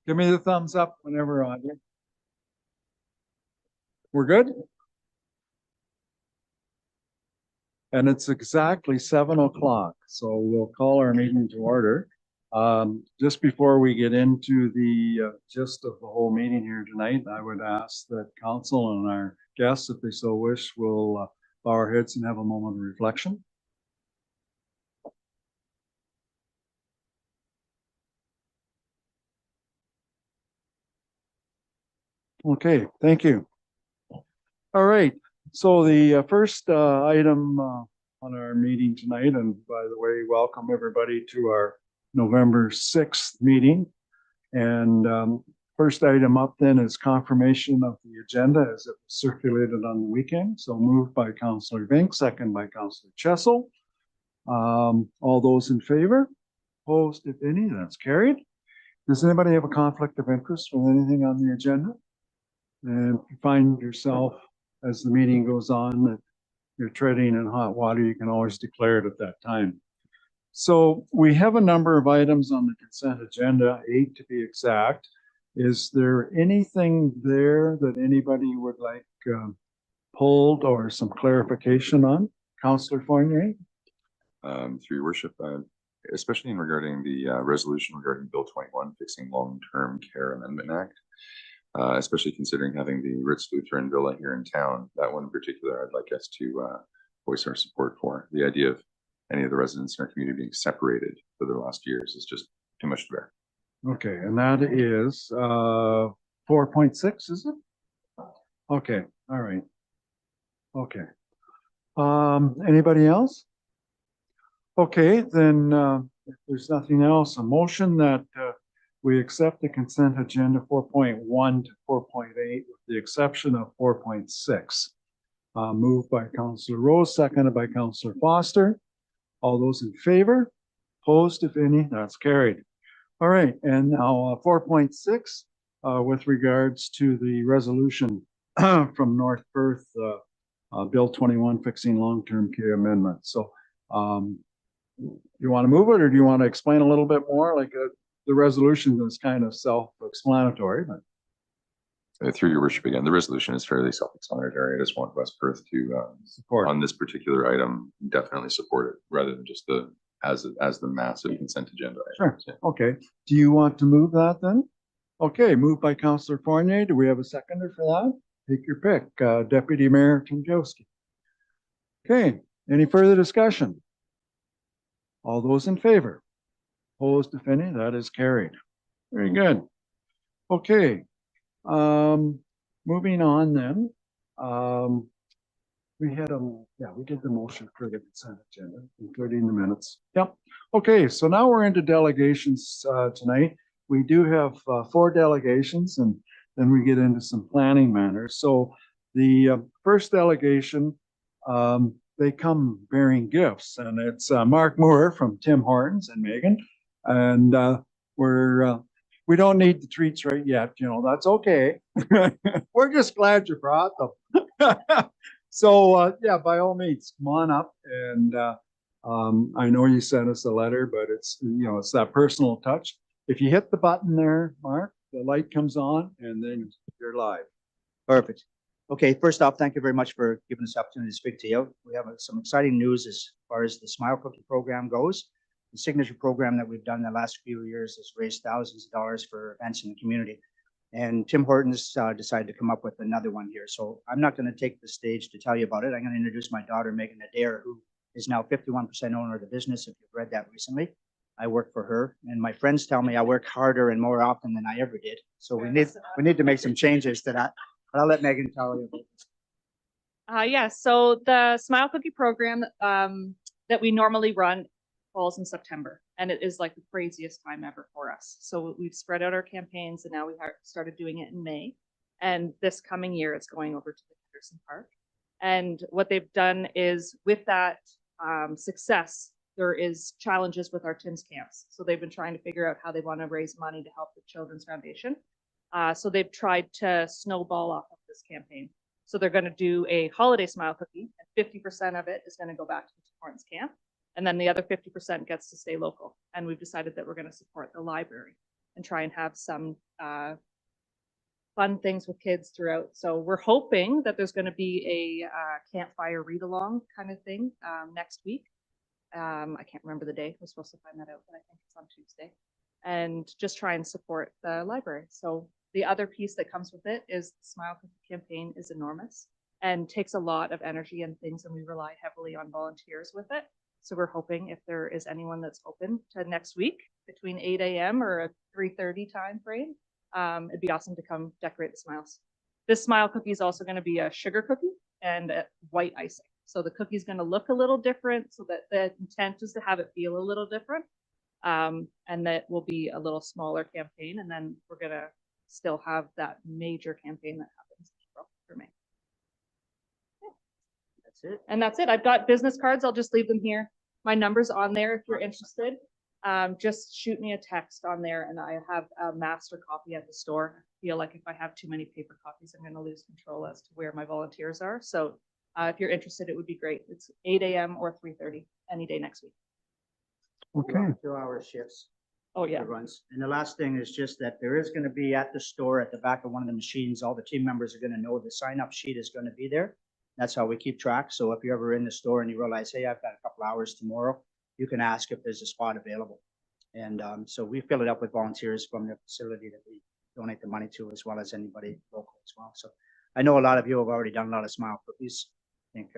Give me the thumbs up whenever on. We're good? And it's exactly 7 o'clock, so we'll call our meeting to order. Just before we get into the gist of the whole meeting here tonight, I would ask that council and our guests, if they so wish, will bow our heads and have a moment of reflection. Okay, thank you. All right, so the first item on our meeting tonight, and by the way, welcome everybody to our November 6th meeting. And first item up then is confirmation of the agenda as it was circulated on the weekend. So moved by Councillor Vink, second by Councillor Chessel. All those in favor? Opposed, if any? That's carried. Does anybody have a conflict of interest with anything on the agenda? And if you find yourself as the meeting goes on that you're treading in hot water, you can always declare it at that time. So we have a number of items on the consent agenda, 8 to be exact. Is there anything there that anybody would like pulled or some clarification on? Councillor Fournier? Through your worship, especially in regarding the resolution regarding Bill 21, Fixing Long-Term Care Amendment Act, especially considering having the Ritz Lutheran Villa here in town. That one in particular, I'd like us to voice our support for. The idea of any of the residents in our community being separated for the last years is just too much to bear. Okay, and that is 4.6, is it? Okay, all right. Okay. Anybody else? Okay, then if there's nothing else, a motion that we accept the consent agenda 4.1 to 4.8 with the exception of 4.6. Moved by Councillor Rose, seconded by Councillor Foster. All those in favor? Opposed, if any? That's carried. All right, and now 4.6 with regards to the resolution from North Perth, Bill 21, Fixing Long-Term Care Amendment. So you want to move it or do you want to explain a little bit more? Like the resolution is kind of self-explanatory, but through your worship again, the resolution is fairly self-explanatory. I just want West Perth to support on this particular item, definitely support it rather than just the as the massive consent agenda. Sure. Yeah. Okay. Do you want to move that then? Okay, moved by Councillor Fournier. Do we have a seconder for that? Take your pick, Deputy Mayor Tomjowski. Okay, any further discussion? All those in favor? Opposed, if any? That is carried. Very good. Okay, moving on then. We did the motion for the consent agenda, including the minutes. Yep. Okay, so now we're into delegations tonight. We do have 4 delegations and then we get into some planning matters. So the first delegation, they come bearing gifts, and it's Mark Moore from Tim Hortons and Megan. And we don't need the treats right yet, you know, that's okay. We're just glad you brought them. So yeah, by all means, come on up. And I know you sent us a letter, but it's, you know, it's that personal touch. If you hit the button there, Mark, the light comes on and then you're live. Perfect. Okay, first off, thank you very much for giving us the opportunity to speak to you. We have some exciting news as far as the Smile Cookie program goes. The signature program that we've done the last few years has raised thousands of dollars for events in the community. And Tim Hortons decided to come up with another one here. So I'm not going to take the stage to tell you about it. I'm going to introduce my daughter, Megan Adair, who is now 51% owner of the business, if you've read that recently. I work for her, and my friends tell me I work harder and more often than I ever did. So we need to make some changes to that. But I'll let Megan tell you about this. Yeah, so the Smile Cookie program that we normally run falls in September, and it is like the craziest time ever for us. So we've spread out our campaigns, and now we started doing it in May. And this coming year, it's going over to the Henderson Park. And what they've done is, with that success, there is challenges with our Tim's camps. So they've been trying to figure out how they want to raise money to help the Children's Foundation. So they've tried to snowball off of this campaign. So they're going to do a holiday Smile Cookie, and 50% of it is going to go back to the Torrance camp. And then the other 50% gets to stay local. And we've decided that we're going to support the library. and try and have some fun things with kids throughout. So we're hoping that there's going to be a campfire read along kind of thing next week. I can't remember the day. We're supposed to find that out, but I think it's on Tuesday. And just try and support the library. So the other piece that comes with it is the Smile Cookie campaign is enormous and takes a lot of energy and things, and we rely heavily on volunteers with it. So we're hoping if there is anyone that's open to next week between 8 a.m. or a 3:30 time frame, it'd be awesome to come decorate the smiles. This Smile Cookie is also going to be a sugar cookie and a white icing. So the cookie is going to look a little different, so that the intent is to have it feel a little different. And that will be a little smaller campaign. And then we're going to still have that major campaign that happens in April for May. That's it. And that's it. I've got business cards. I'll just leave them here. My number's on there if you're interested. Just shoot me a text on there, and I have a master copy at the store. I feel like if I have too many paper copies, I'm going to lose control as to where my volunteers are. So if you're interested, it would be great. It's 8 a.m. or 3:30 any day next week. Okay. 2-hour shifts. Oh, yeah. Runs. And the last thing is just that there is going to be at the store at the back of one of the machines, all the team members are going to know the sign up sheet is going to be there. That's how we keep track. So if you're ever in the store and you realize, hey, I've got a couple hours tomorrow, you can ask if there's a spot available. And so we fill it up with volunteers from the facility that we donate the money to, as well as anybody local as well. So I know a lot of you have already done a lot of Smile Cookies. I think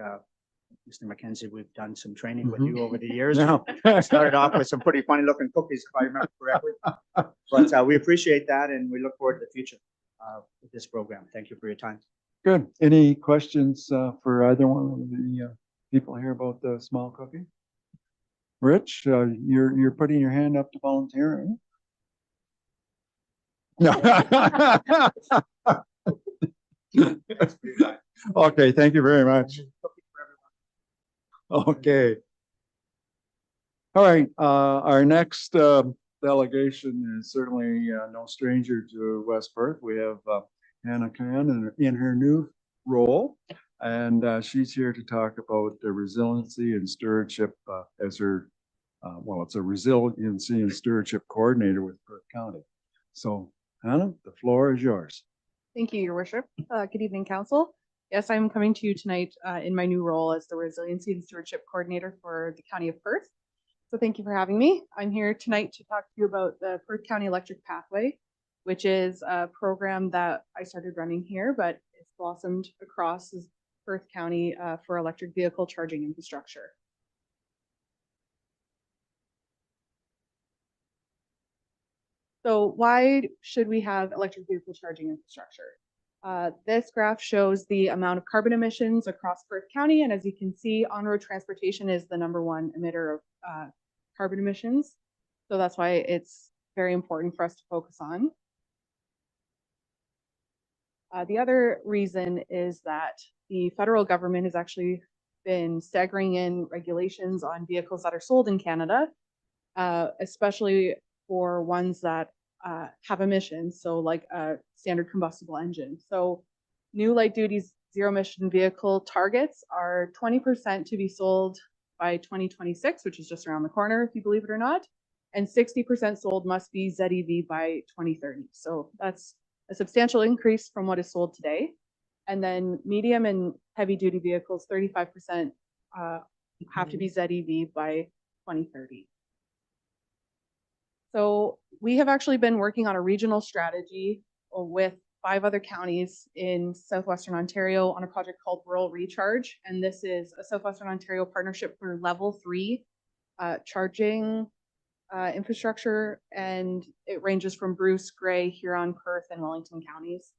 Mr. McKenzie, we've done some training with you over the years. No. Started off with some pretty funny looking cookies, if I remember correctly. But we appreciate that, and we look forward to the future with this program. Thank you for your time. Good. Any questions for either one of the people here about the Smile Cookie? Rich, you're putting your hand up to volunteer. No. Okay, thank you very much. Okay. All right, our next delegation is certainly no stranger to West Perth. We have Hannah Khan in her new role, and she's here to talk about the resiliency and stewardship as her, well, it's a resiliency and stewardship coordinator with Perth County. So Hannah, the floor is yours. Thank you, Your Worship. Good evening, Council. Yes, I'm coming to you tonight in my new role as the Resiliency and Stewardship Coordinator for the County of Perth. So thank you for having me. I'm here tonight to talk to you about the Perth County Electric Pathway, which is a program that I started running here, but it's blossomed across Perth County for electric vehicle charging infrastructure. So why should we have electric vehicle charging infrastructure? This graph shows the amount of carbon emissions across Perth County. And as you can see, on-road transportation is the #1 emitter of carbon emissions. So that's why it's very important for us to focus on. The other reason is that the federal government has actually been staggering in regulations on vehicles that are sold in Canada, especially for ones that have emissions, so like a standard combustible engine. So new light duty zero emission vehicle targets are 20% to be sold by 2026, which is just around the corner, if you believe it or not, and 60% sold must be ZEV by 2030. So that's a substantial increase from what is sold today. And then medium and heavy duty vehicles, 35% have to be ZEV by 2030. So we have actually been working on a regional strategy with 5 other counties in Southwestern Ontario on a project called Rural Recharge. And this is a Southwestern Ontario partnership for level 3 charging infrastructure. And it ranges from Bruce, Grey, Huron, Perth, and Wellington counties.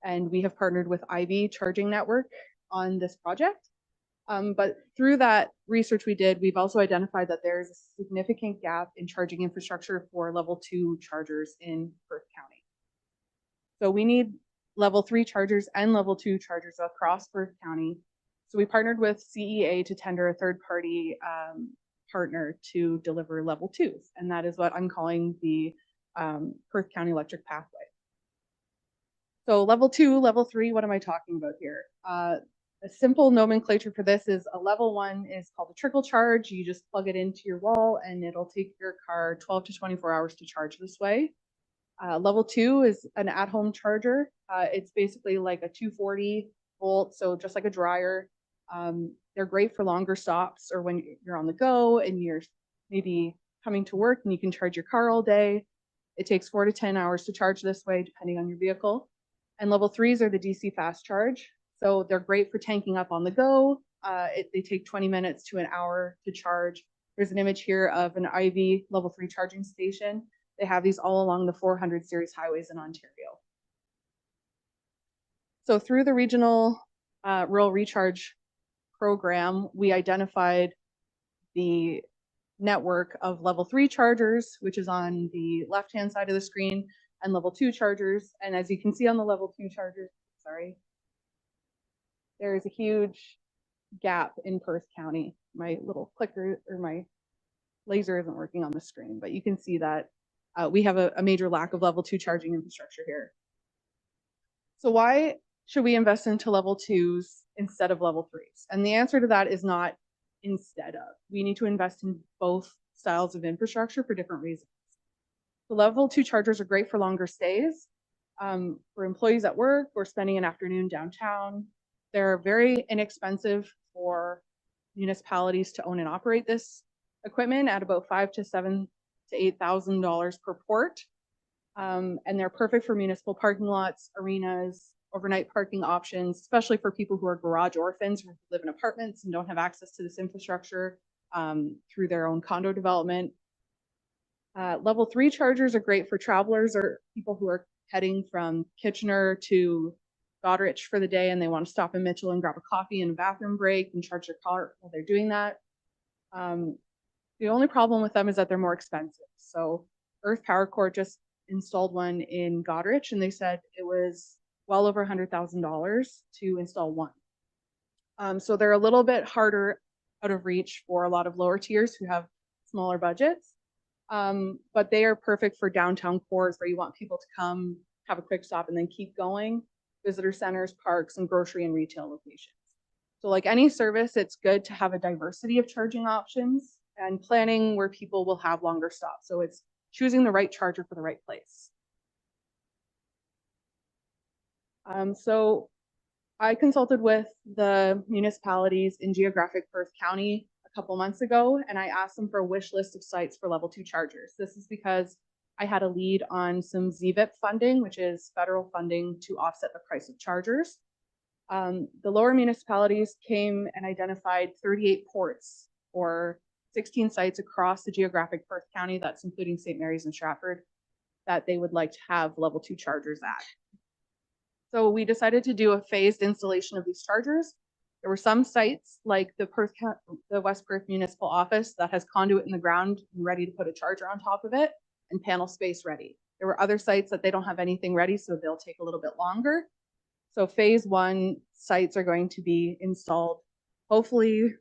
And we have partnered with Ivy Charging Network on this project. But through that research we did, we've also identified that there's a significant gap in charging infrastructure for level 2 chargers in Perth County. So we need level 3 chargers and level 2 chargers across Perth County. So we partnered with CEA to tender a third-party partner to deliver level 2s. And that is what I'm calling the Perth County Electric Pathway. So level 2, level 3, what am I talking about here? A simple nomenclature for this is a level 1 is called a trickle charge. You just plug it into your wall and it'll take your car 12 to 24 hours to charge this way. Level 2 is an at-home charger. It's basically like a 240 volt, so just like a dryer. They're great for longer stops or when you're on the go and you're maybe coming to work and you can charge your car all day. It takes 4 to 10 hours to charge this way, depending on your vehicle. And level 3s are the DC fast charge. So they're great for tanking up on the go. They take 20 minutes to an hour to charge. There's an image here of an IV level 3 charging station. They have these all along the 400 series highways in Ontario. So through the regional rural recharge program, we identified the network of level 3 chargers, which is on the left-hand side of the screen, and level 2 chargers. And as you can see on the level 2 chargers, there is a huge gap in Perth County. My little clicker or my laser isn't working on the screen, but you can see that we have a major lack of level 2 charging infrastructure here. So why should we invest into level 2s instead of level 3s? And the answer to that is not instead of. We need to invest in both styles of infrastructure for different reasons. The level 2 chargers are great for longer stays. For employees at work or spending an afternoon downtown. They're very inexpensive for municipalities to own and operate this equipment at about $5,000 to $7,000 to $8,000 per port. And they're perfect for municipal parking lots, arenas, overnight parking options, especially for people who are garage orphans who live in apartments and don't have access to this infrastructure through their own condo development. Level 3 chargers are great for travelers or people who are heading from Kitchener to Goderich for the day and they want to stop in Mitchell and grab a coffee and a bathroom break and charge their car while they're doing that. The only problem with them is that they're more expensive. So Earth Power Corp just installed one in Goderich and they said it was well over $100,000 to install one. So they're a little bit harder out of reach for a lot of lower tiers who have smaller budgets. But they are perfect for downtown cores where you want people to come, have a quick stop and then keep going, visitor centers, parks, and grocery and retail locations. So like any service, it's good to have a diversity of charging options and planning where people will have longer stops. So it's choosing the right charger for the right place. So I consulted with the municipalities in geographic Perth County a couple months ago, and I asked them for a wish list of sites for level 2 chargers. This is because I had a lead on some ZVIP funding, which is federal funding to offset the price of chargers. The lower municipalities came and identified 38 ports or 16 sites across the geographic Perth County, that's including St. Mary's and Stratford, that they would like to have level 2 chargers at. So we decided to do a phased installation of these chargers. There were some sites like the West Perth Municipal Office that has conduit in the ground and ready to put a charger on top of it and panel space ready. There were other sites that they don't have anything ready, so they'll take a little bit longer. So phase 1 sites are going to be installed hopefully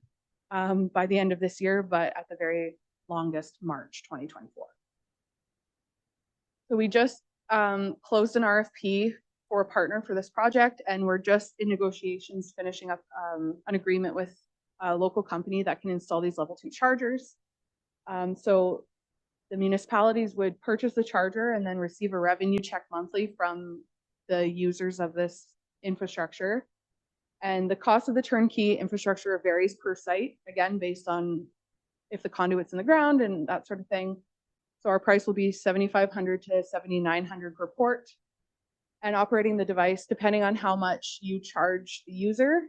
by the end of this year, but at the very longest, March 2024. So we just closed an RFP for a partner for this project, and we're just in negotiations finishing up an agreement with a local company that can install these level 2 chargers. So the municipalities would purchase the charger and then receive a revenue check monthly from the users of this infrastructure. And the cost of the turnkey infrastructure varies per site, again, based on if the conduit's in the ground and that sort of thing. So our price will be $7,500 to $7,900 per port. And operating the device, depending on how much you charge the user.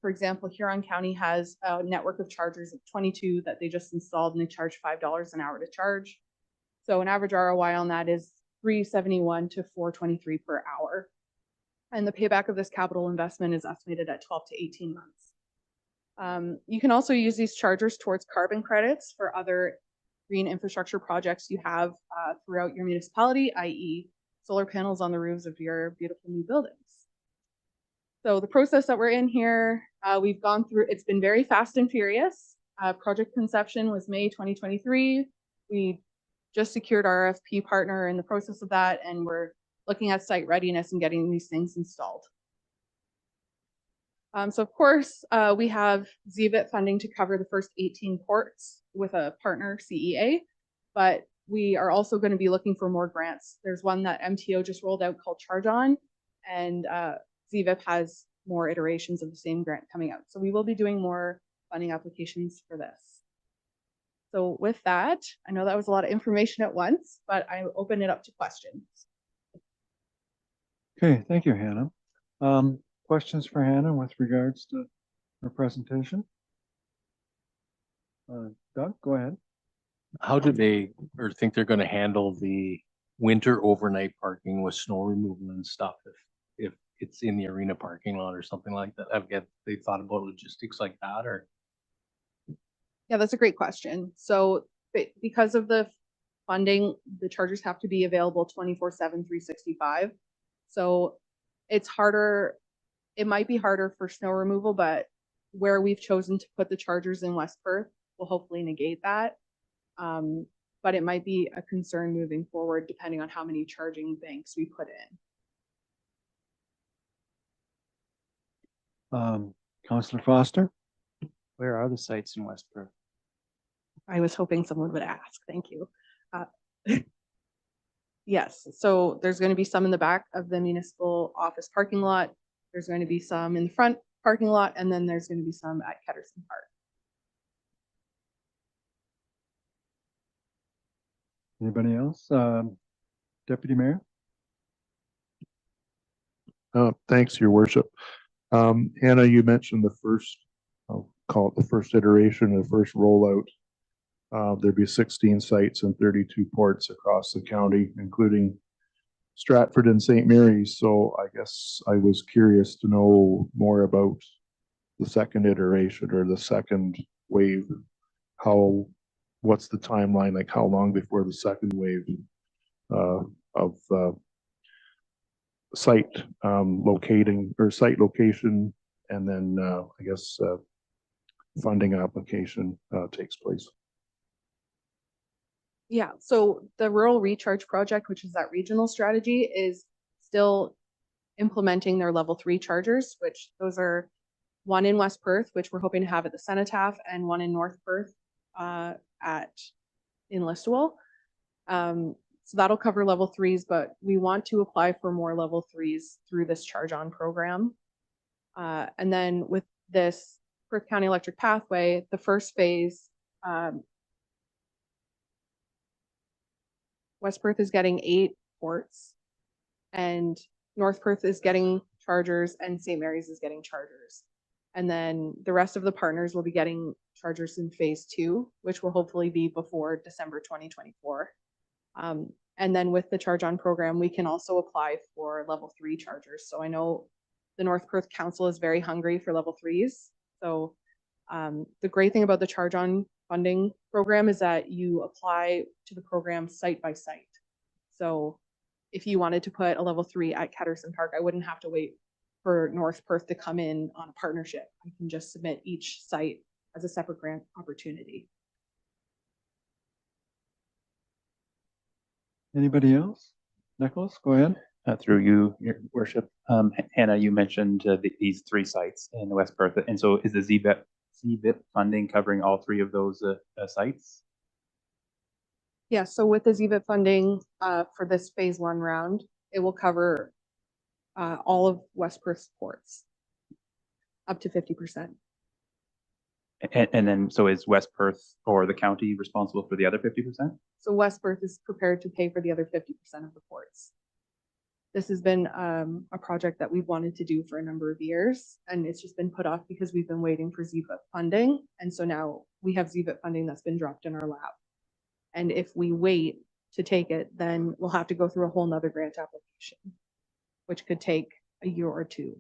For example, Huron County has a network of chargers of 22 that they just installed and they charge $5 an hour to charge. So an average ROI on that is $371 to $423 per hour. And the payback of this capital investment is estimated at 12 to 18 months. You can also use these chargers towards carbon credits for other green infrastructure projects you have throughout your municipality, i.e. solar panels on the roofs of your beautiful new buildings. So the process that we're in here, we've gone through, it's been very fast and furious. Project conception was May 2023. We just secured our RFP partner in the process of that, and we're looking at site readiness and getting these things installed. So of course, we have ZVIP funding to cover the first 18 ports with a partner CEA, but we are also going to be looking for more grants. There's one that MTO just rolled out called Charge On, and ZVIP has more iterations of the same grant coming out. So we will be doing more funding applications for this. So with that, I know that was a lot of information at once, but I open it up to questions. Okay, thank you, Hannah. Questions for Hannah with regards to her presentation? Doug, go ahead. How do they, or think they're gonna handle the winter overnight parking with snow removal and stuff if it's in the arena parking lot or something like that? They thought about logistics like that, or? Yeah, that's a great question. So because of the funding, the chargers have to be available 24/7, 365. So it's harder, it might be harder for snow removal, but where we've chosen to put the chargers in West Perth will hopefully negate that. But it might be a concern moving forward depending on how many charging banks we put in. Councillor Foster? Where are the sites in West Perth? I was hoping someone would ask. Thank you. Yes, so there's going to be some in the back of the municipal office parking lot. There's going to be some in the front parking lot, and then there's going to be some at Ketterson Park. Anybody else? Deputy Mayor? Thanks, Your Worship. Hannah, you mentioned the first, I'll call it the first iteration, the first rollout. There'd be 16 sites and 32 ports across the county, including Stratford and St. Mary's. So I guess I was curious to know more about the second iteration or the second wave. What's the timeline? Like how long before the second wave of site locating or site location, and then I guess funding application takes place? Yeah, so the rural recharge project, which is that regional strategy, is still implementing their level 3 chargers, which those are one in West Perth, which we're hoping to have at the Cenotaph, and one in North Perth in Listowel. So that'll cover level 3s, but we want to apply for more level 3s through this Charge On program. And then with this Perth County Electric Pathway, the first phase, West Perth is getting 8 ports, and North Perth is getting chargers, and St. Mary's is getting chargers. And then the rest of the partners will be getting chargers in phase 2, which will hopefully be before December 2024. And then with the Charge On program, we can also apply for level 3 chargers. So I know the North Perth Council is very hungry for level 3s. So the great thing about the Charge On funding program is that you apply to the program site by site. So if you wanted to put a level 3 at Ketterson Park, I wouldn't have to wait for North Perth to come in on a partnership. I can just submit each site as a separate grant opportunity. Anybody else? Nicholas, go ahead. Through you, Your Worship. Hannah, you mentioned these 3 sites in West Perth. And so is the ZVIP funding covering all 3 of those sites? Yeah, so with the ZVIP funding for this phase 1 round, it will cover all of West Perth's ports, up to 50%. And then, so is West Perth or the county responsible for the other 50%? So West Perth is prepared to pay for the other 50% of the ports. This has been a project that we've wanted to do for a number of years, and it's just been put off because we've been waiting for ZVIP funding. And so now we have ZVIP funding that's been dropped in our lap. And if we wait to take it, then we'll have to go through a whole nother grant application, which could take a year or 2.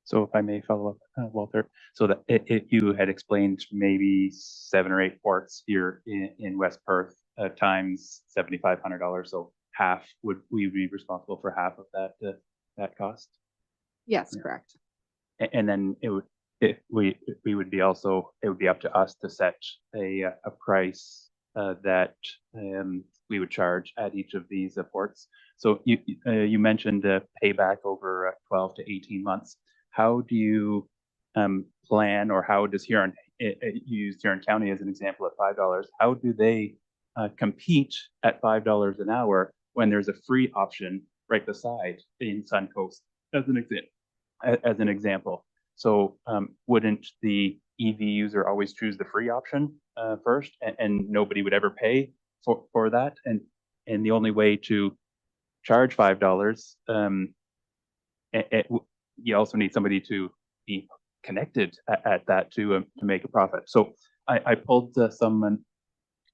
So if I may follow up, Walter, so that you had explained maybe 7 or 8 ports here in West Perth times $7,500. So half we would be responsible for half of that cost? Yes, Yeah. correct. And then it would be up to us to set a price that we would charge at each of these ports. So you mentioned payback over 12 to 18 months. How do you plan, or how does Huron, use Huron County as an example at $5? How do they compete at $5 an hour when there's a free option right beside in Suncoast, as an example. So wouldn't the EV user always choose the free option first, and nobody would ever pay for that? And the only way to charge $5, you also need somebody to be connected at that to make a profit. So I pulled some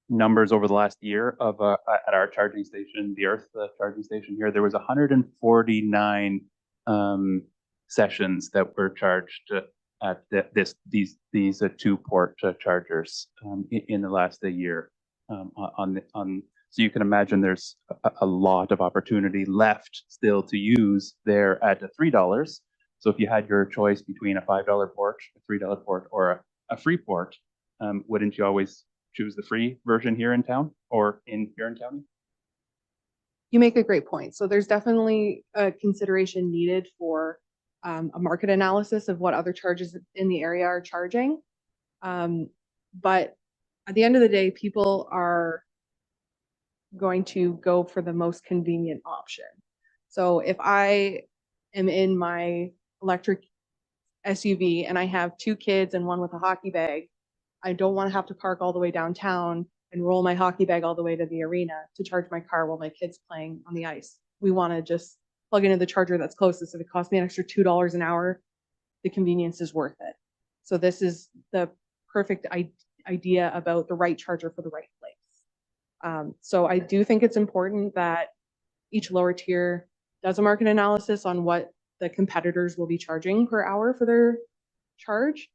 numbers over the last year of at our charging station, the Earth charging station here. There was 149 sessions that were charged at these 2-port chargers in the last year. So you can imagine there's a lot of opportunity left still to use there at $3. So if you had your choice between a $5 port, a $3 port, or a free port, wouldn't you always choose the free version here in town or in Huron County? You make a great point. So there's definitely a consideration needed for a market analysis of what other charges in the area are charging. But at the end of the day, people are going to go for the most convenient option. So if I am in my electric SUV and I have 2 kids and one with a hockey bag, I don't want to have to park all the way downtown and roll my hockey bag all the way to the arena to charge my car while my kid's playing on the ice. We want to just plug into the charger that's closest. If it costs me an extra $2 an hour, the convenience is worth it. So this is the perfect idea about the right charger for the right place. So I do think it's important that each lower tier does a market analysis on what the competitors will be charging per hour for their charge.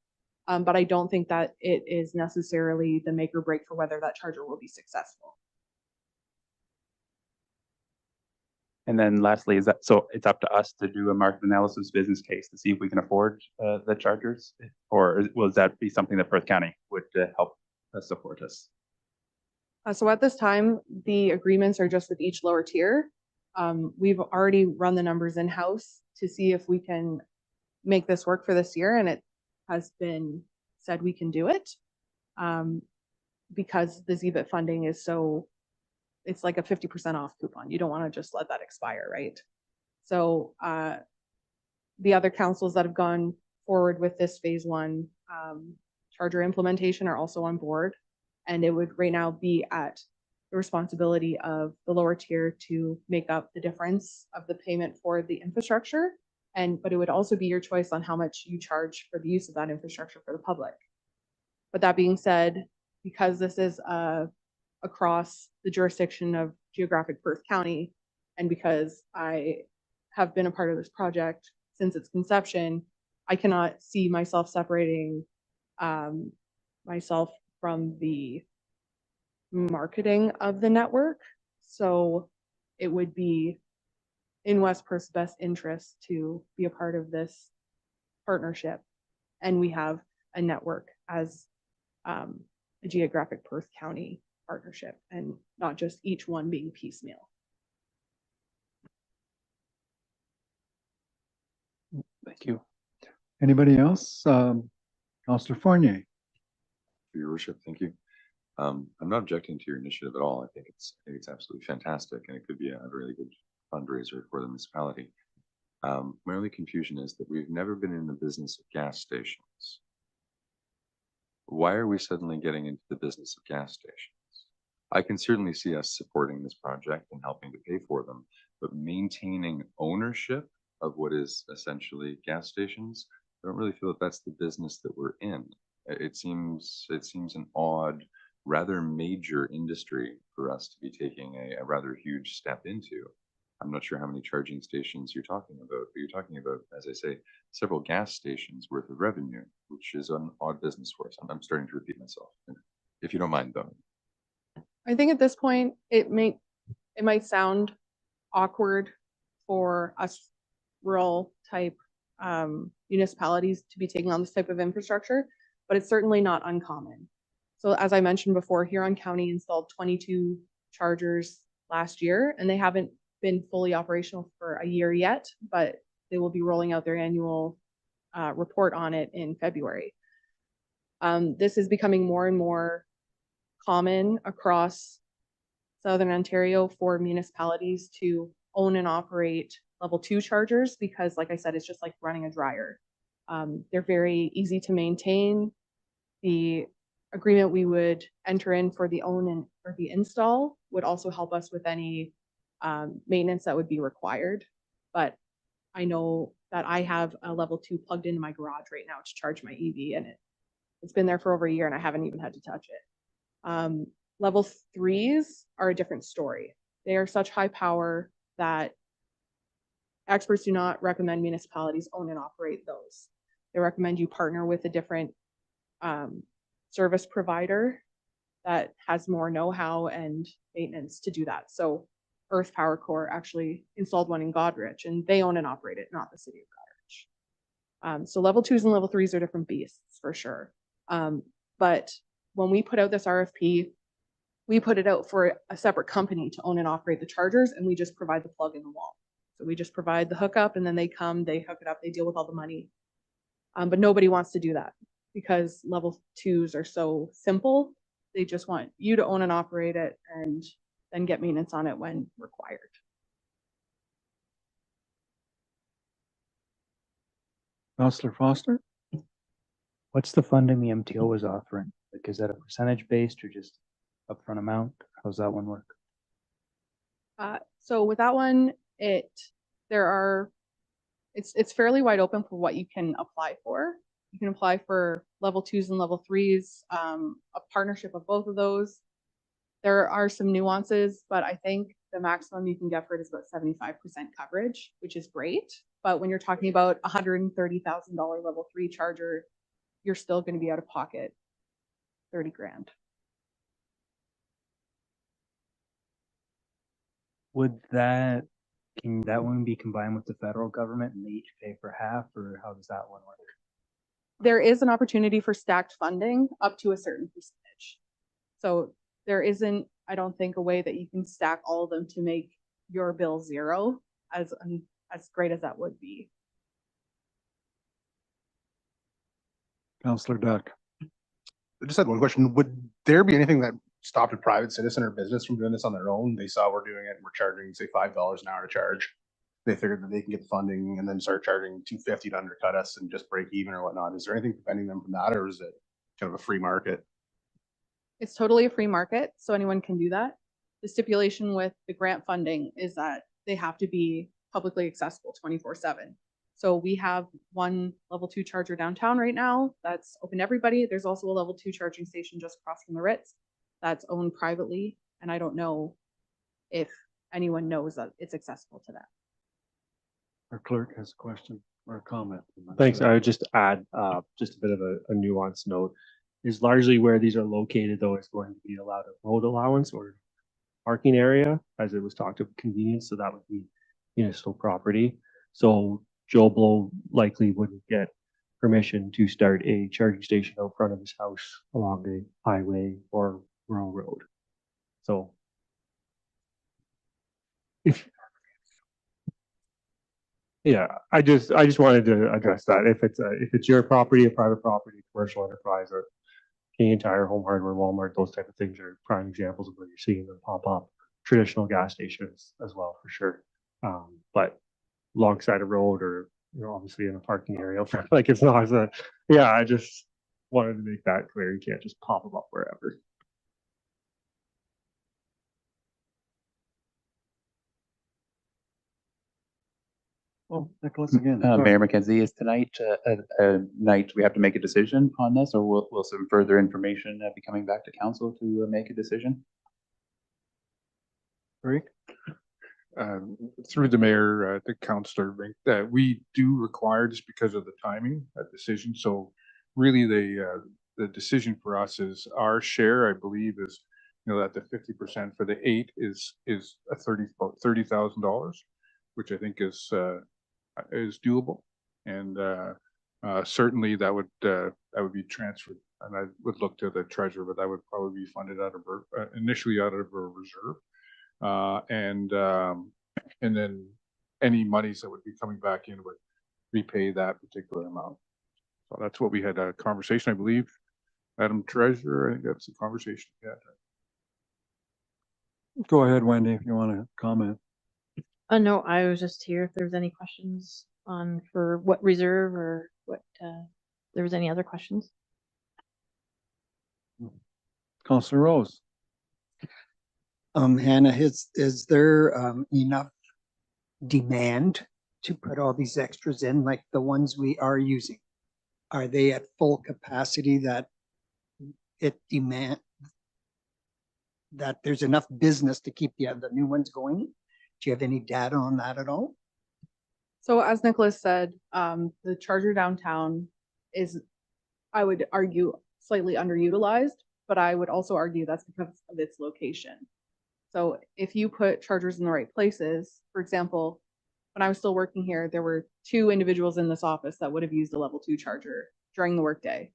But I don't think that it is necessarily the make or break for whether that charger will be successful. And then lastly, so it's up to us to do a market analysis business case to see if we can afford the chargers, or will that be something that Perth County would help support us? So at this time, the agreements are just with each lower tier. We've already run the numbers in-house to see if we can make this work for this year, and it has been said we can do it because the ZBIT funding is so, it's like a 50% off coupon. You don't want to just let that expire, right? So the other councils that have gone forward with this phase 1 charger implementation are also on board. And it would right now be at the responsibility of the lower tier to make up the difference of the payment for the infrastructure. But it would also be your choice on how much you charge for the use of that infrastructure for the public. But that being said, because this is across the jurisdiction of geographic Perth County, and because I have been a part of this project since its conception, I cannot see myself separating myself from the marketing of the network. So it would be in West Perth's best interest to be a part of this partnership. And we have a network as a geographic Perth County partnership, and not just each one being piecemeal. Thank you. Anybody else? Councillor Fournier. Your worship, thank you. I'm not objecting to your initiative at all. I think it's absolutely fantastic, and it could be a really good fundraiser for the municipality. My only confusion is that we've never been in the business of gas stations. Why are we suddenly getting into the business of gas stations? I can certainly see us supporting this project and helping to pay for them, but maintaining ownership of what is essentially gas stations, I don't really feel that that's the business that we're in. It seems an odd, rather major industry for us to be taking a rather huge step into. I'm not sure how many charging stations you're talking about, but you're talking about, as I say, several gas stations worth of revenue, which is an odd business for us. I'm starting to repeat myself, if you don't mind, though. I think at this point, it might sound awkward for us rural type municipalities to be taking on this type of infrastructure, but it's certainly not uncommon. So as I mentioned before, Huron County installed 22 chargers last year, and they haven't been fully operational for a year yet, but they will be rolling out their annual report on it in February. This is becoming more and more common across Southern Ontario for municipalities to own and operate level 2 chargers because, like I said, it's just like running a dryer. They're very easy to maintain. The agreement we would enter in for the own and or the install would also help us with any maintenance that would be required. But I know that I have a level 2 plugged into my garage right now to charge my EV, and it's been there for over a year and I haven't even had to touch it. Level 3s are a different story. They are such high power that experts do not recommend municipalities own and operate those. They recommend you partner with a different service provider that has more know-how and maintenance to do that. So Earth Power Corps actually installed one in Goderich, and they own and operate it, not the city of Goderich. So level 2s and level 3s are different beasts for sure. But when we put out this RFP, we put it out for a separate company to own and operate the chargers, and we just provide the plug in the wall. So we just provide the hookup, and then they come, they hook it up, they deal with all the money. But nobody wants to do that because level 2s are so simple. They just want you to own and operate it and then get maintenance on it when required. Councillor Foster? What's the funding the MTO was offering? Like, is that a percentage based or just upfront amount? How's that one work? So with that one, it's fairly wide open for what you can apply for. You can apply for level 2s and level 3s, a partnership of both of those. There are some nuances, but I think the maximum you can get for it is about 75% coverage, which is great. But when you're talking about $130,000 level 3 charger, you're still going to be out of pocket 30 grand. Can that one be combined with the federal government and they each pay for half, or how does that one work? There is an opportunity for stacked funding up to a certain percentage. So there isn't, I don't think, a way that you can stack all of them to make your bill zero, as great as that would be. Councillor Duck? I just had one question. Would there be anything that stopped a private citizen or business from doing this on their own? They saw we're doing it and we're charging, say, $5 an hour to charge. They figured that they can get the funding and then start charging $250 to undercut us and just break even or whatnot. Is there anything preventing them from that, or is it kind of a free market? It's totally a free market, so anyone can do that. The stipulation with the grant funding is that they have to be publicly accessible 24/7. So we have one level 2 charger downtown right now that's open to everybody. There's also a level 2 charging station just across from the Ritz that's owned privately, and I don't know if anyone knows that it's accessible to them. Our clerk has a question or a comment. Thanks. I would just add just a bit of a nuanced note. Is largely where these are located, though, is going to be allowed a road allowance or parking area, as it was talked of convenience. So that would be municipal property. So Joe Blow likely wouldn't get permission to start a charging station out front of his house along a highway or rural road. So if yeah, I just wanted to address that. If it's your property, a private property, commercial enterprise, or Canadian Tire, Home Hardware, Walmart, those type of things are prime examples of where you're seeing them pop up. Traditional gas stations as well, for sure. But alongside a road or obviously in a parking area, like it's not a, yeah, I just wanted to make that clear. You can't just pop them up wherever. Oh, Nicholas again. Mayor McKenzie, is tonight a night we have to make a decision on this, or will some further information be coming back to council to make a decision? Rick? Through the mayor, the councillor, that we do require, just because of the timing, a decision. So really the decision for us is our share, I believe, is, that the 50% for the 8 is about $30,000, which I think is doable. And certainly that would be transferred, and I would look to the treasurer, but that would probably be funded out of initially out of a reserve. And then any monies that would be coming back in would repay that particular amount. So that's what we had a conversation, I believe. Madam Treasurer, I think that's the conversation we had. Go ahead, Wendy, if you want to comment. No, I was just here if there's any questions on for what reserve or what, there was any other questions. Counselor Rose. Hannah, is there enough demand to put all these extras in, like the ones we are using? Are they at full capacity that that there's enough business to keep the new ones going? Do you have any data on that at all? So as Nicholas said, the charger downtown is, I would argue, slightly underutilized, but I would also argue that's because of its location. So if you put chargers in the right places, for example, when I was still working here, there were 2 individuals in this office that would have used a level 2 charger during the workday.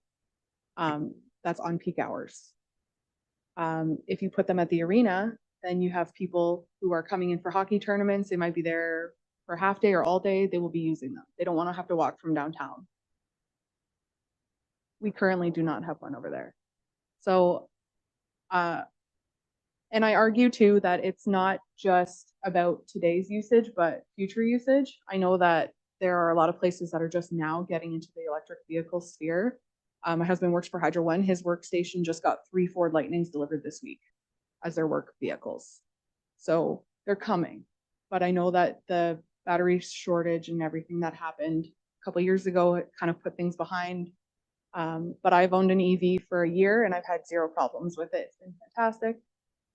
That's on peak hours. If you put them at the arena, then you have people who are coming in for hockey tournaments. They might be there for half day or all day. They will be using them. They don't want to have to walk from downtown. We currently do not have one over there. So, and I argue too that it's not just about today's usage, but future usage. I know that there are a lot of places that are just now getting into the electric vehicle sphere. My husband works for Hydro One. His workstation just got 3 Ford Lightnings delivered this week as their work vehicles. So they're coming. But I know that the battery shortage and everything that happened a couple of years ago, it kind of put things behind. But I've owned an EV for a year and I've had 0 problems with it. It's been fantastic.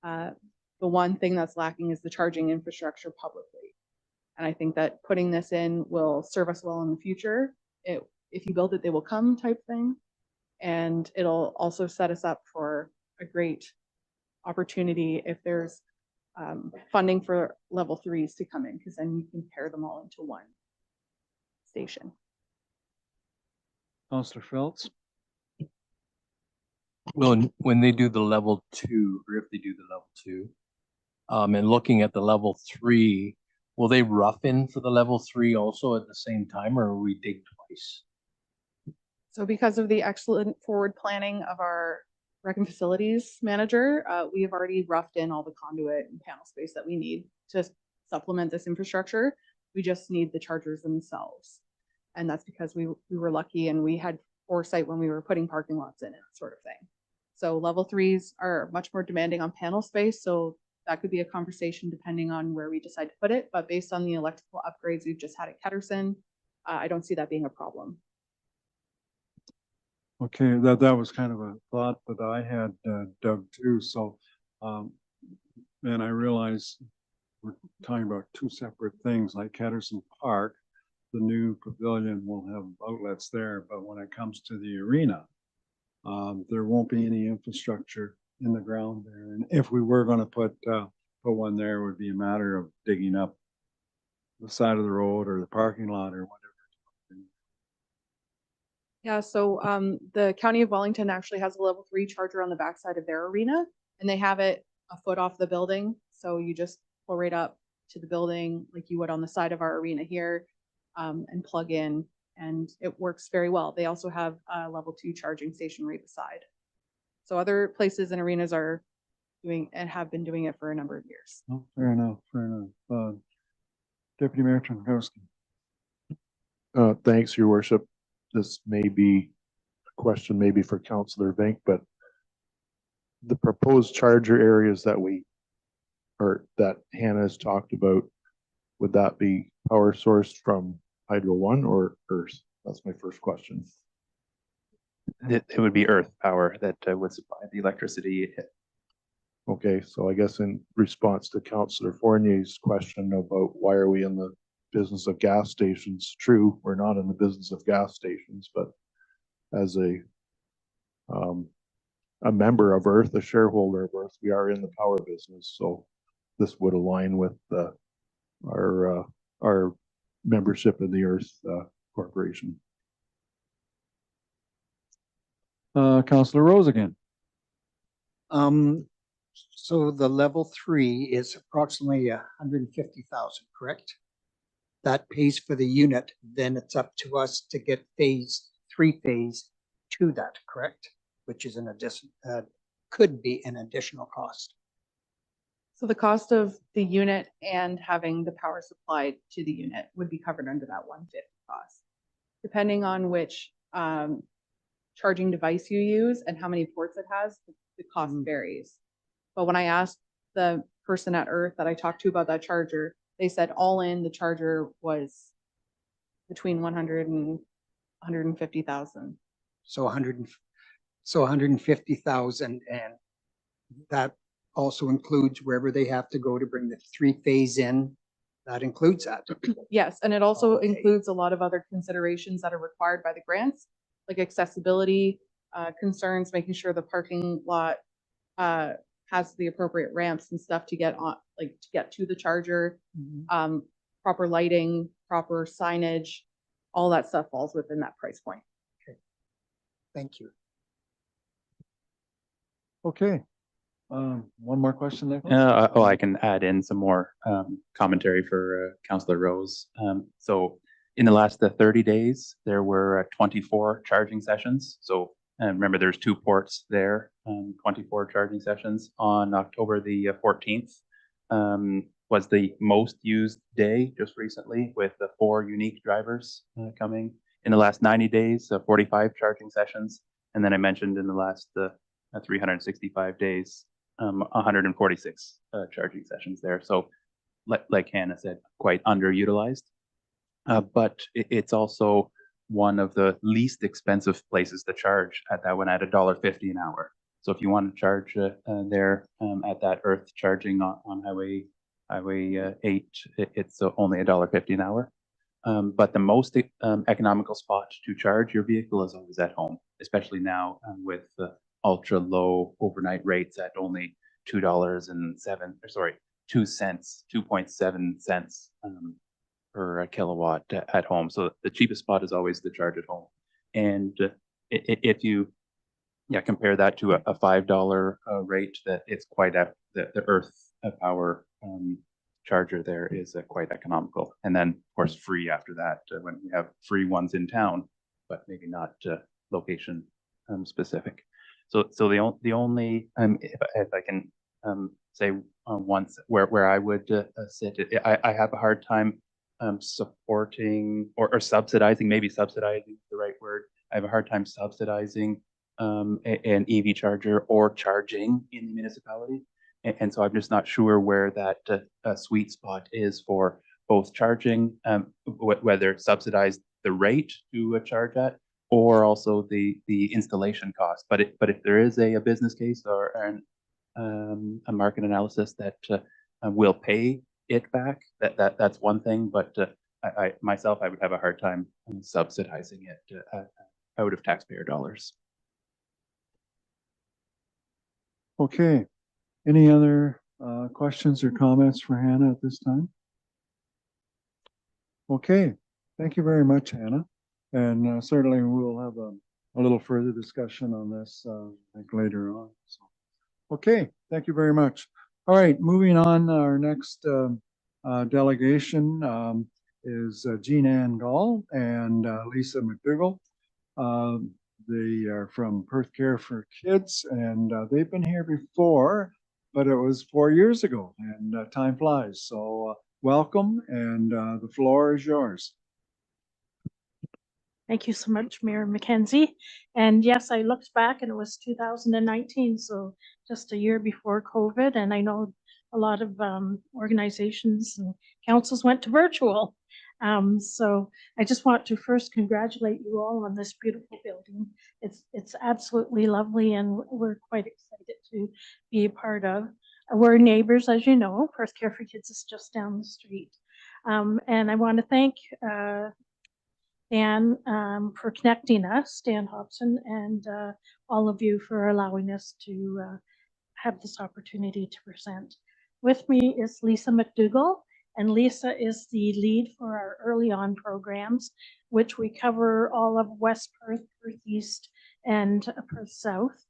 The one thing that's lacking is the charging infrastructure publicly. And I think that putting this in will serve us well in the future. If you build it, they will come type thing. And it'll also set us up for a great opportunity if there's funding for level 3s to come in, because then you can pair them all into one station. Counselor Phelps. Well, when they do the level 2, or if they do the level 2, and looking at the level 3, will they rough in for the level 3 also at the same time, or will we dig twice? So because of the excellent forward planning of our rec and facilities manager, we have already roughed in all the conduit and panel space that we need to supplement this infrastructure. We just need the chargers themselves. And that's because we were lucky and we had foresight when we were putting parking lots in and that sort of thing. So level 3s are much more demanding on panel space. So that could be a conversation depending on where we decide to put it. But based on the electrical upgrades we've just had at Ketterson, I don't see that being a problem. Okay, that was kind of a thought that I had, Doug, too. So, and I realize we're talking about 2 separate things, like Ketterson Park, the new pavilion will have outlets there, but when it comes to the arena, there won't be any infrastructure in the ground there. And if we were going to put one there, it would be a matter of digging up the side of the road or the parking lot or whatever. Yeah, so the County of Wellington actually has a level 3 charger on the backside of their arena, and they have it a foot off the building. So you just pull right up to the building like you would on the side of our arena here, and plug in, and it works very well. They also have a level 2 charging station right beside. So other places and arenas are doing and have been doing it for a number of years. Oh, fair enough, fair enough. Deputy Mayor Trzaskowski. Thanks, Your Worship. This may be a question maybe for Councillor Vink, but the proposed charger areas that that Hannah has talked about, would that be power sourced from Hydro One or Earth? That's my first question. It would be earth power that would supply the electricity. Okay, so I guess in response to Councillor Fournier's question about why are we in the business of gas stations, true, we're not in the business of gas stations, but as a member of Earth, a shareholder of Earth, we are in the power business. So this would align with our membership in the Earth Corporation. Councillor Rose again. So the level 3 is approximately 150,000, correct? That pays for the unit. Then it's up to us to get phase 3 to that, correct? Which is an addition, could be an additional cost. So the cost of the unit and having the power supplied to the unit would be covered under that 150 cost. Depending on which charging device you use and how many ports it has, the cost varies. But when I asked the person at Earth that I talked to about that charger, they said all in the charger was between 100 and 150,000. So 150,000, and that also includes wherever they have to go to bring the three-phase in. That includes that. Yes, and it also Okay. includes a lot of other considerations that are required by the grants, like accessibility concerns, making sure the parking lot has the appropriate ramps and stuff to get on, like to get to the charger, proper lighting, proper signage, all that stuff falls within that price point. Thank you. Okay. One more question, Nicholas? I can add in some more commentary for Councillor Rose. So in the last 30 days, there were 24 charging sessions. So remember, there's 2 ports there, 24 charging sessions. On October the 14th was the most used day just recently, with 4 unique drivers coming. In the last 90 days, 45 charging sessions. And then I mentioned in the last 365 days, 146 charging sessions there. So like Hannah said, quite underutilized. But it's also one of the least expensive places to charge at that one, at $1.50 an hour. So if you want to charge there at that Earth charging on Highway 8, it's only $1.50 an hour. But the most economical spot to charge your vehicle is always at home, especially now with the ultra low overnight rates at only $2.7 cents per kilowatt at home. So the cheapest spot is always the charge at home. And if you compare that to a $5 rate, that it's quite the Earth Power charger there is quite economical. And then of course free after that when we have free ones in town, but maybe not location specific. So the only if I can say once where I would sit, I have a hard time supporting or subsidizing, maybe subsidizing is the right word. I have a hard time subsidizing an EV charger or charging in the municipality. And so I'm just not sure where that sweet spot is for both charging, whether subsidize the rate to charge at, or also the installation cost. But if there is a business case or a market analysis that will pay it back, that's one thing. But I myself, I would have a hard time subsidizing it out of taxpayer dollars. Okay. Any other questions or comments for Hannah at this time? Okay. Thank you very much, Hannah. And certainly we'll have a little further discussion on this I think later on. So, okay. Thank you very much. All right. Moving on, our next delegation is Jean Ann Gall and Lisa McDougall. They are from Perth Care for Kids, and they've been here before, but it was 4 years ago, and time flies. So welcome, and the floor is yours. Thank you so much, Mayor Mackenzie. And yes, I looked back and it was 2019, so just a year before COVID. And I know a lot of organizations and councils went to virtual. So I just want to first congratulate you all on this beautiful building. It's absolutely lovely, and we're quite excited to be a part of. We're neighbors, as you know. Perth Care for Kids is just down the street. And I want to thank Dan for connecting us, Dan Hobson, and all of you for allowing us to have this opportunity to present. With me is Lisa McDougall, and Lisa is the lead for our early on programs, which we cover all of West Perth, Perth East, and Perth South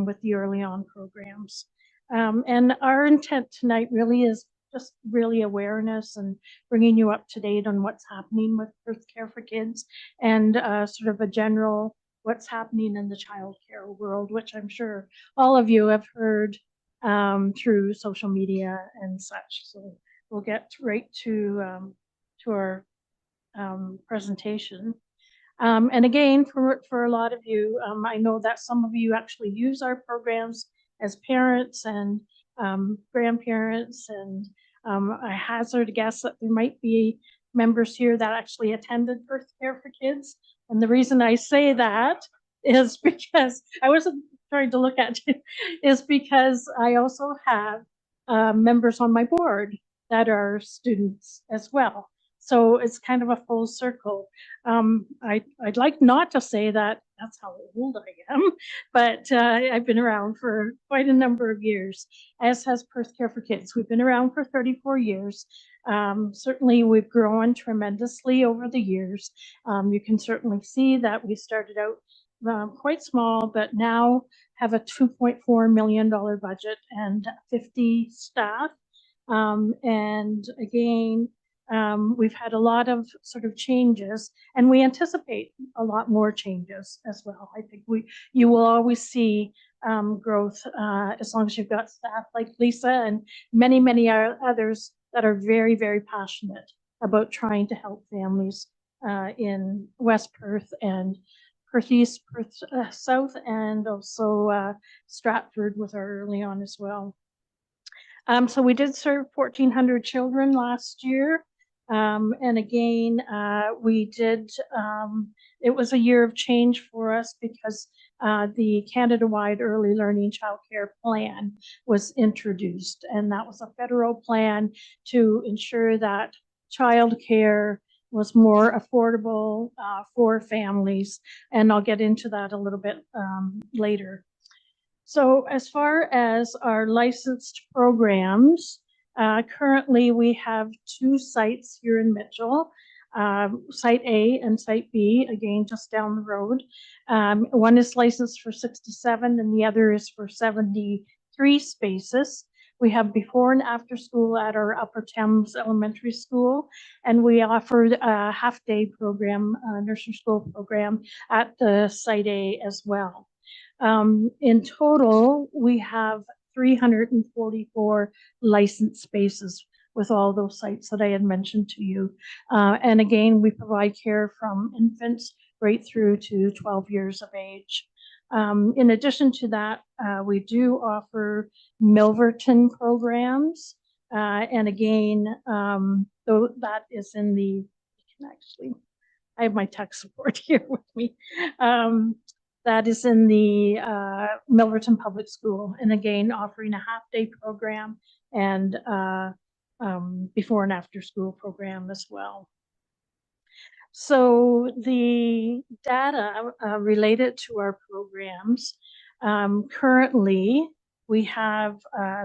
with the early on programs. And our intent tonight really is just really awareness and bringing you up to date on what's happening with Perth Care for Kids, and sort of a general what's happening in the childcare world, which I'm sure all of you have heard through social media and such. So we'll get right to our presentation. And again, for a lot of you, I know that some of you actually use our programs as parents and grandparents, and I hazard a guess that there might be members here that actually attended Birth Care for Kids. And the reason I say that is because I wasn't trying to look at it, is because I also have members on my board that are students as well. So it's kind of a full circle. I'd like not to say that that's how old I am, but I've been around for quite a number of years, as has Birth Care for Kids. We've been around for 34 years. Certainly we've grown tremendously over the years. You can certainly see that we started out quite small, but now have a $2.4 million budget and 50 staff. And again, we've had a lot of sort of changes, and we anticipate a lot more changes as well. I think you will always see growth as long as you've got staff like Lisa and many others that are very, very passionate about trying to help families in West Perth and Perth East, Perth South, and also Stratford with our early on as well. So we did serve 1,400 children last year. And again, we did, it was a year of change for us because the Canada-wide Early Learning Childcare Plan was introduced. And that was a federal plan to ensure that childcare was more affordable for families. And I'll get into that a little bit later. So as far as our licensed programs, currently we have 2 sites here in Mitchell, Site A and Site B, again, just down the road. One is licensed for 67 and the other is for 73 spaces. We have before and after school at our Upper Thames Elementary School, and we offered a half-day program, nursery school program at the Site A as well. In total, we have 344 licensed spaces with all those sites that I had mentioned to you. And again, we provide care from infants right through to 12 years of age. In addition to that, we do offer Milverton programs. And again, though that is in the, actually, I have my tech support here with me. That is in the Milverton Public School, and again, offering a half-day program and before and after school program as well. So the data related to our programs, currently we have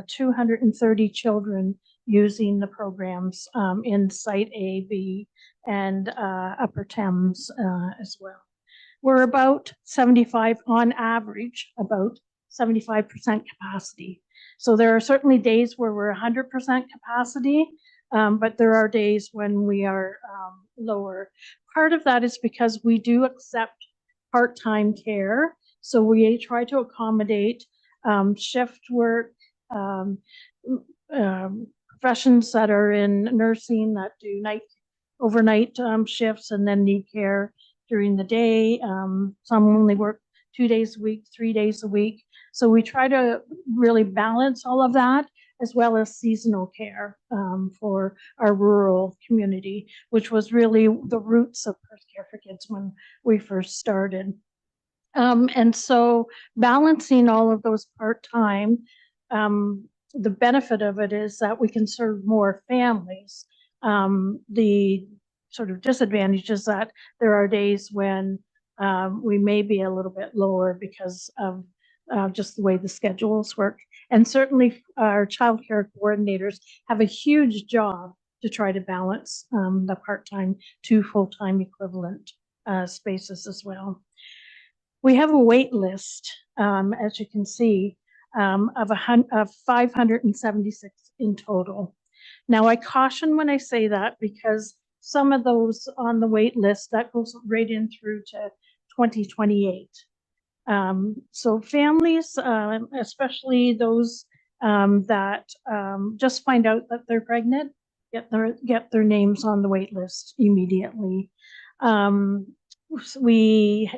230 children using the programs in Site A, B, and Upper Thames as well. We're about 75 on average, about 75% capacity. So there are certainly days where we're 100% capacity, but there are days when we are lower. Part of that is because we do accept part-time care. So we try to accommodate shift work, professions that are in nursing that do overnight shifts and then need care during the day. Some only work 2 days a week, 3 days a week. So we try to really balance all of that, as well as seasonal care for our rural community, which was really the roots of Birth Care for Kids when we first started. And so balancing all of those part-time, the benefit of it is that we can serve more families. The sort of disadvantage is that there are days when we may be a little bit lower because of just the way the schedules work. And certainly our childcare coordinators have a huge job to try to balance the part-time to full-time equivalent spaces as well. We have a wait list, as you can see, of 576 in total. Now I caution when I say that because some of those on the wait list, that goes right in through to 2028. So families, especially those that just find out that they're pregnant, get their names on the wait list immediately. We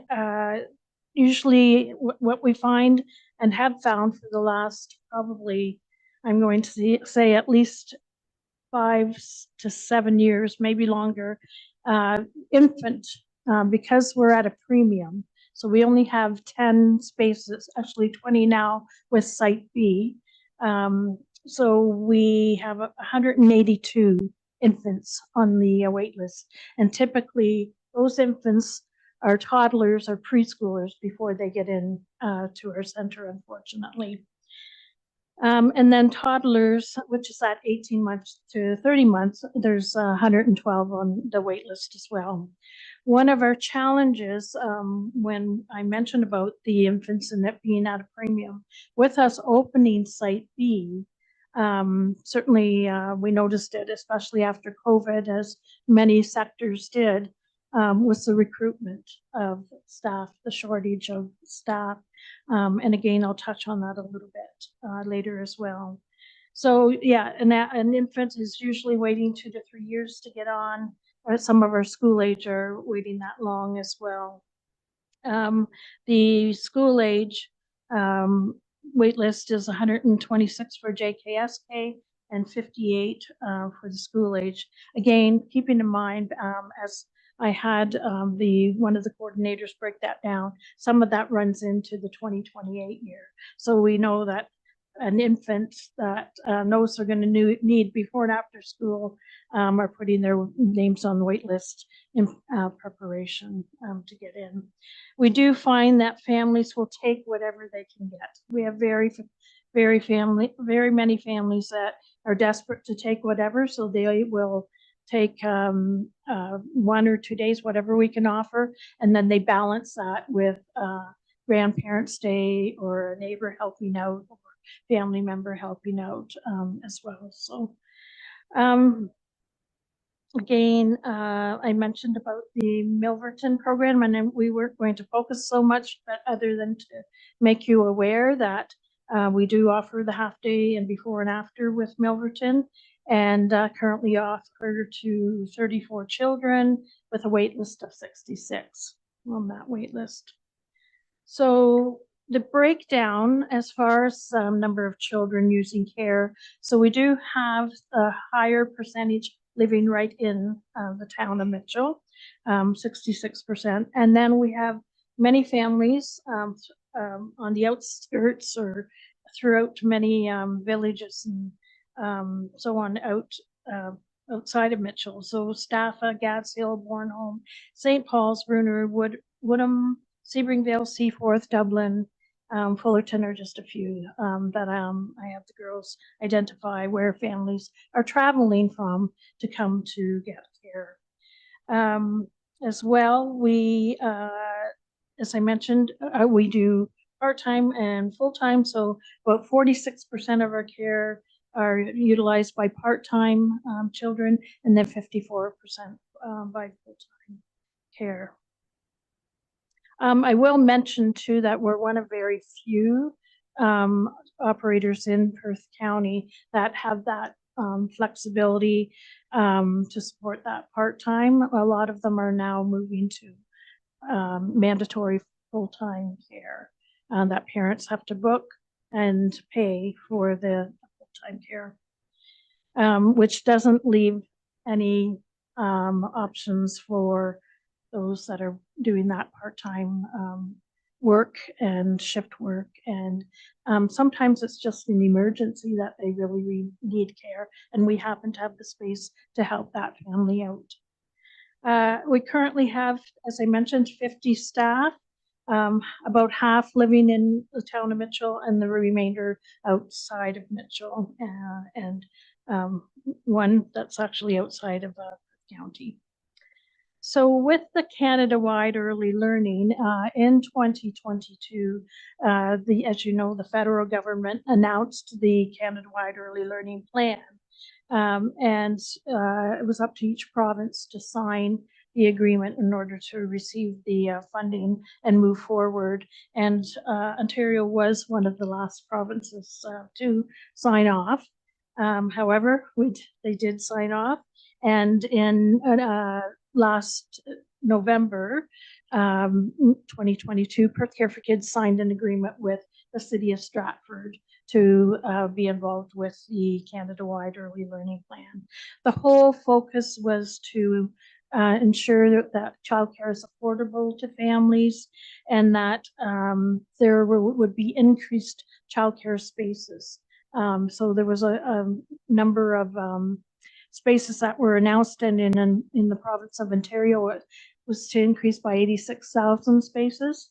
usually what we find and have found for the last probably, I'm going to say at least 5 to 7 years, maybe longer, infant, because we're at a premium. So we only have 10 spaces, actually 20 now with Site B. So we have 182 infants on the wait list. And typically those infants are toddlers or preschoolers before they get in to our center, unfortunately. And then toddlers, which is at 18 months to 30 months, there's 112 on the wait list as well. One of our challenges, when I mentioned about the infants and it being at a premium, with us opening Site B, certainly we noticed it, especially after COVID, as many sectors did, was the recruitment of staff, the shortage of staff. And again, I'll touch on that a little bit later as well. So yeah, an infant is usually waiting 2 to 3 years to get on. Some of our school age are waiting that long as well. The school age wait list is 126 for JKSK and 58 for the school age. Again, keeping in mind, as I had one of the coordinators break that down, some of that runs into the 2028 year. So we know that an infant that knows they're going to need before and after school are putting their names on the wait list in preparation to get in. We do find that families will take whatever they can get. We have very many families that are desperate to take whatever, so they will take 1 or 2 days, whatever we can offer, and then they balance that with grandparents' day or a neighbor helping out or family member helping out as well. So again, I mentioned about the Milverton program, and we weren't going to focus so much, but other than to make you aware that we do offer the half day and before and after with Milverton, and currently offer to 34 children with a wait list of 66 on that wait list. So the breakdown as far as number of children using care, so we do have a higher percentage living right in the town of Mitchell, 66%. And then we have many families on the outskirts or throughout many villages and so on outside of Mitchell. So Staffa, Gads Hill, Bornholm, St. Paul's, Bruner, Woodham, Sebringville, Seaforth, Dublin, Fullerton are just a few that I have the girls identify where families are traveling from to come to get care. As well, we, as I mentioned, we do part-time and full-time. So about 46% of our care are utilized by part-time children, and then 54% by full-time care. I will mention too that we're one of very few operators in Perth County that have that flexibility to support that part-time. A lot of them are now moving to mandatory full-time care that parents have to book and pay for the full-time care, which doesn't leave any options for those that are doing that part-time work and shift work. And sometimes it's just an emergency that they really need care, and we happen to have the space to help that family out. We currently have, as I mentioned, 50 staff, about half living in the town of Mitchell and the remainder outside of Mitchell, and one that's actually outside of county. So with the Canada-wide early learning in 2022, as you know, the federal government announced the Canada-wide early learning plan, and it was up to each province to sign the agreement in order to receive the funding and move forward. And Ontario was one of the last provinces to sign off. However, they did sign off, and in last November 2022, Perth Care for Kids signed an agreement with the City of Stratford to be involved with the Canada-wide early learning plan. The whole focus was to ensure that childcare is affordable to families, and that there would be increased childcare spaces. So there was a number of spaces that were announced, and in the province of Ontario, it was to increase by 86,000 spaces.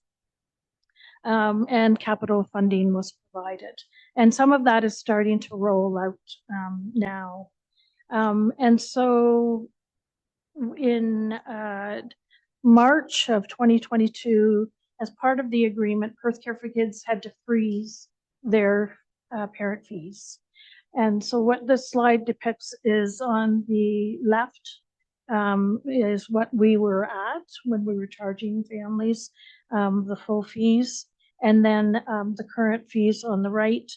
And capital funding was provided. And some of that is starting to roll out now. And so in March of 2022, as part of the agreement, Perth Care for Kids had to freeze their parent fees. And so what this slide depicts is on the left is what we were at when we were charging families the full fees. And then the current fees on the right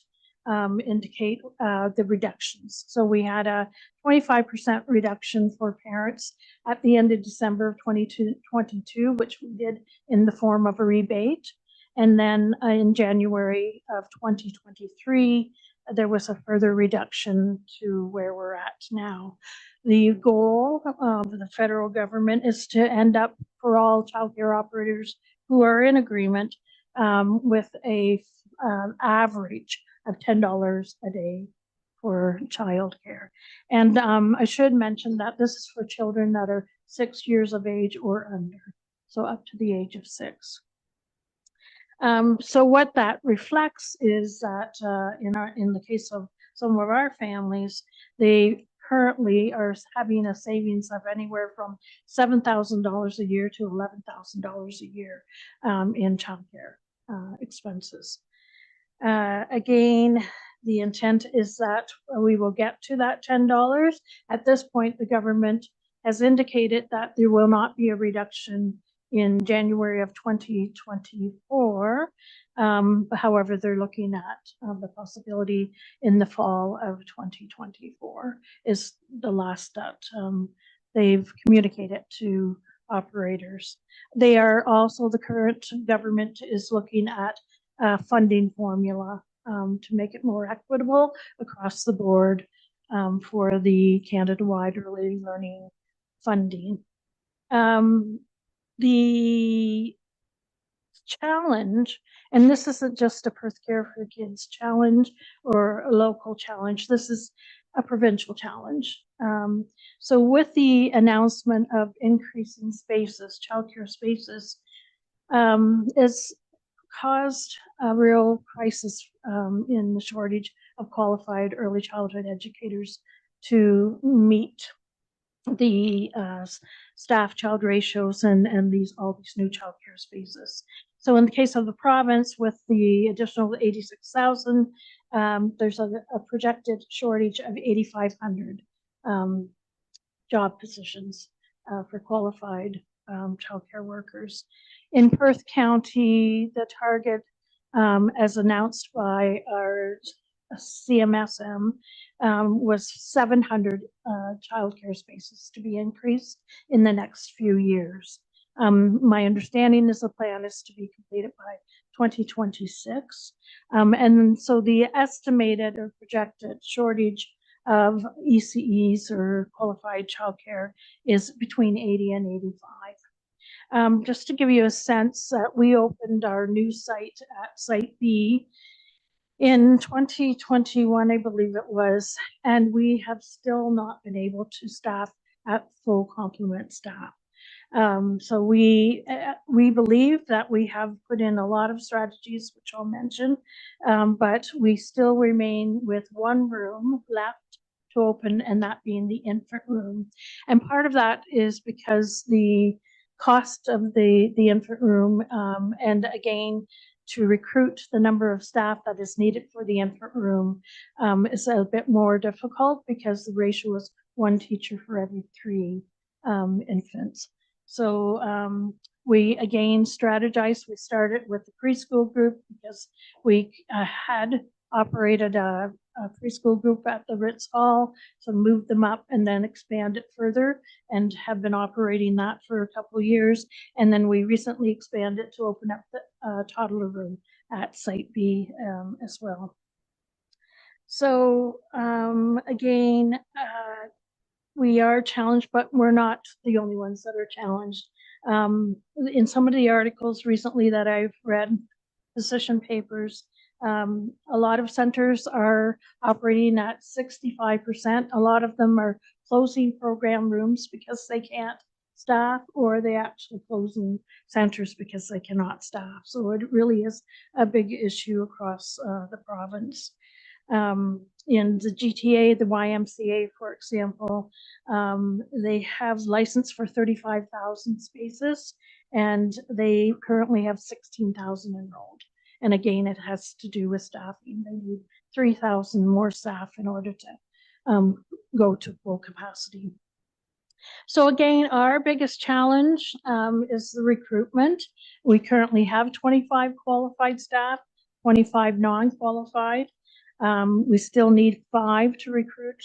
indicate the reductions. So we had a 25% reduction for parents at the end of December of 2022, which we did in the form of a rebate. And then in January of 2023, there was a further reduction to where we're at now. The goal of the federal government is to end up for all childcare operators who are in agreement with a average of $10 a day for childcare. And I should mention that this is for children that are 6 years of age or under, so up to the age of 6. So what that reflects is that in the case of some of our families, they currently are having a savings of anywhere from $7,000 a year to $11,000 a year in childcare expenses. Again, the intent is that we will get to that $10. At this point, the government has indicated that there will not be a reduction in January of 2024. However, they're looking at the possibility in the fall of 2024 is the last that they've communicated to operators. They are also, the current government is looking at a funding formula to make it more equitable across the board for the Canada-wide early learning funding. The challenge, and this isn't just a Perth Care for Kids challenge or a local challenge, this is a provincial challenge. So with the announcement of increasing spaces, childcare spaces, it's caused a real crisis in the shortage of qualified early childhood educators to meet the staff-child ratios and all these new childcare spaces. So in the case of the province, with the additional 86,000, there's a projected shortage of 8,500 job positions for qualified childcare workers. In Perth County, the target, as announced by our CMSM, was 700 childcare spaces to be increased in the next few years. My understanding is the plan is to be completed by 2026. And so the estimated or projected shortage of ECEs or qualified childcare is between 80 and 85. Just to give you a sense, we opened our new site at Site B in 2021, I believe it was, and we have still not been able to staff at full complement staff. So we believe that we have put in a lot of strategies, which I'll mention, but we still remain with one room left to open, and that being the infant room. And part of that is because the cost of the infant room, and again, to recruit the number of staff that is needed for the infant room is a bit more difficult because the ratio is 1 teacher for every 3 infants. So we again strategized. We started with the preschool group because we had operated a preschool group at the Ritz Hall, so moved them up and then expanded further and have been operating that for a couple of years. And then we recently expanded to open up the toddler room at Site B as well. So again, we are challenged, but we're not the only ones that are challenged. In some of the articles recently that I've read, position papers, a lot of centers are operating at 65%. A lot of them are closing program rooms because they can't staff, or they actually closing centers because they cannot staff. So it really is a big issue across the province. In the GTA, the YMCA, for example, they have license for 35,000 spaces, and they currently have 16,000 enrolled. And again, it has to do with staffing. They need 3,000 more staff in order to go to full capacity. So again, our biggest challenge is the recruitment. We currently have 25 qualified staff, 25 non-qualified. We still need 5 to recruit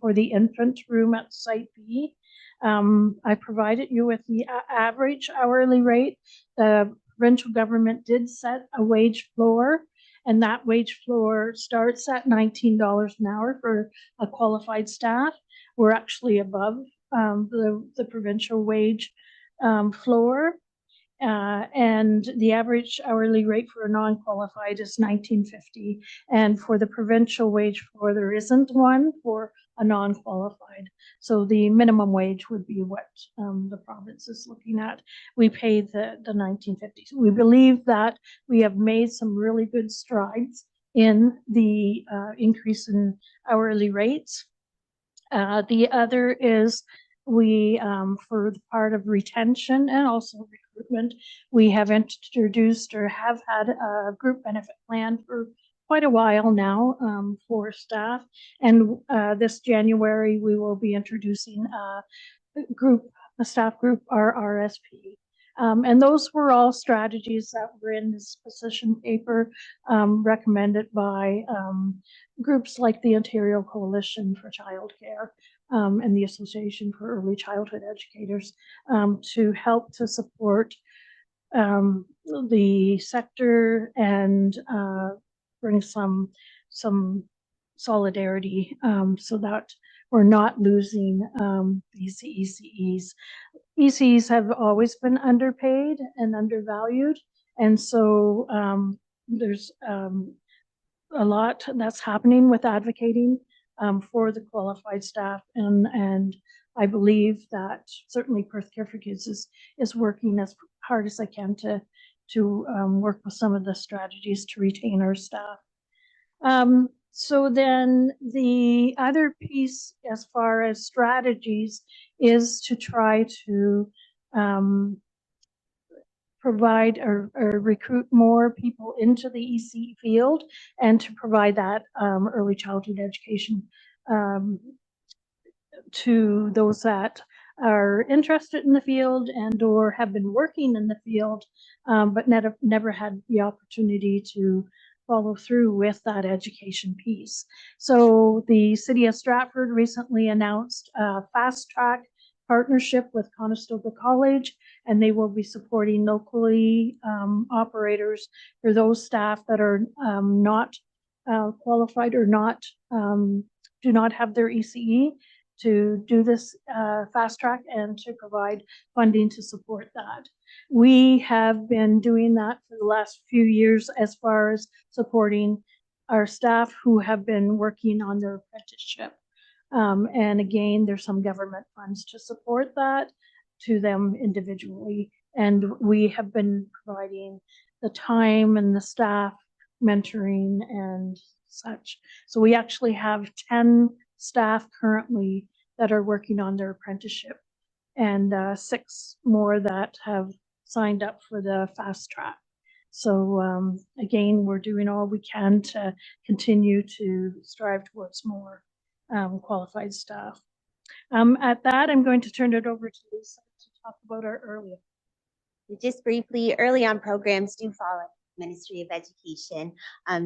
for the infant room at Site B. I provided you with the average hourly rate. The provincial government did set a wage floor, and that wage floor starts at $19 an hour for a qualified staff. We're actually above the provincial wage floor. And the average hourly rate for a non-qualified is $19.50. And for the provincial wage floor, there isn't one for a non-qualified. So the minimum wage would be what the province is looking at. We pay the $19.50. We believe that we have made some really good strides in the increase in hourly rates. The other is we, for the part of retention and also recruitment, we have introduced or have had a group benefit plan for quite a while now for staff. And this January, we will be introducing a staff group, our RSP. And those were all strategies that were in this position paper recommended by groups like the Ontario Coalition for Childcare and the Association for Early Childhood Educators to help to support the sector and bring some solidarity so that we're not losing these ECEs. ECEs have always been underpaid and undervalued, and so there's a lot that's happening with advocating for the qualified staff, and I believe that certainly Perth Care for Kids is working as hard as I can to work with some of the strategies to retain our staff. So then the other piece as far as strategies is to try to provide or recruit more people into the EC field and to provide that early childhood education to those that are interested in the field and or have been working in the field, but never had the opportunity to follow through with that education piece. So the City of Stratford recently announced a fast track partnership with Conestoga College, and they will be supporting locally operators for those staff that are not qualified or not do not have their ECE, to do this fast track and to provide funding to support that. We have been doing that for the last few years as far as supporting our staff who have been working on their apprenticeship. And again, there's some government funds to support that to them individually. And we have been providing the time and the staff mentoring and such. So we actually have 10 staff currently that are working on their apprenticeship, and 6 more that have signed up for the fast track. So again, we're doing all we can to continue to strive towards more qualified staff. At that, I'm going to turn it over to Lisa to talk about our early. Just briefly, early on programs do fall under the Ministry of Education.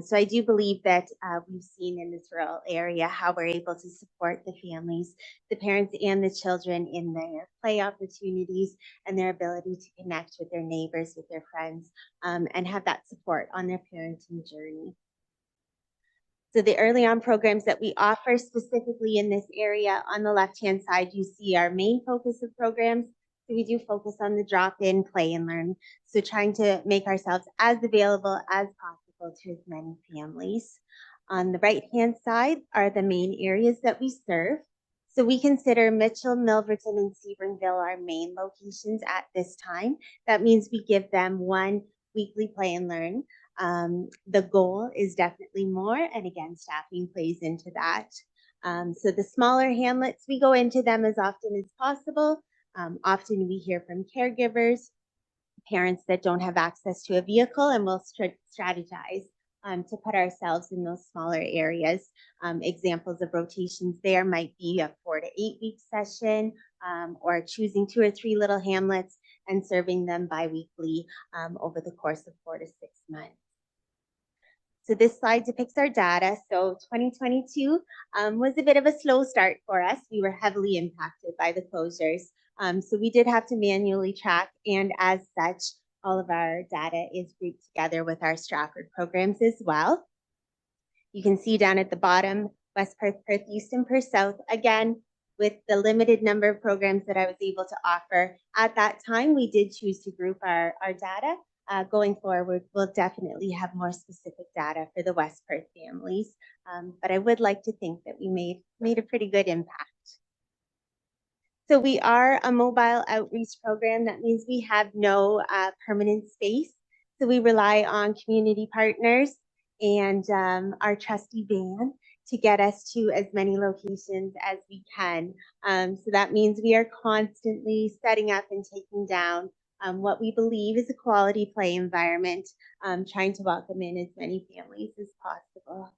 So I do believe that we've seen in this rural area how we're able to support the families, the parents and the children in their play opportunities and their ability to connect with their neighbors, with their friends, and have that support on their parenting journey. So the early on programs that we offer specifically in this area, on the left-hand side, you see our main focus of programs. So we do focus on the drop-in, play and learn. So trying to make ourselves as available as possible to as many families. On the right-hand side are the main areas that we serve. So we consider Mitchell, Milverton, and Sebringville our main locations at this time. That means we give them one weekly play and learn. The goal is definitely more, and again, staffing plays into that. So the smaller hamlets, we go into them as often as possible. Often we hear from caregivers, parents that don't have access to a vehicle, and we'll strategize to put ourselves in those smaller areas. Examples of rotations there might be a 4 to 8 week session, or choosing 2 or 3 little hamlets and serving them bi-weekly over the course of 4 to 6 months. So this slide depicts our data. So 2022 was a bit of a slow start for us. We were heavily impacted by the closures. So we did have to manually track, and as such, all of our data is grouped together with our Stratford programs as well. You can see down at the bottom, West Perth, Perth East, and Perth South. Again, with the limited number of programs that I was able to offer at that time, we did choose to group our data. Going forward, we'll definitely have more specific data for the West Perth families, but I would like to think that we made a pretty good impact. So we are a mobile outreach program. That means we have no permanent space. So we rely on community partners and our trusty van to get us to as many locations as we can. So that means we are constantly setting up and taking down what we believe is a quality play environment, trying to welcome in as many families as possible.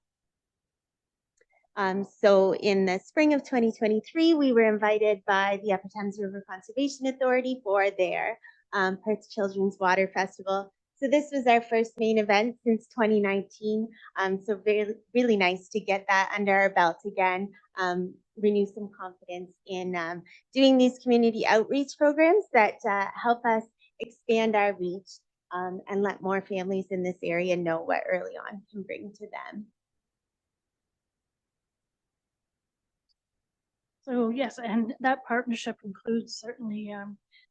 So in the spring of 2023, we were invited by the Upper Thames River Conservation Authority for their Perth Children's Water Festival. So this was our first main event since 2019. So really nice to get that under our belt again, renew some confidence in doing these community outreach programs that help us expand our reach and let more families in this area know what Early On can bring to them. So yes, and that partnership includes certainly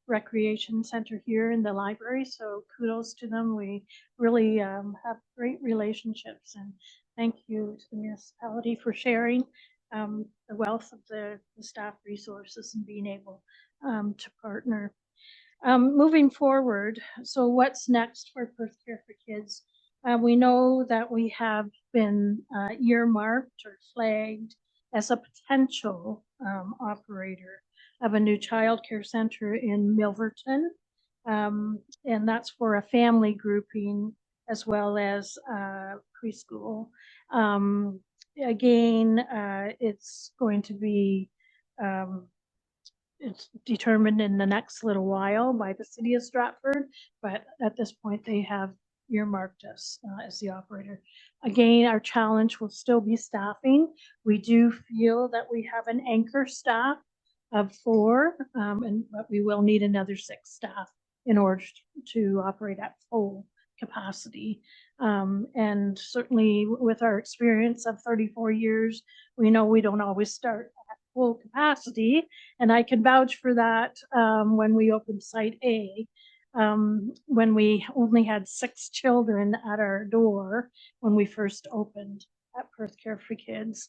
recreation center here in the library. So kudos to them. We really have great relationships, and thank you to the municipality for sharing the wealth of the staff resources and being able to partner. Moving forward, so what's next for Perth Care for Kids? We know that we have been earmarked or flagged as a potential operator of a new child care center in Milverton. And that's for a family grouping as well as preschool. Again, it's going to be it's determined in the next little while by the city of Stratford, but at this point they have earmarked us as the operator. Again, our challenge will still be staffing. We do feel that we have an anchor staff of 4, but we will need another 6 staff in order to operate at full capacity. And certainly with our experience of 34 years, we know we don't always start at full capacity. And I can vouch for that when we opened Site A. When we only had 6 children at our door when we first opened at Perth Care for Kids,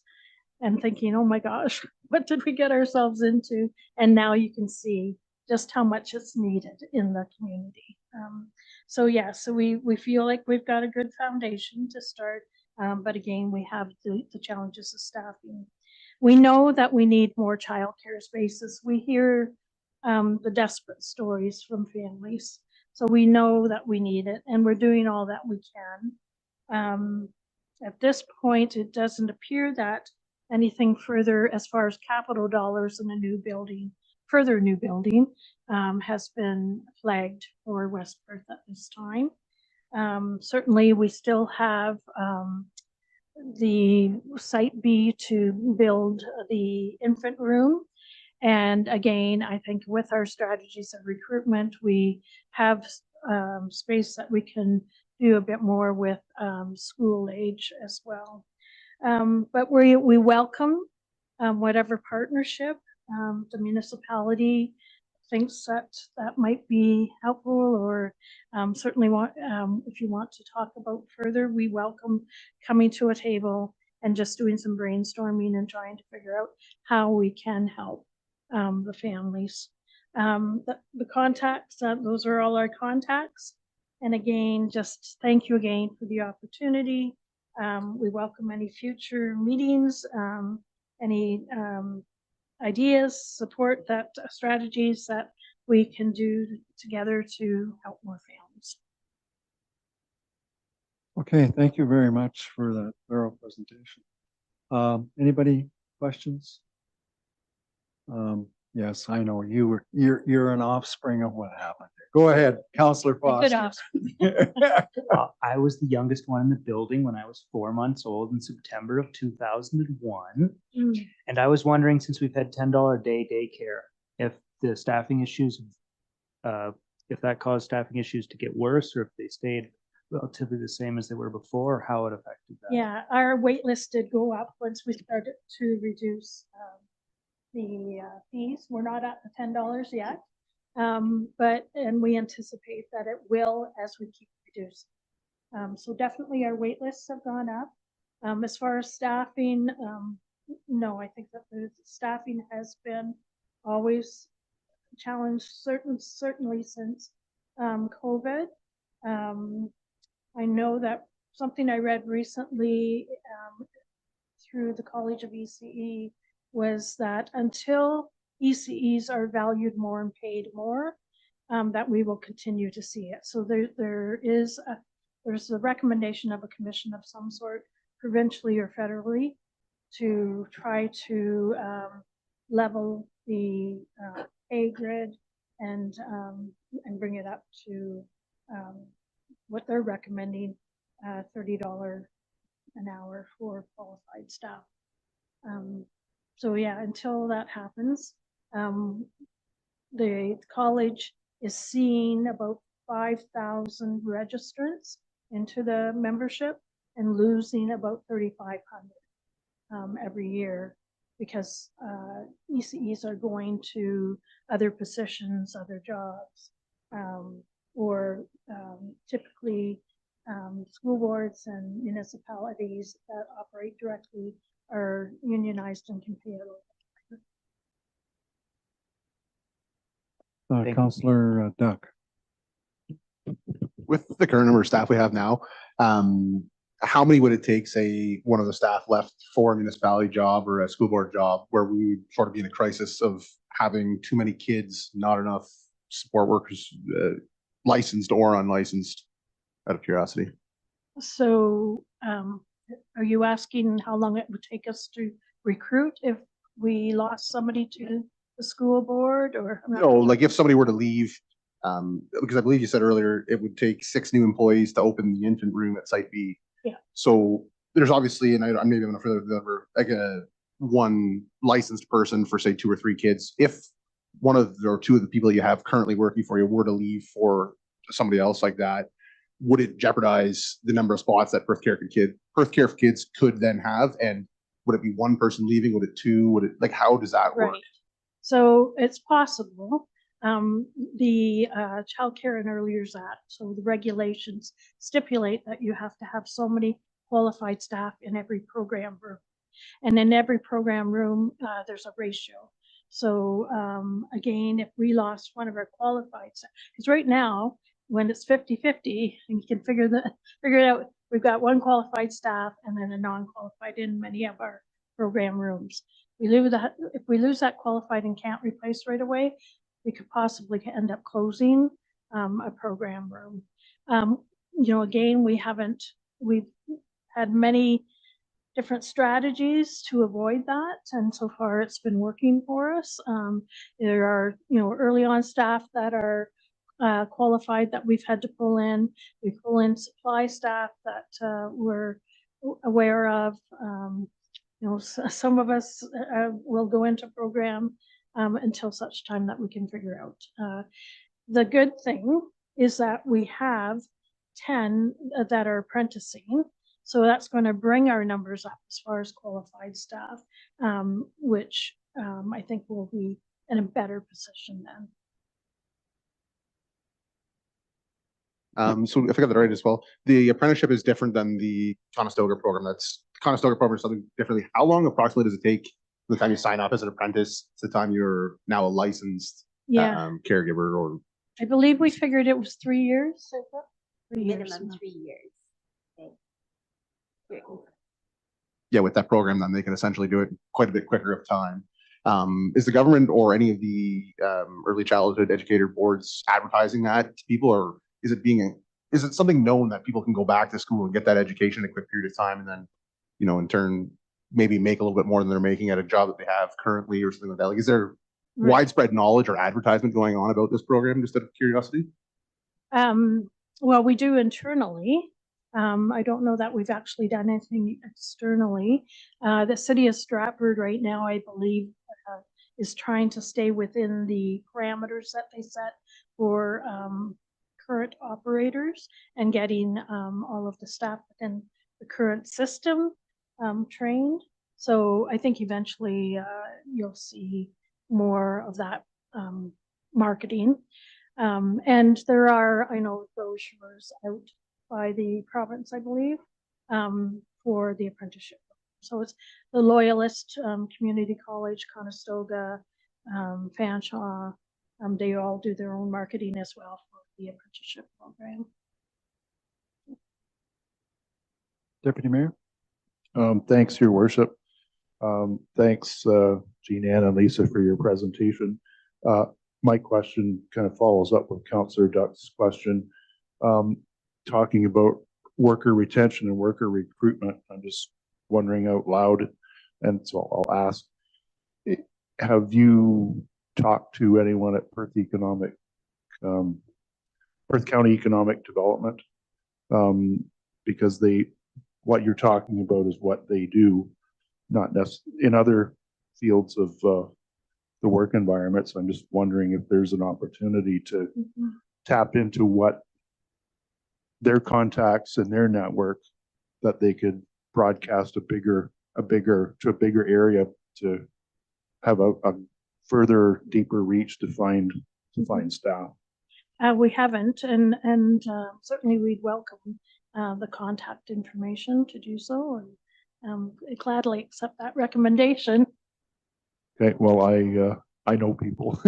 and thinking, oh my gosh, what did we get ourselves into? And now you can see just how much it's needed in the community. So yeah, so we feel like we've got a good foundation to start, but again, we have the challenges of staffing. We know that we need more childcare spaces. We hear the desperate stories from families. So we know that we need it, and we're doing all that we can. At this point, it doesn't appear that anything further as far as capital dollars in a new building, further new building, has been flagged for West Perth at this time. Certainly, we still have the Site B to build the infant room. And again, I think with our strategies of recruitment, we have space that we can do a bit more with school age as well. But we welcome whatever partnership the municipality thinks that might be helpful, or certainly if you want to talk about further, we welcome coming to a table and just doing some brainstorming and trying to figure out how we can help the families. The contacts, those are all our contacts. And again, just thank you again for the opportunity. We welcome any future meetings, any ideas, support strategies that we can do together to help more families. Okay, thank you very much for that thorough presentation. Anybody questions? Yes, I know you're an offspring of what happened. Go ahead, Councillor Foster. I was the youngest one in the building when I was 4 months old in September of 2001. And I was wondering, since we've had $10 a day daycare, if the staffing issues, if that caused staffing issues to get worse, or if they stayed relatively the same as they were before, or how it affected that. Yeah, our wait list did go up once we started to reduce the fees. We're not at the $10 yet, and we anticipate that it will as we keep reducing. So definitely our wait lists have gone up. As far as staffing, no, I think that the staffing has been always challenged, certainly since COVID. I know that something I read recently through the College of ECE was that until ECEs are valued more and paid more, that we will continue to see it. So there's a recommendation of a commission of some sort, provincially or federally, to try to level the pay grid and bring it up to what they're recommending, $30 an hour for qualified staff. So yeah, until that happens, the college is seeing about 5,000 registrants into the membership and losing about 3,500 every year, because ECEs are going to other positions, other jobs, or typically school boards and municipalities that operate directly are unionized and can pay a little. Councillor Duck. With the current number of staff we have now, how many would it take, say, one of the staff left for a municipality job or a school board job, where we would sort of be in a crisis of having too many kids, not enough support workers, licensed or unlicensed, out of curiosity? So are you asking how long it would take us to recruit if we lost somebody to the school board, or? No, like if somebody were to leave, because I believe you said earlier, it would take 6 new employees to open the infant room at Site B. Yeah. So there's obviously, and maybe I'm going to further the number, like one licensed person for say 2 or 3 kids. If one of or 2 of the people you have currently working for you were to leave for somebody else like that, would it jeopardize the number of spots that Perth Care for Kids could then have? And would it be 1 person leaving? Would it 2? Would it, like, how does that work? Right. So it's possible. The Child Care and Early Years Act, so the regulations stipulate that you have to have so many qualified staff in every program room. And in every program room, there's a ratio. So again, if we lost one of our qualified staff, because right now, when it's 50-50, and you can figure it out, we've got 1 qualified staff and then a non-qualified in many of our program rooms. If we lose that qualified and can't replace right away, we could possibly end up closing a program room. You know, again, we've had many different strategies to avoid that. And so far it's been working for us. There are, early on staff that are qualified that we've had to pull in. We pull in supply staff that we're aware of. Some of us will go into program until such time that we can figure out. The good thing is that we have 10 that are apprenticing. So that's going to bring our numbers up as far as qualified staff, which I think will be in a better position then. So if I got that right as well, the apprenticeship is different than the Conestoga program. Conestoga program is something differently. How long approximately does it take from the time you sign up as an apprentice to the time you're now a licensed caregiver? Or I believe we figured it was 3 years. Is that? 3 years. Minimum 3 years. Okay. yeah, with that program, then they can essentially do it quite a bit quicker of time. Is the government or any of the early childhood educator boards advertising that to people, or is it something known that people can go back to school and get that education in a quick period of time and then, in turn, maybe make a little bit more than they're making at a job that they have currently or something like that? Like, is there widespread knowledge or advertisement going on about this program, just out of curiosity? Well, we do internally. I don't know that we've actually done anything externally. The city of Stratford right now, I believe, is trying to stay within the parameters that they set for current operators and getting all of the staff within the current system trained. So I think eventually you'll see more of that marketing. And there are, I know, brochures out by the province, I believe, for the apprenticeship. So it's the Loyalist Community College, Conestoga, Fanshawe. They all do their own marketing as well for the apprenticeship program. Deputy Mayor? Thanks, Your Worship. Thanks, Jean Ann and Lisa, for your presentation. My question kind of follows up with Councillor Duck's question. Talking about worker retention and worker recruitment, I'm just wondering out loud, and so I'll ask, have you talked to anyone at Perth County Economic Development? Because what you're talking about is what they do, not necessarily in other fields of the work environment. So I'm just wondering if there's an opportunity to tap into what their contacts and their network, that they could broadcast a bigger area to have a further, deeper reach to find staff. We haven't, and certainly we'd welcome the contact information to do so, and gladly accept that recommendation. Okay, well, I know people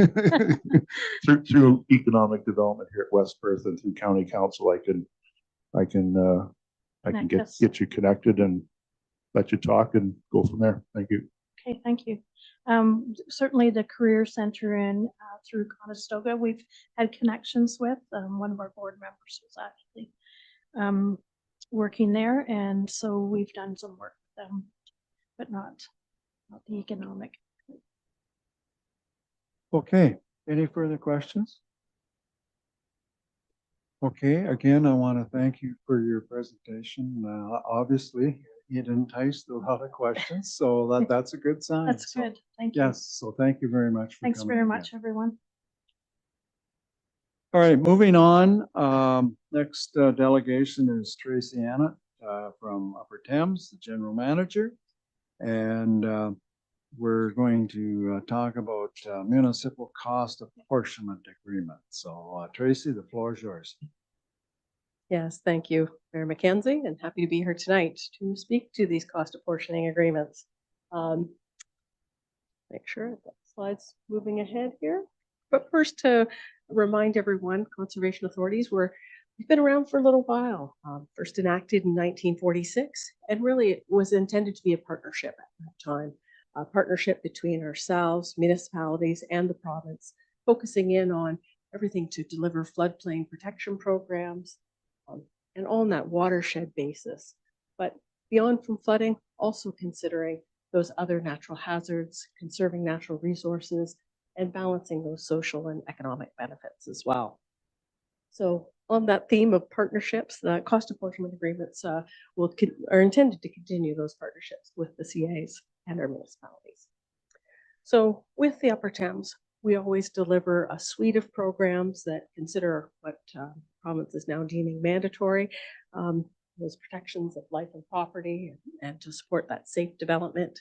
through economic development here at West Perth and through county council. I can get you connected and let you talk and go from there. Thank you. Okay, thank you. Certainly the Career Center in through Conestoga, we've had connections with. One of our board members was actually working there, and so we've done some work with them, but not the economic. Okay, any further questions? Okay, again, I want to thank you for your presentation. Obviously, it enticed a lot of questions, so that's a good sign. That's good. Thank you. Yes, so thank you very much. Thanks very much, everyone. All right, moving on. Next delegation is Tracy Annett from Upper Thames, the general manager. And we're going to talk about municipal cost apportionment agreement. So Tracy, the floor is yours. Yes, thank you, Mayor Mackenzie, and happy to be here tonight to speak to these cost apportioning agreements. Make sure I've got slides moving ahead here. But first, to remind everyone, conservation authorities we've been around for a little while. First enacted in 1946, and really it was intended to be a partnership at that time. A partnership between ourselves, municipalities, and the province, focusing in on everything to deliver floodplain protection programs, and on that watershed basis. But beyond from flooding, also considering those other natural hazards, conserving natural resources, and balancing those social and economic benefits as well. So on that theme of partnerships, the cost apportionment agreements are intended to continue those partnerships with the CAs and our municipalities. So with the Upper Thames, we always deliver a suite of programs that consider what province is now deeming mandatory, those protections of life and property, and to support that safe development,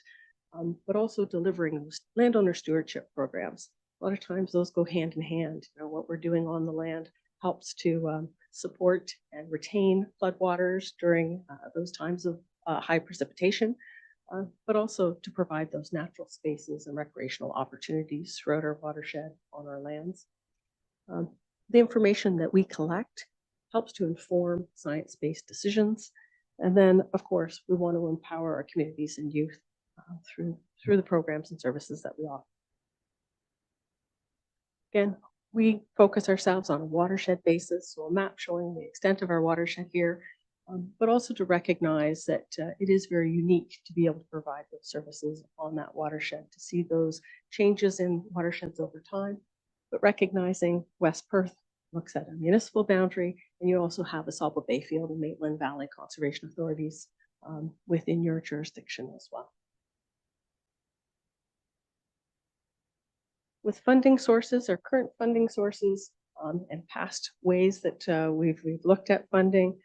but also delivering those landowner stewardship programs. A lot of times those go hand in hand. You know, what we're doing on the land helps to support and retain floodwaters during those times of high precipitation, but also to provide those natural spaces and recreational opportunities throughout our watershed on our lands. The information that we collect helps to inform science-based decisions. And then, of course, we want to empower our communities and youth through the programs and services that we offer. Again, we focus ourselves on a watershed basis, so a map showing the extent of our watershed here, but also to recognize that it is very unique to be able to provide those services on that watershed, to see those changes in watersheds over time, but recognizing West Perth looks at a municipal boundary, and you also have the Asaba Bayfield and Maitland Valley Conservation Authorities within your jurisdiction as well. With funding sources, our current funding sources, and past ways that we've looked at funding,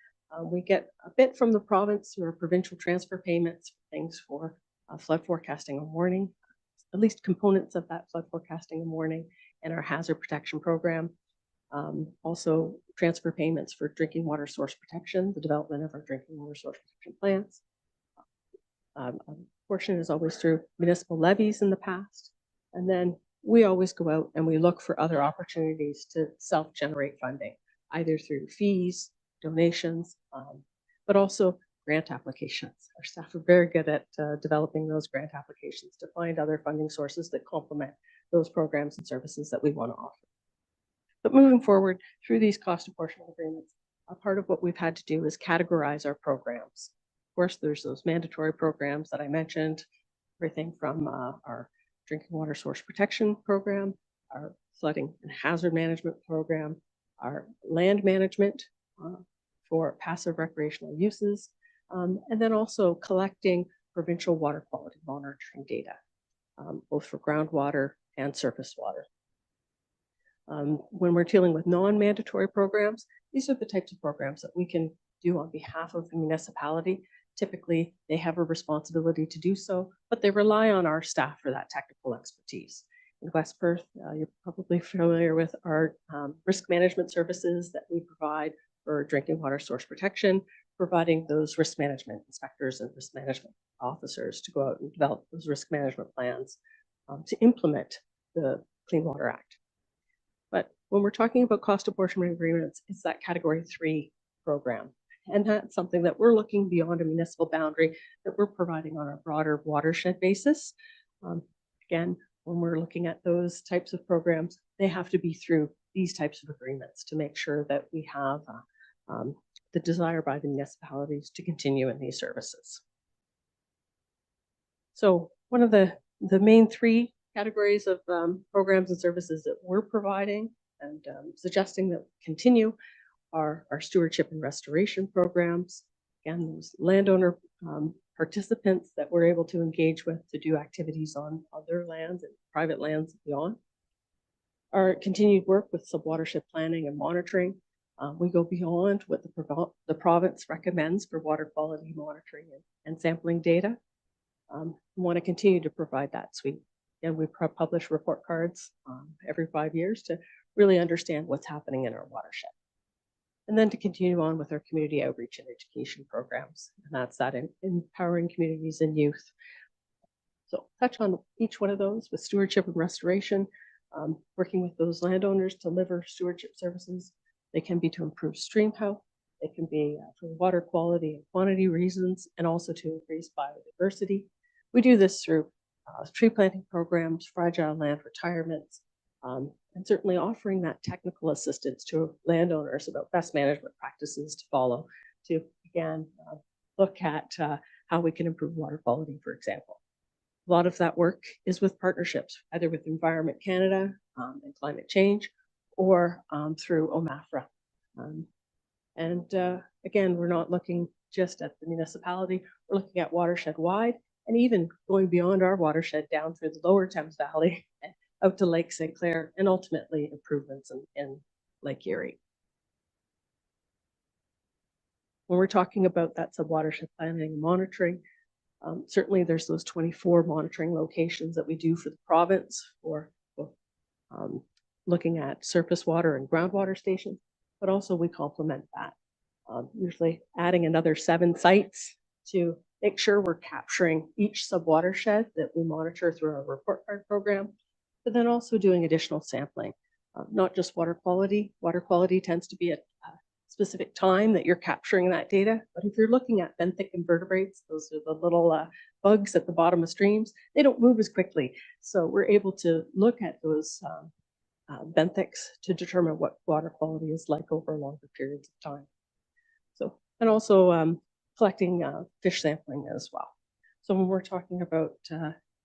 we get a bit from the province through our provincial transfer payments, things for flood forecasting and warning, at least components of that flood forecasting and warning, and our hazard protection program. Also transfer payments for drinking water source protection, the development of our drinking water source protection plans. A portion is always through municipal levies in the past. And then we always go out and we look for other opportunities to self-generate funding, either through fees, donations, but also grant applications. Our staff are very good at developing those grant applications to find other funding sources that complement those programs and services that we want to offer. But moving forward through these cost apportionment agreements, a part of what we've had to do is categorize our programs. Of course, there's those mandatory programs that I mentioned, everything from our drinking water source protection program, our flooding and hazard management program, our land management for passive recreational uses, and then also collecting provincial water quality monitoring data, both for groundwater and surface water. When we're dealing with non-mandatory programs, these are the types of programs that we can do on behalf of the municipality. Typically, they have a responsibility to do so, but they rely on our staff for that technical expertise. In West Perth, you're probably familiar with our risk management services that we provide for drinking water source protection, providing those risk management inspectors and risk management officers to go out and develop those risk management plans to implement the Clean Water Act. But when we're talking about cost apportionment agreements, it's that Category 3 program. And that's something that we're looking beyond a municipal boundary, that we're providing on a broader watershed basis. Again, when we're looking at those types of programs, they have to be through these types of agreements to make sure that we have the desire by the municipalities to continue in these services. So one of the main three categories of programs and services that we're providing and suggesting that continue are our stewardship and restoration programs. Again, those landowner participants that we're able to engage with to do activities on other lands and private lands beyond. Our continued work with subwatershed planning and monitoring. We go beyond what the province recommends for water quality monitoring and sampling data. We want to continue to provide that suite. And we publish report cards every 5 years to really understand what's happening in our watershed. And then to continue on with our community outreach and education programs. And that's that in empowering communities and youth. So touch on each one of those with stewardship and restoration, working with those landowners to deliver stewardship services. They can be to improve stream health. They can be for water quality and quantity reasons, and also to increase biodiversity. We do this through tree planting programs, fragile land retirements, and certainly offering that technical assistance to landowners about best management practices to follow, to again look at how we can improve water quality, for example. A lot of that work is with partnerships, either with Environment Canada and climate change, or through OMAFRA. Again, we're not looking just at the municipality, we're looking at watershed wide, and even going beyond our watershed down through the lower Thames Valley out to Lake St. Clair, and ultimately improvements in Lake Erie. When we're talking about that sub-watershed planning and monitoring, certainly there's those 24 monitoring locations that we do for the province for looking at surface water and groundwater stations, but also we complement that, usually adding another 7 sites to make sure we're capturing each sub-watershed that we monitor through our report card program, but then also doing additional sampling, not just water quality. Water quality tends to be at a specific time that you're capturing that data, but if you're looking at benthic invertebrates, those are the little bugs at the bottom of streams, they don't move as quickly. So we're able to look at those benthics to determine what water quality is like over longer periods of time. So, and also collecting fish sampling as well. So when we're talking about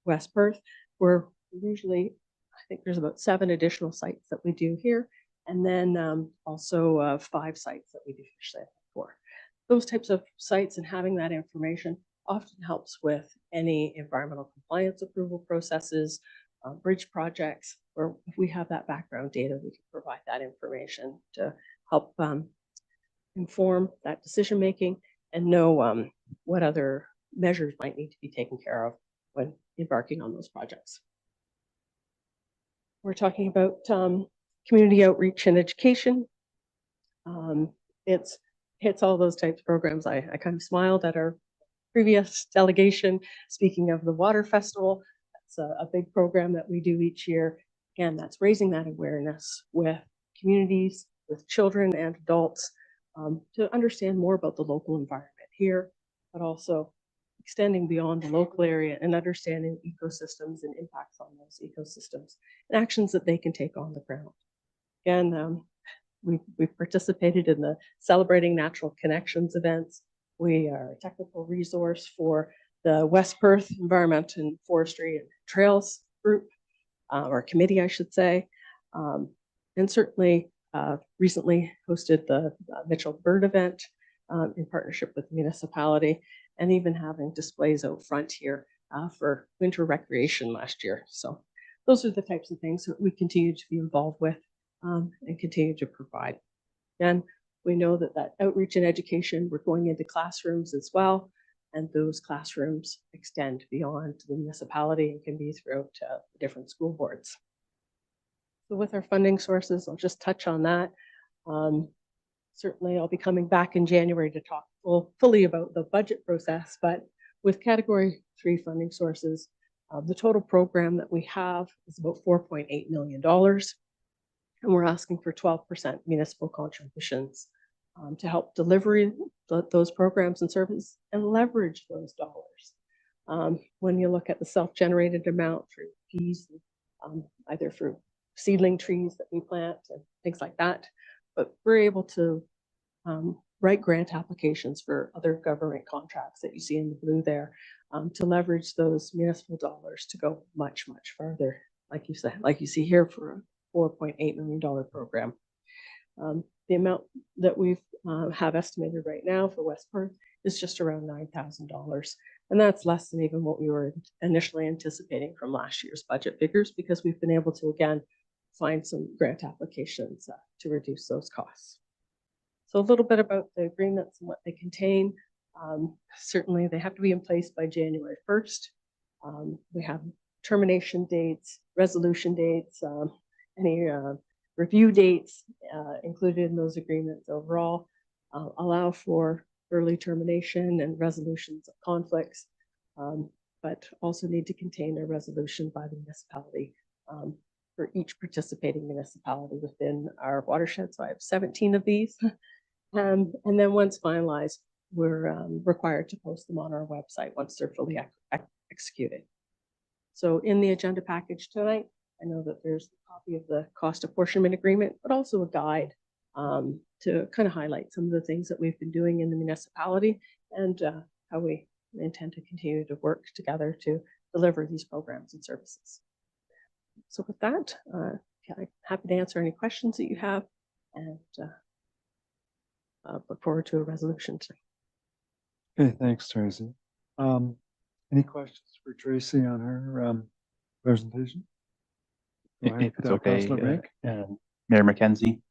West Perth, we're usually, I think there's about 7 additional sites that we do here, and then also 5 sites that we do fish sampling for. Those types of sites and having that information often helps with any environmental compliance approval processes, bridge projects, where if we have that background data, we can provide that information to help inform that decision making and know what other measures might need to be taken care of when embarking on those projects. We're talking about community outreach and education. It's all those types of programs. I kind of smiled at our previous delegation speaking of the Water Festival. That's a big program that we do each year. Again, that's raising that awareness with communities, with children and adults, to understand more about the local environment here, but also extending beyond the local area and understanding ecosystems and impacts on those ecosystems and actions that they can take on the ground. Again, we've participated in the Celebrating Natural Connections events. We are a technical resource for the West Perth Environment and Forestry and Trails group, or committee, I should say. And certainly recently hosted the Mitchell Bird event in partnership with the municipality, and even having displays out front here for winter recreation last year. So those are the types of things that we continue to be involved with and continue to provide. And we know that that outreach and education, we're going into classrooms as well, and those classrooms extend beyond the municipality and can be throughout different school boards. So with our funding sources, I'll just touch on that. Certainly I'll be coming back in January to talk fully about the budget process, but with Category 3 funding sources, the total program that we have is about $4.8 million. And we're asking for 12% municipal contributions to help deliver those programs and services and leverage those dollars. When you look at the self-generated amount through fees, either through seedling trees that we plant and things like that, but we're able to write grant applications for other government contracts that you see in the blue there, to leverage those municipal dollars to go much, much further, like you said, like you see here for a $4.8 million program. The amount that we have estimated right now for West Perth is just around $9,000. And that's less than even what we were initially anticipating from last year's budget figures, because we've been able to, again, find some grant applications to reduce those costs. So a little bit about the agreements and what they contain. Certainly they have to be in place by January 1st. We have termination dates, resolution dates, any review dates included in those agreements overall, allow for early termination and resolutions of conflicts, but also need to contain a resolution by the municipality for each participating municipality within our watershed. So I have 17 of these. And then once finalized, we're required to post them on our website once they're fully executed. So in the agenda package tonight, I know that there's a copy of the cost apportionment agreement, but also a guide to kind of highlight some of the things that we've been doing in the municipality and how we intend to continue to work together to deliver these programs and services. So with that, I'm happy to answer any questions that you have, and look forward to a resolution tonight. Okay, thanks, Tracy. Any questions for Tracy on her presentation? Go ahead, If it's okay, Councillor Mink. Mayor McKenzie,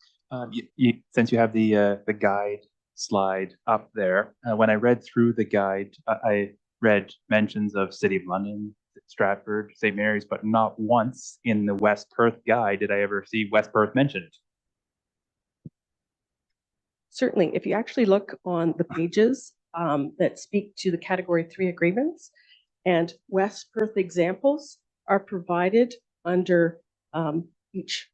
since you have the guide slide up there, when I read through the guide, I read mentions of City of London, Stratford, St. Mary's, but not once in the West Perth guide did I ever see West Perth mentioned. Certainly, if you actually look on the pages that speak to the Category 3 agreements, and West Perth examples are provided under each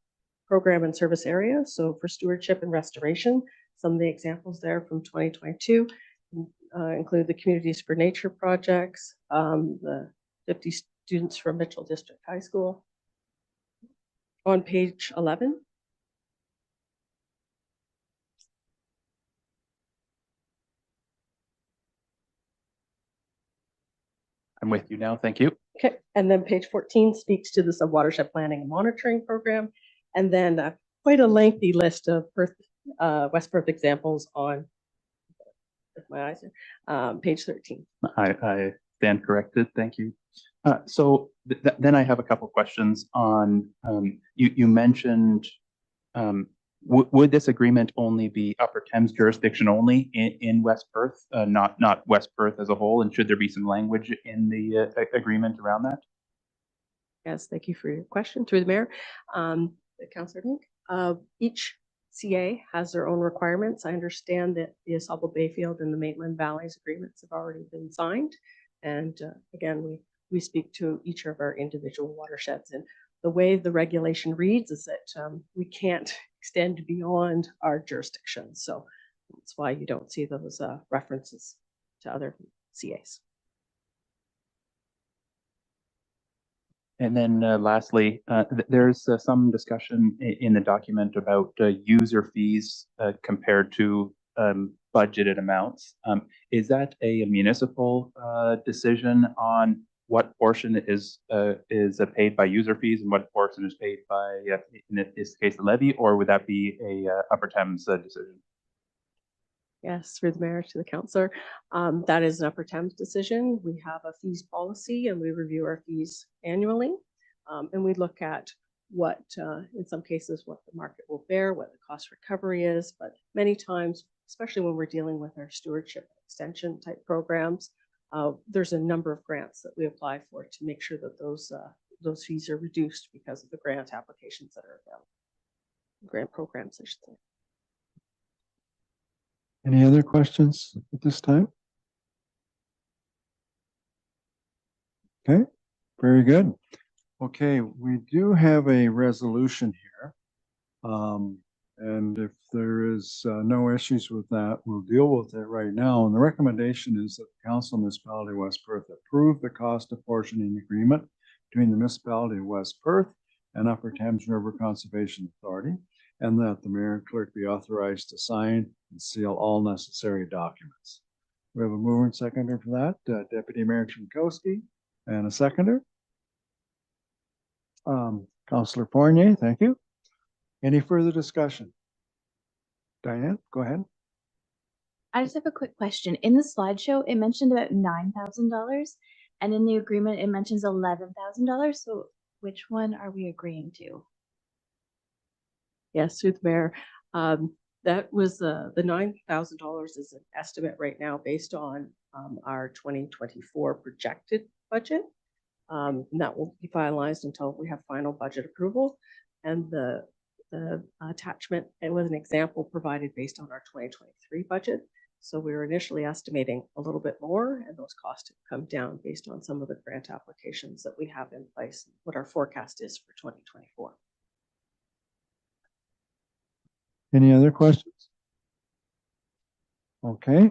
program and service area. So for stewardship and restoration, some of the examples there from 2022 include the Communities for Nature projects, the 50 students from Mitchell District High School. On page 11, I'm with you now. Thank you. okay, and then page 14 speaks to the subwatershed planning and monitoring program, and then quite a lengthy list of West Perth examples on my eyes here, page 13. I stand corrected. Thank you. So then I have a couple questions on, you mentioned, would this agreement only be Upper Thames jurisdiction only in West Perth, not West Perth as a whole? And should there be some language in the agreement around that? Yes, thank you for your question through the mayor. Councillor Mink, each CA has their own requirements. I understand that the AuSable Bayfield and the Maitland Valleys agreements have already been signed. And again, we speak to each of our individual watersheds. And the way the regulation reads is that we can't extend beyond our jurisdiction. So that's why you don't see those references to other CAs. And then lastly, there's some discussion in the document about user fees compared to budgeted amounts. Is that a municipal decision on what portion is paid by user fees and what portion is paid by, in this case, the levy, or would that be a Upper Thames decision? Yes, through the mayor to the councillor. That is an Upper Thames decision. We have a fees policy and we review our fees annually. And we look at what, in some cases, what the market will bear, what the cost recovery is, but many times, especially when we're dealing with our stewardship extension type programs, there's a number of grants that we apply for to make sure that those fees are reduced because of the grant applications that are available. Grant programs, I should say. Any other questions at this time? Okay, very good. Okay, we do have a resolution here. And if there is no issues with that, we'll deal with it right now. And the recommendation is that the Council of Municipality of West Perth approve the cost apportioning agreement between the Municipality of West Perth and Upper Thames River Conservation Authority, and that the mayor and clerk be authorized to sign and seal all necessary documents. We have a mover and seconder for that, Deputy Mayor Chimkowski, and a seconder. Councillor Fournier, thank you. Any further discussion? Diane, go ahead. I just have a quick question. In the slideshow, it mentioned about $9,000, and in the agreement, it mentions $11,000. So which one are we agreeing to? Yes, through the mayor. That was the $9,000 is an estimate right now based on our 2024 projected budget. And that won't be finalized until we have final budget approval. And the attachment, it was an example provided based on our 2023 budget. So we were initially estimating a little bit more, and those costs have come down based on some of the grant applications that we have in place, what our forecast is for 2024. Any other questions? Okay,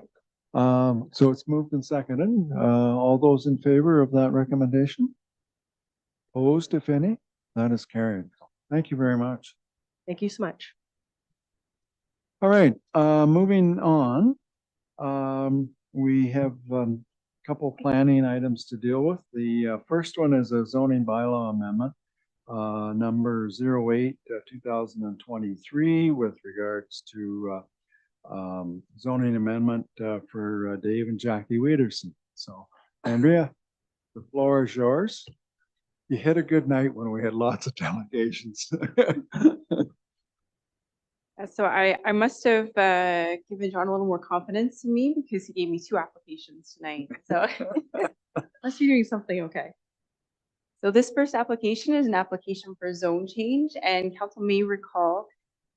so it's moved and seconded. All those in favor of that recommendation? Opposed, if any? That is carried. Thank you very much. Thank you so much. All right, moving on. We have couple planning items to deal with. The first one is a zoning bylaw amendment, number 08, 2023, with regards to zoning amendment for Dave and Jackie Wiederson. So, Andrea, the floor is yours. You hit a good night when we had lots of delegations. So I must have given John a little more confidence in me because he gave me 2 applications tonight. So must be doing something okay. So this first application is an application for zone change, and council may recall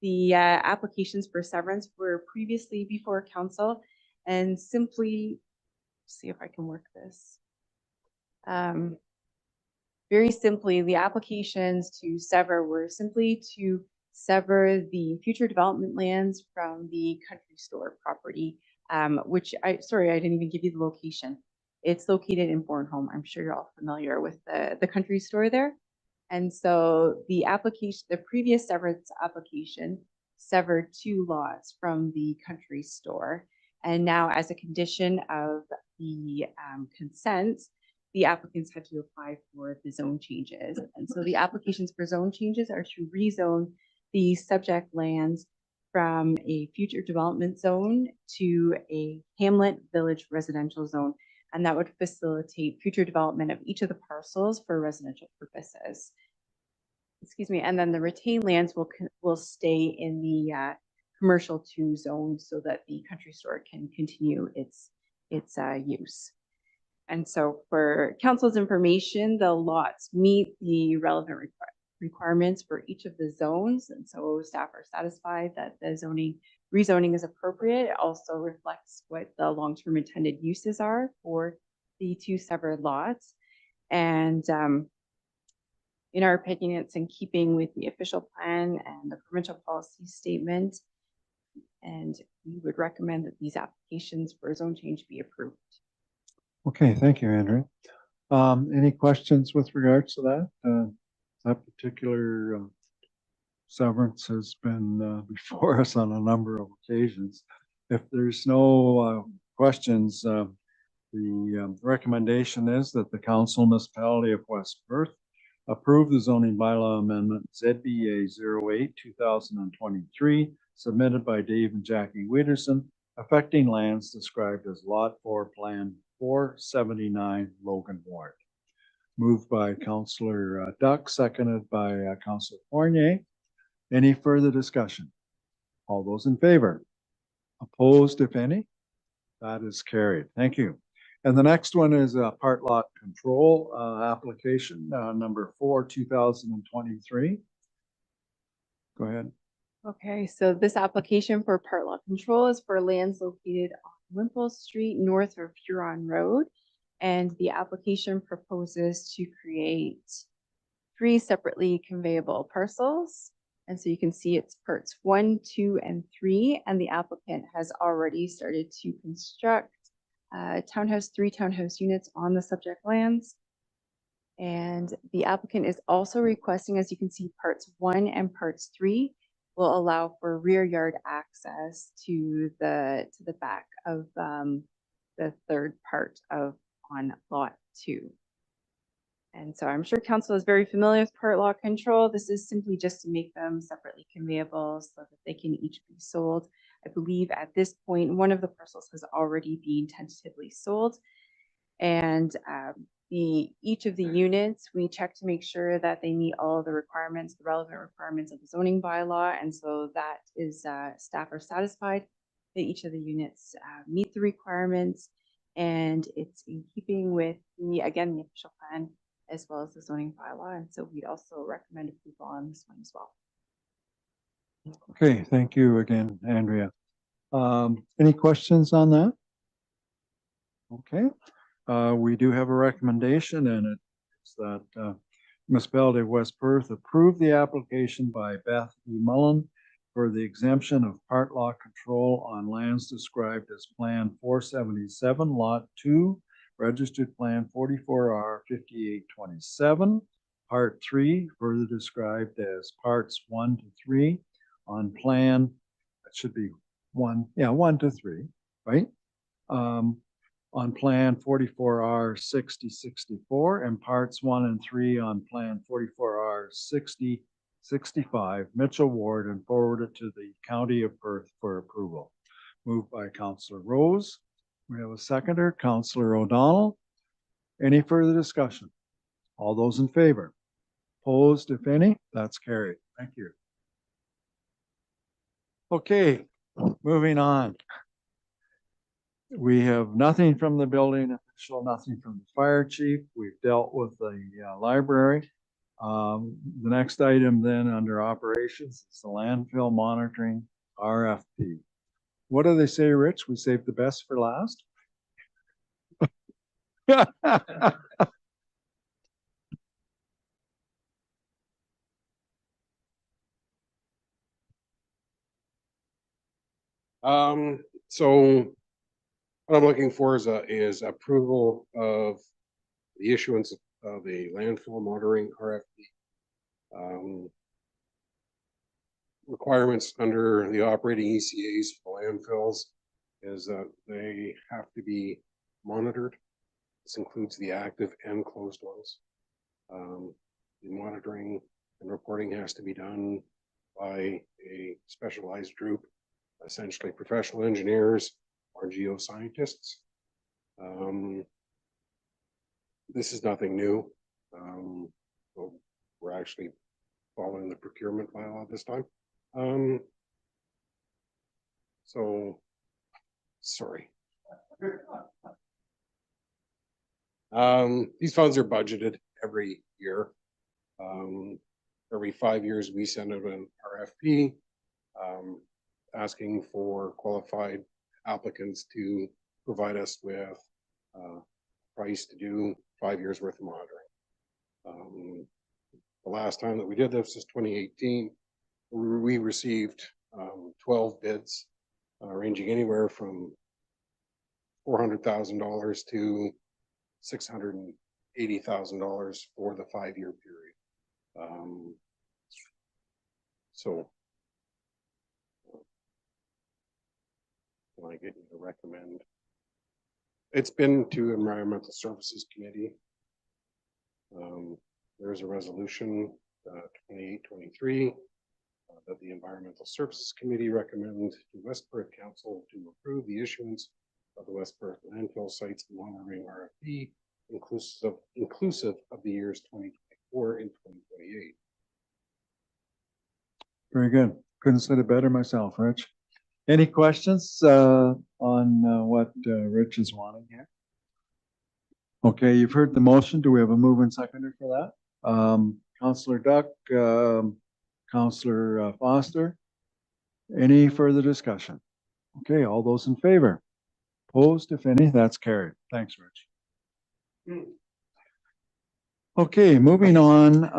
the applications for severance were previously before council, and simply see if I can work this. Very simply, the applications to sever were simply to sever the future development lands from the country store property, which I didn't even give you the location. It's located in Bornholm. I'm sure you're all familiar with the country store there. And so the application, the previous severance application severed 2 lots from the country store. And now, as a condition of the consent, the applicants had to apply for the zone changes. And so the applications for zone changes are to rezone the subject lands from a future development zone to a hamlet village residential zone. And that would facilitate future development of each of the parcels for residential purposes. Excuse me. And then the retained lands will stay in the commercial 2 zone so that the country store can continue its use. And so for council's information, the lots meet the relevant requirements for each of the zones. And so staff are satisfied that the rezoning is appropriate. It also reflects what the long-term intended uses are for the 2 severed lots. And in our opinion, it's in keeping with the official plan and the provincial policy statement. And we would recommend that these applications for zone change be approved. Okay, thank you, Andrea. Any questions with regards to that? That particular severance has been before us on a number of occasions. If there's no questions, the recommendation is that the Council Municipality of West Perth approve the zoning bylaw amendment ZBA 08 2023 submitted by Dave and Jackie Wiederson, affecting lands described as Lot 4 Plan 479 Logan Ward. Moved by Councillor Duck, seconded by Councillor Fournier. Any further discussion? All those in favor? Opposed, if any? That is carried. Thank you. And the next one is a part lot control application number 4, 2023. Go ahead. Okay, so this application for part lot control is for lands located on Wimpole Street, north of Huron Road. And the application proposes to create 3 separately conveyable parcels. And so you can see it's parts 1, 2, and 3. And the applicant has already started to construct 3 townhouse units on the subject lands. And the applicant is also requesting, as you can see, parts 1 and parts 3 will allow for rear yard access to the back of the 3rd part of on lot 2. And so I'm sure council is very familiar with part lot control. This is simply just to make them separately conveyable so that they can each be sold. I believe at this point, one of the parcels has already been tentatively sold. And each of the units, we check to make sure that they meet all of the requirements, the relevant requirements of the zoning bylaw. And so that is, staff are satisfied that each of the units meet the requirements. And it's in keeping with the official plan as well as the zoning bylaw. And so we'd also recommend approval on this one as well. Okay, thank you again, Andrea. Any questions on that? Okay, we do have a recommendation, and it's that Municipality of West Perth approve the application by Beth E. Mullen for the exemption of part lot control on lands described as Plan 477, Lot 2, Registered Plan 44R 5827, Part 3, further described as Parts 1 to 3 on Plan, that should be 1 to 3, right? on Plan 44R 6064 and Parts 1 and 3 on Plan 44R 6065 Mitchell Ward and forwarded to the County of Perth for approval. Moved by Councillor Rose. We have a seconder, Councillor O'Donnell. Any further discussion? All those in favor? Opposed, if any? That's carried. Thank you. Okay, moving on. We have nothing from the building official, nothing from the fire chief. We've dealt with the library. The next item then under operations is the landfill monitoring RFP. What do they say, Rich? We saved the best for last? So what I'm looking for is approval of the issuance of a landfill monitoring RFP. Requirements under the operating ECAs for landfills is that they have to be monitored. This includes the active and closed ones. The monitoring and reporting has to be done by a specialized group, essentially professional engineers or geoscientists. This is nothing new. So we're actually following the procurement bylaw this time. So, sorry. These funds are budgeted every year. Every 5 years, we send out an RFP asking for qualified applicants to provide us with price to do 5 years worth of monitoring. The last time that we did this is 2018. We received 12 bids ranging anywhere from $400,000 to $680,000 for the 5-year period. So can I get you to recommend? It's been to Environmental Services Committee. There's a resolution 2823 that the Environmental Services Committee recommend to West Perth Council to approve the issuance of the West Perth landfill sites monitoring RFP, inclusive of the years 2024 and 2028. Very good. Couldn't said it better myself, Rich. Any questions on what Rich is wanting here? Okay, you've heard the motion. Do we have a move and seconder for that? Councillor Duck, Councillor Foster. Any further discussion? Okay, all those in favor? Opposed, if any? That's carried. Thanks, Rich. Okay, moving on.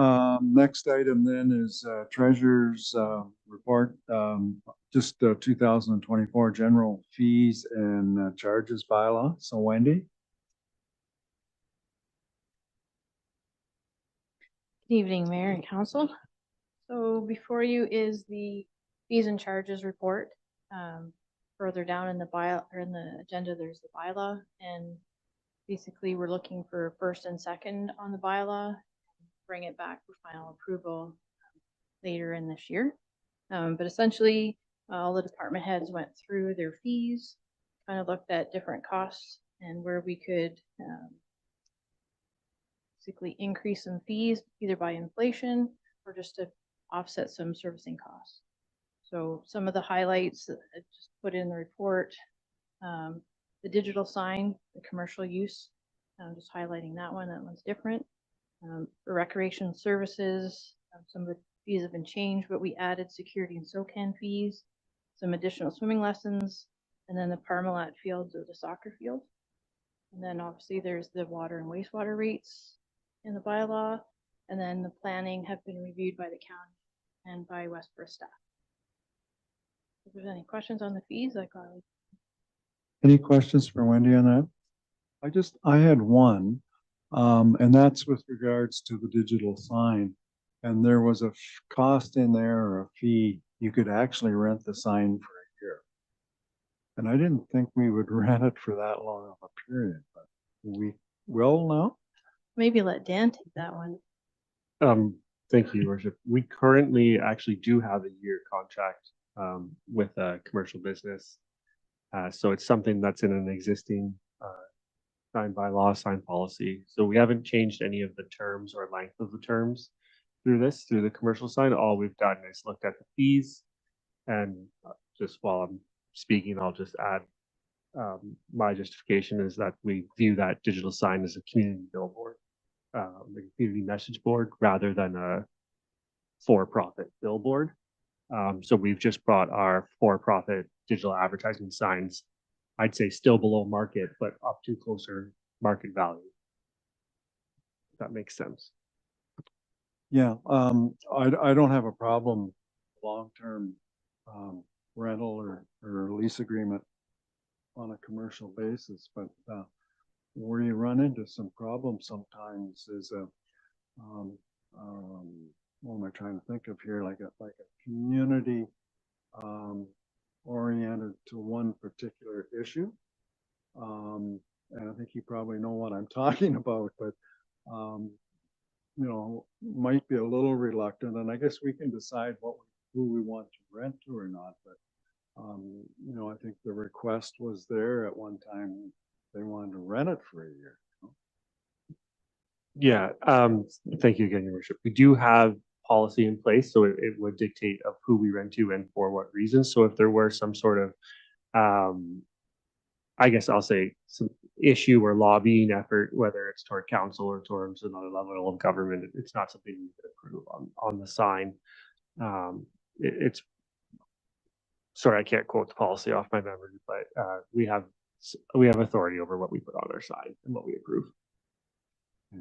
Next item then is Treasurer's report. Just 2024 general fees and charges bylaw. So Wendy. Good evening, Mayor and Council. So before you is the fees and charges report. Further down in the agenda, there's the bylaw, and basically we're looking for first and second on the bylaw, bring it back for final approval later in this year. But essentially, all the department heads went through their fees, kind of looked at different costs and where we could basically increase some fees either by inflation or just to offset some servicing costs. So some of the highlights that I just put in the report, the digital sign, the commercial use, just highlighting that one's different. For recreation services, some of the fees have been changed, but we added security and SOCAN fees, some additional swimming lessons, and then the Parmalat fields or the soccer field. And then obviously there's the water and wastewater rates in the bylaw, and then the planning have been reviewed by the county and by West Perth staff. If there's any questions on the fees, Any questions for Wendy on that? I had one, and that's with regards to the digital sign. And there was a cost in there or a fee. You could actually rent the sign for a year. And I didn't think we would rent it for that long of a period, but we will now. Maybe let Dan take that one. Thank you, Your Worship. We currently actually do have a year contract with a commercial business. So it's something that's in an existing signed by law, signed policy. So we haven't changed any of the terms or length of the terms through the commercial side. All we've done is looked at the fees. And just while I'm speaking, I'll just add my justification is that we view that digital sign as a community billboard, a community message board rather than a for-profit billboard. So we've just brought our for-profit digital advertising signs, I'd say still below market, but up to closer market value. If that makes sense. Yeah, I don't have a problem long-term rental or lease agreement on a commercial basis, but where you run into some problems sometimes is what am I trying to think of here? Like a community oriented to one particular issue. And I think you probably know what I'm talking about, but you know, might be a little reluctant, and I guess we can decide who we want to rent to or not, but you know, I think the request was there at one time, they wanted to rent it for a year. Yeah, thank you again, Your Worship. We do have policy in place, so it would dictate of who we rent to and for what reasons. So if there were some sort of, I guess I'll say some issue or lobbying effort, whether it's toward council or towards another level of government, it's not something we could approve on the sign. It's sorry, I can't quote the policy off my memory, but we have authority over what we put on our sign and what we approve.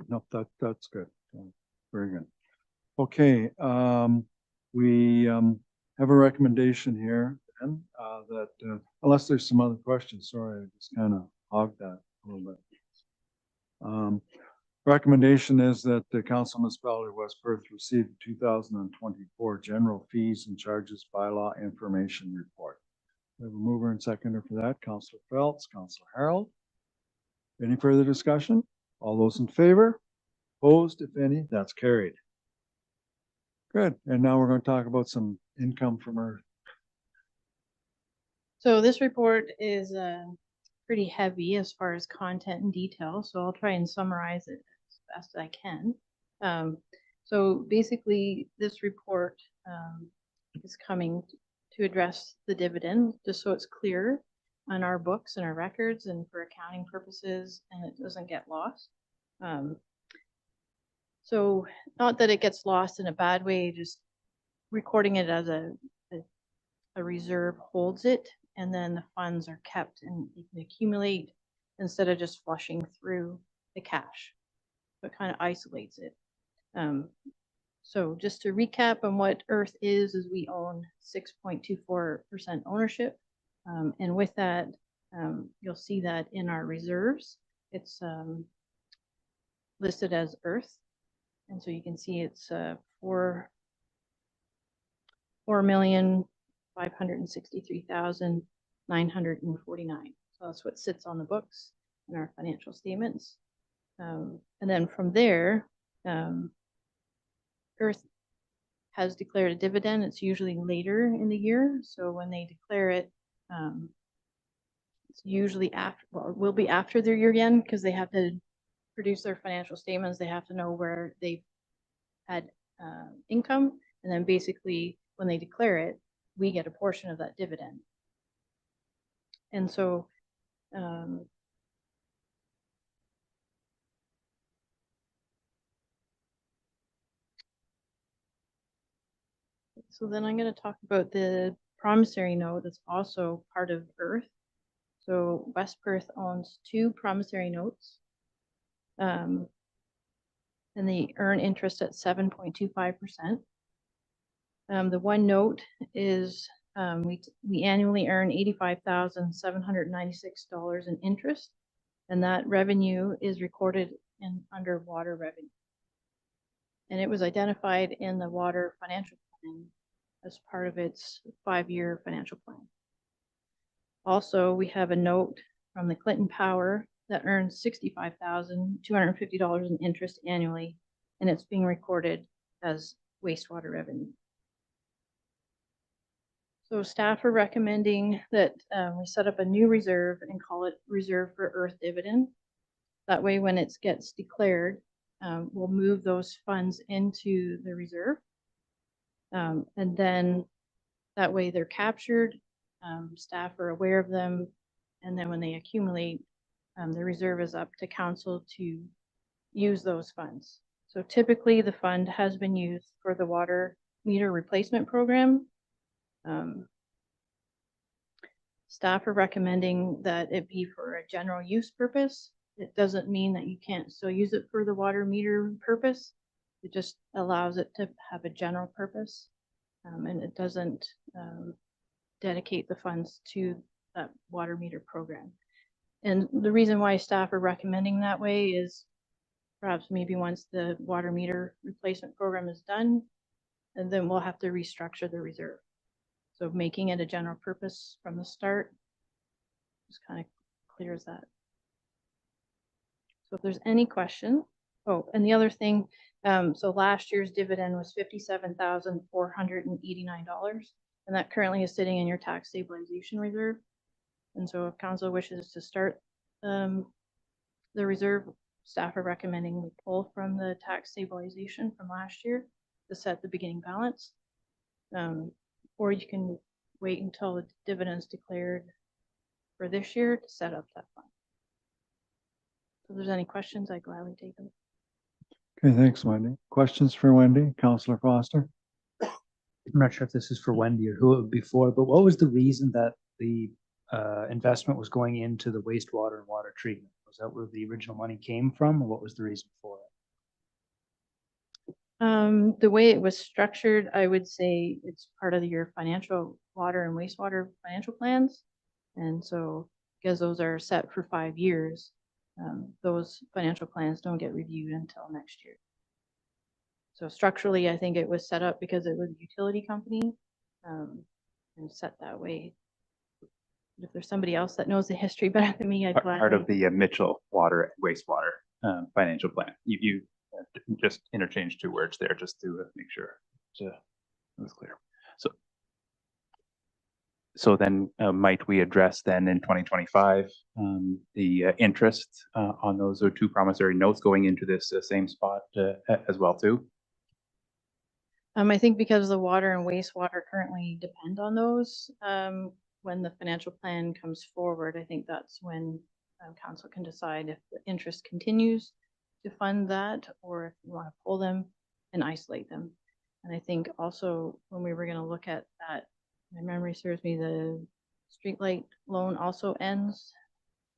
No, that's good. Very good. Okay, we have a recommendation here, and that unless there's some other questions, sorry, I just kind of hogged that a little bit. Recommendation is that the Council of Municipality of West Perth receive the 2024 General Fees and Charges Bylaw Information Report. We have a mover and seconder for that, Councillor Phelps, Councillor Harold. Any further discussion? All those in favor? Opposed, if any? That's carried. Good. And now we're going to talk about some income from Earth. So this report is pretty heavy as far as content and detail, so I'll try and summarize it as best as I can. So basically, this report is coming to address the dividend, just so it's clear on our books and our records and for accounting purposes, and it doesn't get lost. So not that it gets lost in a bad way, just recording it as a reserve holds it, and then the funds are kept and you can accumulate instead of just flushing through the cash. So it kind of isolates it. So just to recap on what Earth is we own 6.24% ownership. And with that, you'll see that in our reserves, it's listed as Earth. And so you can see it's 4,563,949. So that's what sits on the books in our financial statements. And then from there, Earth has declared a dividend. It's usually later in the year. So when they declare it, it's usually after, well, it will be after their year end because they have to produce their financial statements. They have to know where they've had income. And then basically when they declare it, we get a portion of that dividend. And so then I'm going to talk about the promissory note that's also part of Earth. So West Perth owns 2 promissory notes. And they earn interest at 7.25%. The one note is we annually earn $85,796 in interest, and that revenue is recorded in under water revenue. And it was identified in the water financial plan as part of its 5-year financial plan. Also, we have a note from the Clinton Power that earns $65,250 in interest annually, and it's being recorded as wastewater revenue. So staff are recommending that we set up a new reserve and call it Reserve for Earth Dividend. That way, when it gets declared, we'll move those funds into the reserve. And then that way they're captured, staff are aware of them, and then when they accumulate, the reserve is up to council to use those funds. So typically the fund has been used for the water meter replacement program. Staff are recommending that it be for a general use purpose. It doesn't mean that you can't still use it for the water meter purpose. It just allows it to have a general purpose. And it doesn't dedicate the funds to that water meter program. And the reason why staff are recommending that way is perhaps maybe once the water meter replacement program is done, and then we'll have to restructure the reserve. So making it a general purpose from the start just kind of clears that. So if there's any question, oh, and the other thing, so last year's dividend was $57,489, and that currently is sitting in your tax stabilization reserve. And so if council wishes to start the reserve, staff are recommending we pull from the tax stabilization from last year to set the beginning balance. Or you can wait until the dividends declared for this year to set up that fund. So if there's any questions, I gladly take them. Okay, thanks, Wendy. Questions for Wendy? Councillor Foster? I'm not sure if this is for Wendy or who it would be for, but what was the reason that the investment was going into the wastewater and water treatment? Was that where the original money came from, or what was the reason for it? The way it was structured, I would say it's part of your financial water and wastewater financial plans. And so because those are set for 5 years, those financial plans don't get reviewed until next year. So structurally, I think it was set up because it was a utility company and set that way. If there's somebody else that knows the history better than me, I'd Part of the Mitchell water and wastewater financial plan. You just interchange 2 words there just to make sure it was clear. So then might we address then in 2025 the interest on those 2 promissory notes going into this same spot as well too? I think because the water and wastewater currently depend on those, when the financial plan comes forward, I think that's when council can decide if the interest continues to fund that or if you want to pull them and isolate them. And I think also when we were going to look at that, my memory serves me, the streetlight loan also ends.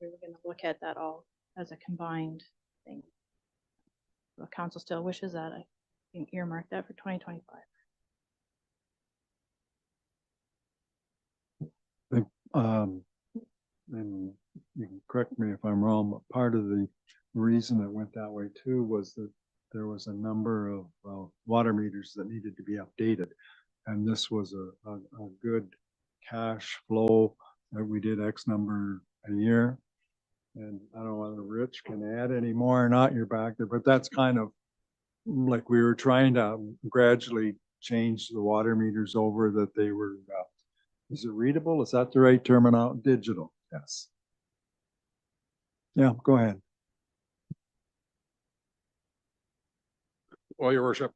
We were going to look at that all as a combined thing. If council still wishes that, I can earmark that for 2025. And you can correct me if I'm wrong, but part of the reason it went that way too was that there was a number of water meters that needed to be updated. And this was a good cash flow that we did X number a year. And I don't know whether Rich can add any more or not, you're back there, but that's kind of like we were trying to gradually change the water meters over that they were, is it readable? Is that the right terminology? Digital, yes. Yeah, go ahead. Well, your worship,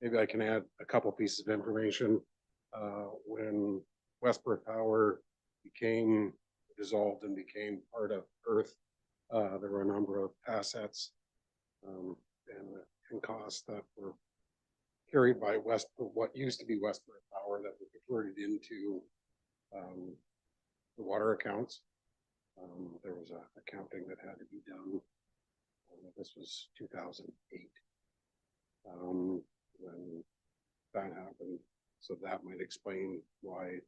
maybe I can add a couple pieces of information. When Westport Power became dissolved and became part of Earth, there were a number of assets and costs that were carried by what used to be Westport Power that were converted into the water accounts. There was a accounting that had to be done. This was 2008 when that happened. So that might explain why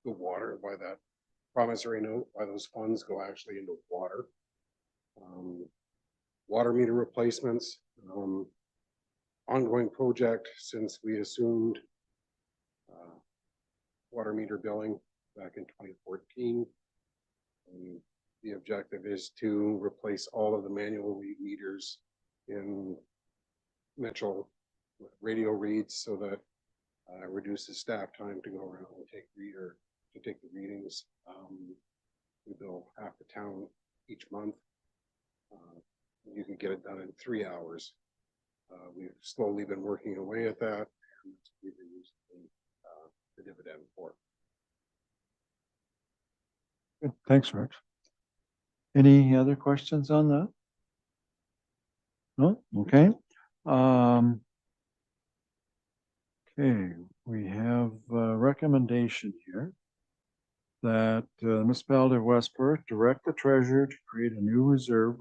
why that promissory note, why those funds go actually into water. Water meter replacements, ongoing project since we assumed water meter billing back in 2014. The objective is to replace all of the manual read meters in Metro radio reads so that reduces staff time to go around and take the readings. We bill half the town each month. You can get it done in 3 hours. We've slowly been working away at that, and we've been using the dividend for. Good. Thanks, Rich. Any other questions on that? No? Okay. Okay, we have a recommendation here that the municipality of West Perth direct the treasurer to create a new reserve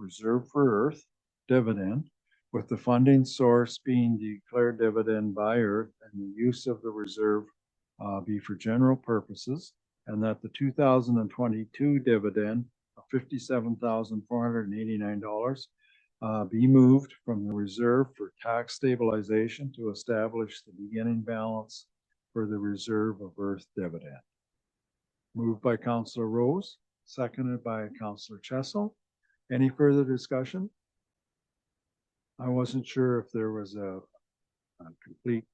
for Earth dividend, with the funding source being declared dividend by Earth, and the use of the reserve be for general purposes, and that the 2022 dividend of $57,489 be moved from the reserve for tax stabilization to establish the beginning balance for the reserve of Earth dividend. Moved by Councillor Rose, seconded by Councillor Chessel. Any further discussion? I wasn't sure if there was a complete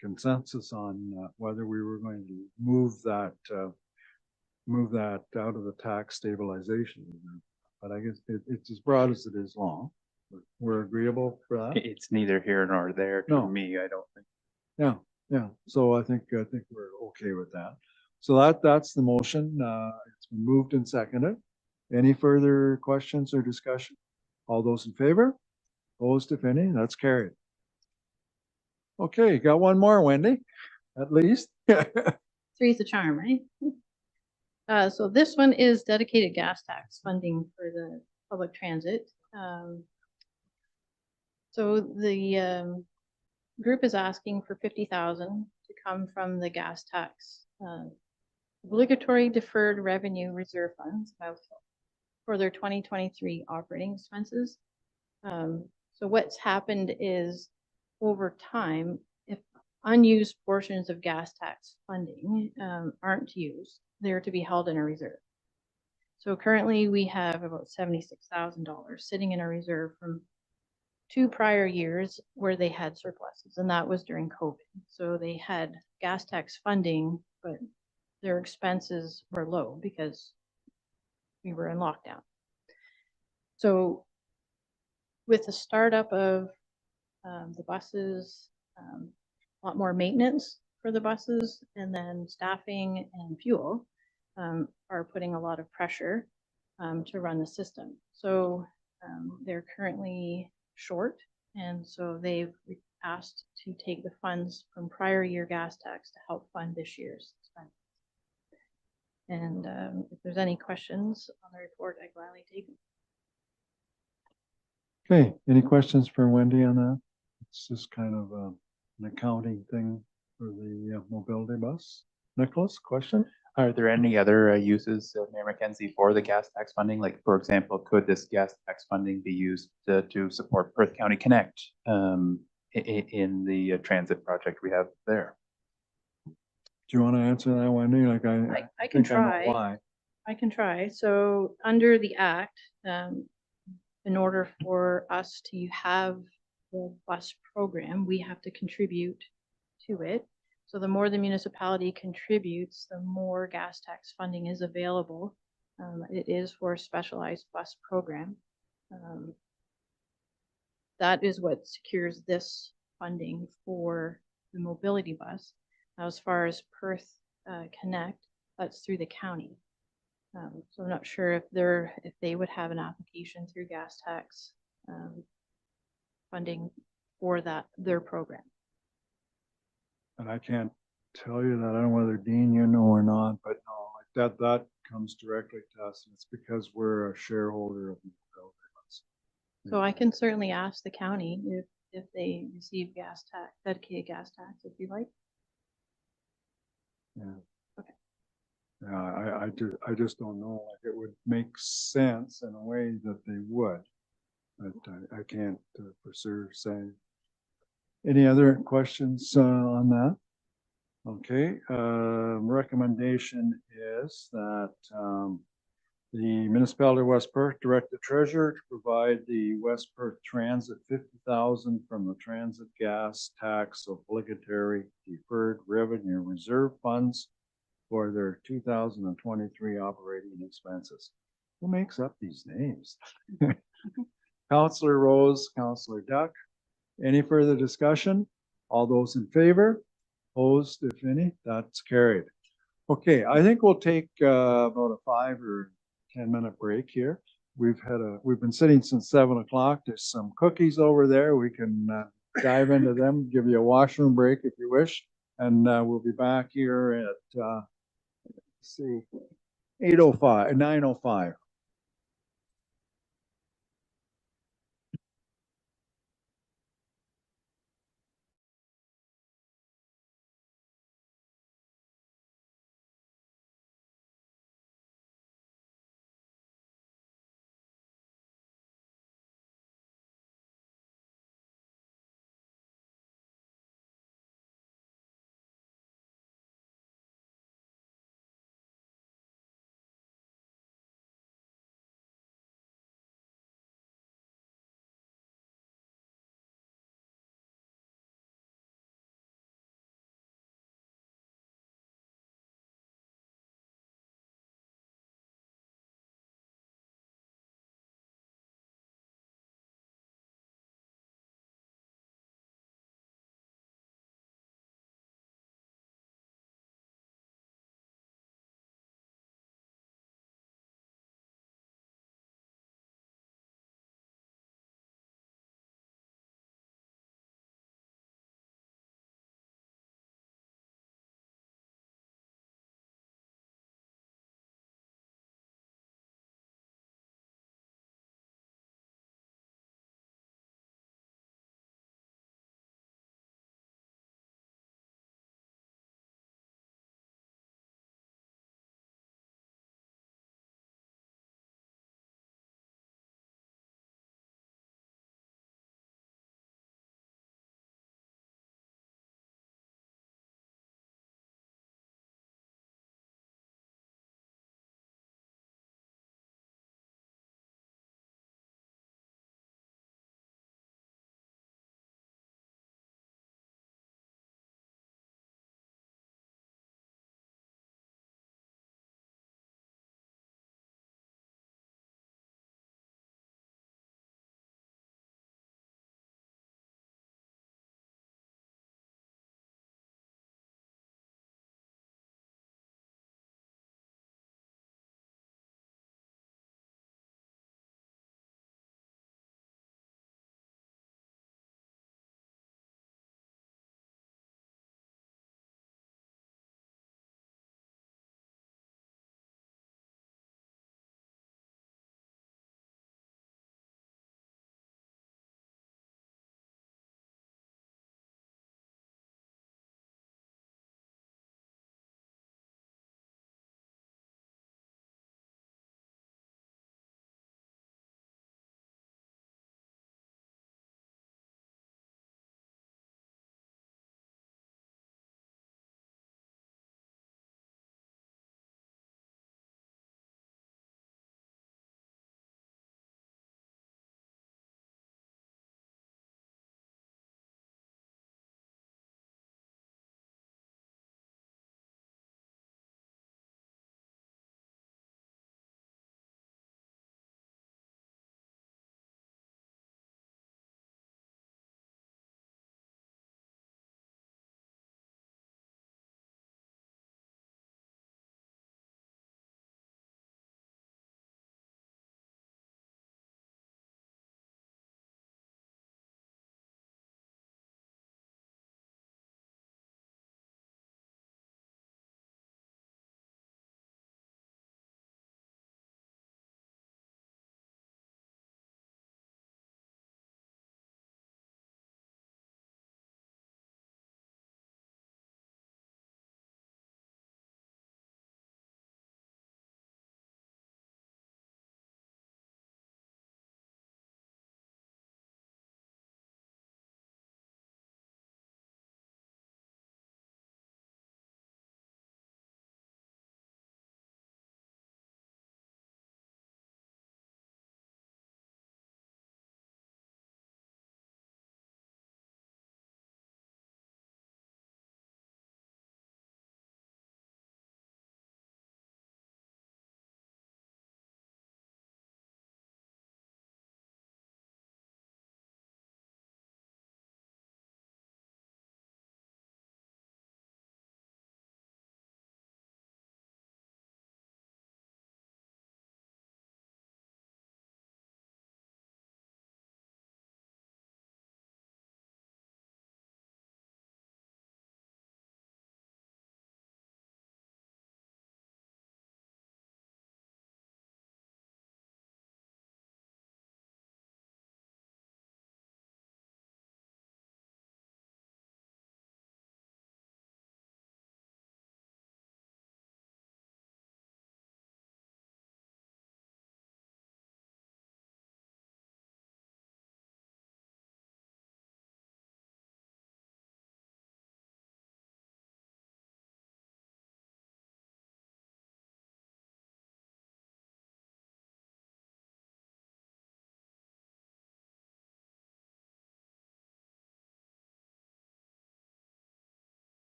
consensus on whether we were going to move that out of the tax stabilization. But I guess it's as broad as it is long. We're agreeable for that? It's neither here nor there to No. me, I don't think. Yeah. So I think we're okay with that. So that's the motion. It's been moved and seconded. Any further questions or discussion? All those in favor? Opposed, if any? That's carried. Okay, got one more, Wendy, at least. Three's the charm, right? So this one is dedicated gas tax funding for the public transit. So the group is asking for 50,000 to come from the gas tax obligatory deferred revenue reserve funds for their 2023 operating expenses. So what's happened is, over time, if unused portions of gas tax funding aren't used, they're to be held in a reserve. So currently we have about $76,000 sitting in a reserve from 2 prior years where they had surpluses, and that was during COVID. So they had gas tax funding, but their expenses were low because we were in lockdown. So with the startup of the buses, a lot more maintenance for the buses, and then staffing and fuel are putting a lot of pressure to run the system. So they're currently short, and so they've asked to take the funds from prior year gas tax to help fund this year's expenses. And if there's any questions on the report, I gladly take them. Okay, any questions for Wendy on that? It's just kind of an accounting thing for the mobility bus. Nicholas, question? Are there any other uses, Mayor McKenzie, for the gas tax funding? Like, for example, could this gas tax funding be used to support Perth County Connect in the transit project we have there? Do you want to answer that, Wendy? Like I can think I know try. why. I can try. So under the act, in order for us to have the bus program, we have to contribute to it. So the more the municipality contributes, the more gas tax funding is available. It is for a specialized bus program. That is what secures this funding for the mobility bus. Now, as far as Perth Connect, that's through the county. So I'm not sure if they would have an application through gas tax funding for their program. And I can't tell you that. I don't know whether Dean, you know or not, but no, like that comes directly to us. And it's because we're a shareholder of the mobility bus. So I can certainly ask the county if they receive gas tax, dedicated gas tax, if you like. Yeah. Okay. Yeah, I just don't know. Like, it would make sense in a way that they would, but I can't for sure say. Any other questions on that? Okay, recommendation is that, the municipality of West Perth direct the treasurer to provide the West Perth Transit 50,000 from the transit gas tax obligatory deferred revenue reserve funds for their 2023 operating expenses. Who makes up these names? Counselor Rose, Counselor Duck. Any further discussion? All those in favor? Opposed, if any? That's carried. Okay, I think we'll take about a 5 or 10-minute break here. We've been sitting since 7 o'clock. There's some cookies over there. We can dive into them, give you a washroom break if you wish. And we'll be back here at, let's see, 8:05, 9:05.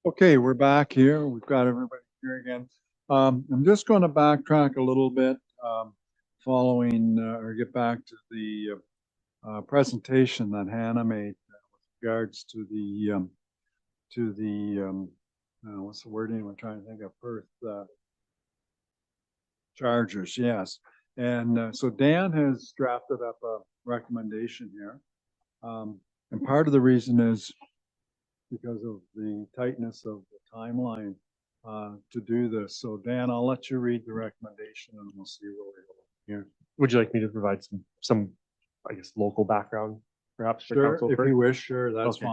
Okay, we're back here. We've got everybody here again. I'm just going to backtrack a little bit, following or get back to the presentation that Hannah made with regards to the what's the wording we're trying to think of, Perth chargers, yes. And so Dan has drafted up a recommendation here. And part of the reason is because of the tightness of the timeline to do this. So Dan, I'll let you read the recommendation and we'll see where we go here. Would you like me to provide some, I guess, local background perhaps for Sure, council? if first? you wish, sure, that's Okay.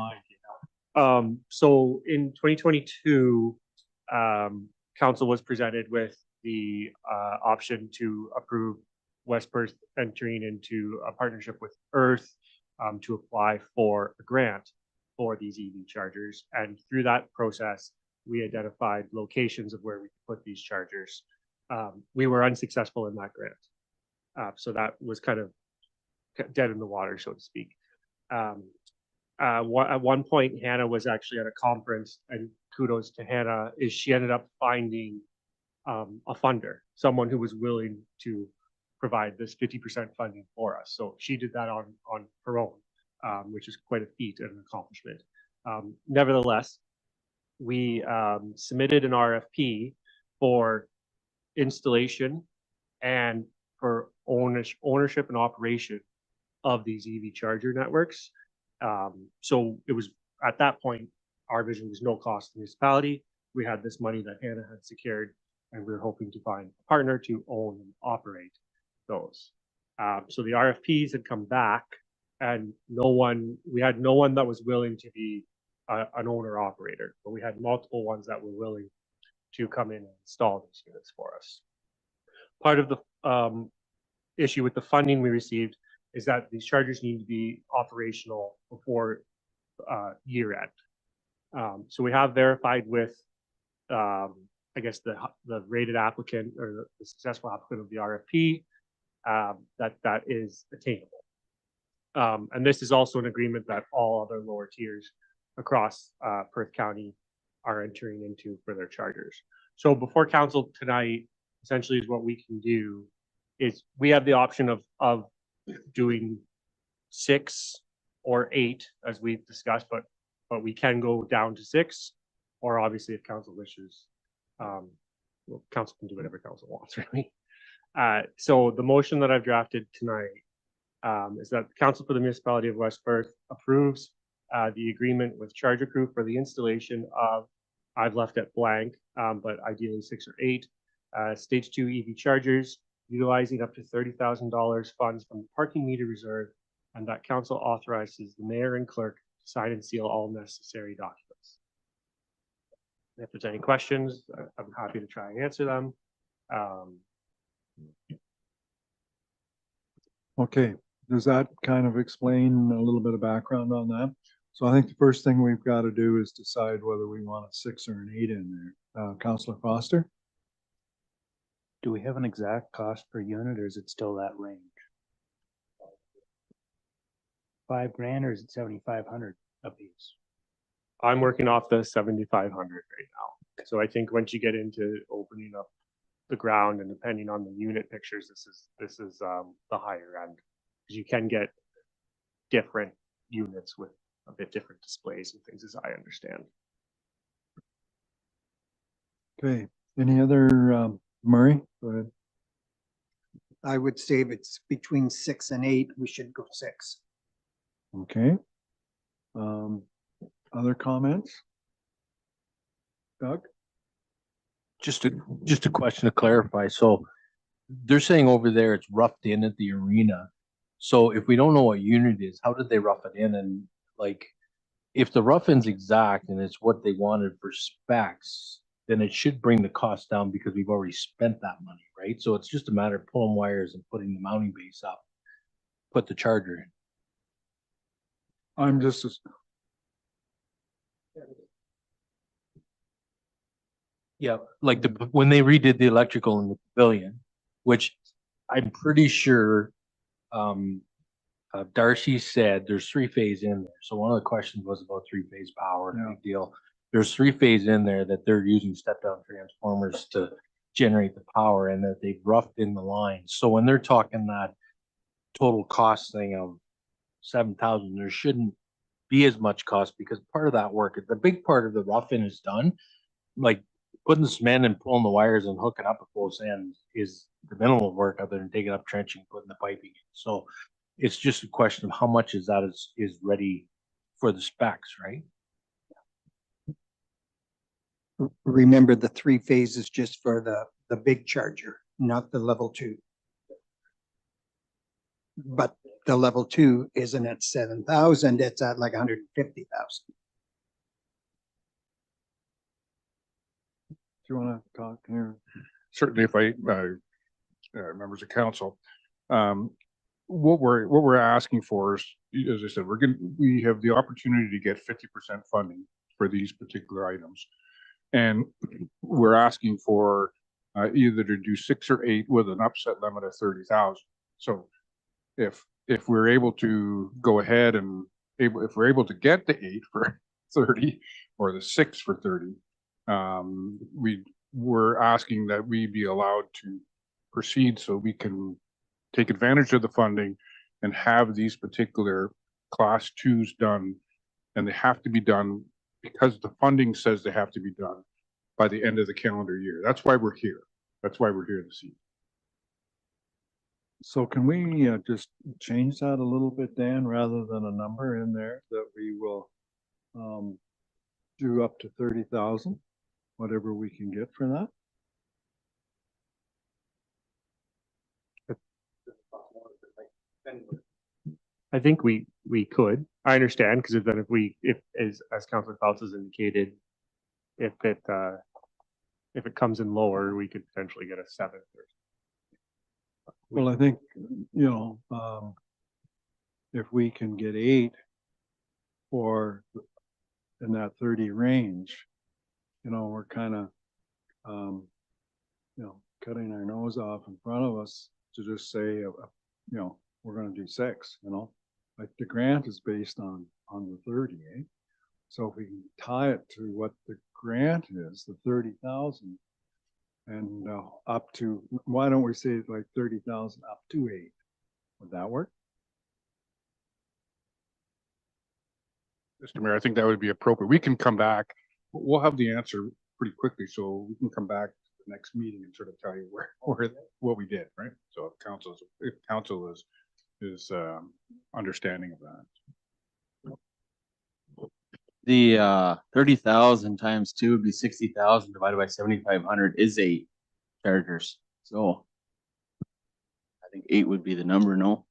fine. So in 2022, council was presented with the option to approve West Perth entering into a partnership with Earth to apply for a grant for these EV chargers. And through that process, we identified locations of where we could put these chargers. We were unsuccessful in that grant. So that was kind of dead in the water, so to speak. At one point, Hannah was actually at a conference, and kudos to Hannah, is she ended up finding a funder, someone who was willing to provide this 50% funding for us. So she did that on her own, which is quite a feat and an accomplishment. Nevertheless, we submitted an RFP for installation and for ownership and operation of these EV charger networks. So it was at that point, our vision was no cost to the municipality. We had this money that Hannah had secured, and we were hoping to find a partner to own and operate those. So the RFPs had come back, and we had no one that was willing to be an owner operator, but we had multiple ones that were willing to come in and install these units for us. Part of the issue with the funding we received is that these chargers need to be operational before year end. So we have verified with, I guess, the rated applicant or the successful applicant of the RFP that is attainable. And this is also an agreement that all other lower tiers across Perth County are entering into for their chargers. So before council tonight, essentially is what we can do is we have the option of doing 6 or 8 as we've discussed, but we can go down to 6, or obviously if council wishes, well, council can do whatever council wants, really. So the motion that I've drafted tonight is that the Council for the Municipality of West Perth approves the agreement with Charger Crew for the installation of, I've left it blank, but ideally 6 or 8 stage 2 EV chargers, utilizing up to $30,000 funds from the parking meter reserve, and that council authorizes the mayor and clerk to sign and seal all necessary documents. If there's any questions, I'm happy to try and answer them. Okay, does that kind of explain a little bit of background on that? So I think the first thing we've got to do is decide whether we want a 6 or an 8 in there. Councillor Foster? Do we have an exact cost per unit, or is it still that range? $5,000, or is it 7,500 a piece? I'm working off the 7,500 right now. So I think once you get into opening up the ground and depending on the unit pictures, this is the higher end, because you can get different units with a bit different displays and things, as I understand. Okay, any other, Murray, go ahead. I would say if it's between 6 and 8, we should go 6. Okay. Other comments? Doug? Just a question to clarify. So they're saying over there it's roughed in at the arena. So if we don't know what unit it is, how did they rough it in? And like, if the rough-in's exact and it's what they wanted for specs, then it should bring the cost down because we've already spent that money, right? So it's just a matter of pulling wires and putting the mounting base up, put the charger in. I'm just. Yeah, like when they redid the electrical in the pavilion, which I'm pretty sure Darcy said there's 3-phase in there. So one of the questions was about 3-phase power, big deal. there's three-phase in there that they're using step-down transformers to generate the power and that they've roughed in the lines. So when they're talking that total cost thing of 7,000, there shouldn't be as much cost because part of that work, the big part of the roughing is done. Like putting the cement and pulling the wires and hooking up at both ends is the minimal work other than digging up trenching, putting the piping in. So it's just a question of how much is that is ready for the specs, right? Remember, the 3 phases just for the big charger, not the level 2. But the level 2 isn't at 7,000, it's at like 150,000. Do you want to talk here? Certainly, if members of council, what we're asking for is, as I said, we have the opportunity to get 50% funding for these particular items. And we're asking for either to do 6 or 8 with an upset limit of 30,000. So if we're able to go ahead and if we're able to get the 8 for 30 or the 6 for 30, we're asking that we be allowed to proceed so we can take advantage of the funding and have these particular class 2s done. And they have to be done because the funding says they have to be done by the end of the calendar year. That's why we're here. That's why we're here this evening. So can we just change that a little bit, Dan, rather than a number in there that we will do up to 30,000, whatever we can get for that? I think we could. I understand, because then if as Councilor Phelps has indicated, if it comes in lower, we could potentially get a 7th. Well, I think, if we can get 8 or in that 30 range, we're kind of, cutting our nose off in front of us to just say, we're going to do 6, like the grant is based on the 30, eh? So if we can tie it to what the grant is, the 30,000, and up to, why don't we say like 30,000 up to 8? Would that work? Mr. Mayor, I think that would be appropriate. We can come back. We'll have the answer pretty quickly, so we can come back to the next meeting and sort of tell you what we did, right? So if council is understanding of that. The 30,000 times 2 would be 60,000 divided by 7,500 is 8 chargers. So I think 8 would be the number, no?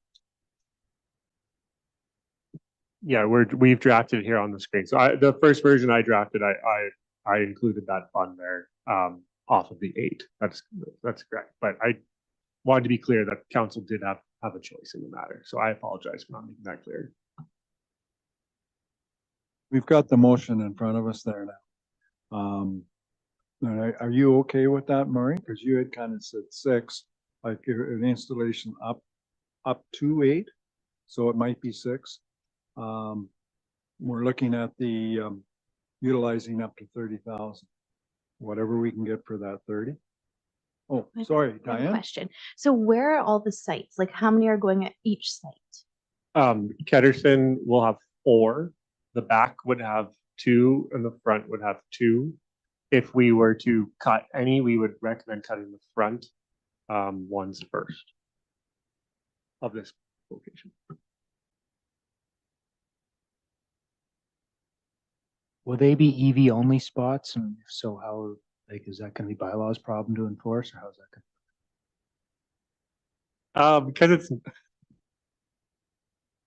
Yeah, we've drafted it here on the screen. So the first version I drafted, I included that fund there off of the 8. That's correct. But I wanted to be clear that council did have a choice in the matter. So I apologize for not making that clear. We've got the motion in front of us there now. Are you okay with that, Murray? Because you had kind of said 6, like an installation up to 8, so it might be 6. We're looking at the utilizing up to 30,000, whatever we can get for that 30. Oh, sorry, I have a Diane. question. So where are all the sites? Like how many are going at each site? Ketterson will have 4. The back would have 2 and the front would have 2. If we were to cut any, we would recommend cutting the front ones first of this location. Will they be EV only spots? And if so, how, is that going to be bylaws problem to enforce, or how's that going? Because it's,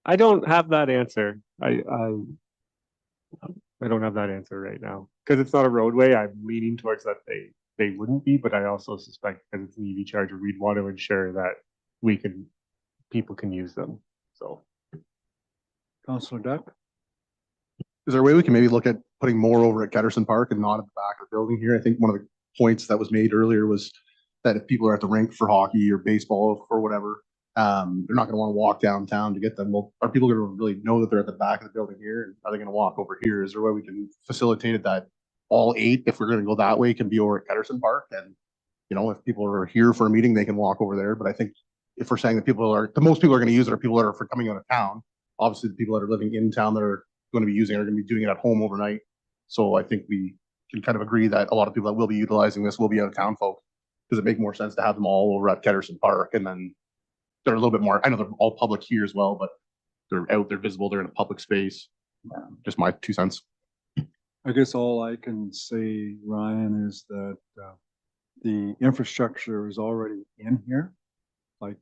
I don't have that answer. I don't have that answer right now because it's not a roadway. I'm leaning towards that they wouldn't be, but I also suspect because it's an EV charger, we'd want to ensure that people can use them. So, Councilor Duck, is there a way we can maybe look at putting more over at Ketterson Park and not at the back of the building here? I think one of the points that was made earlier was that if people are at the rink for hockey or baseball or whatever, they're not going to want to walk downtown to get them. Well, are people going to really know that they're at the back of the building here? And are they going to walk over here? Is there a way we can facilitate it that all 8, if we're gonna go that way, can be over at Pedersen Park. And, you know, if people are here for a meeting, they can walk over there. But I think if we're saying that the most people are gonna use it are people that are for coming out of town. Obviously, the people that are living in town that are gonna be using it are gonna be doing it at home overnight. So I think we can kind of agree that a lot of people that will be utilizing this will be out of town folk. Does it make more sense to have them all over at Pedersen Park? And then they're a little bit more, I know they're all public here as well, but they're out, they're visible, they're in a public space. Just my 2 cents. I guess all I can say, Ryan, is that the infrastructure is already in here. Like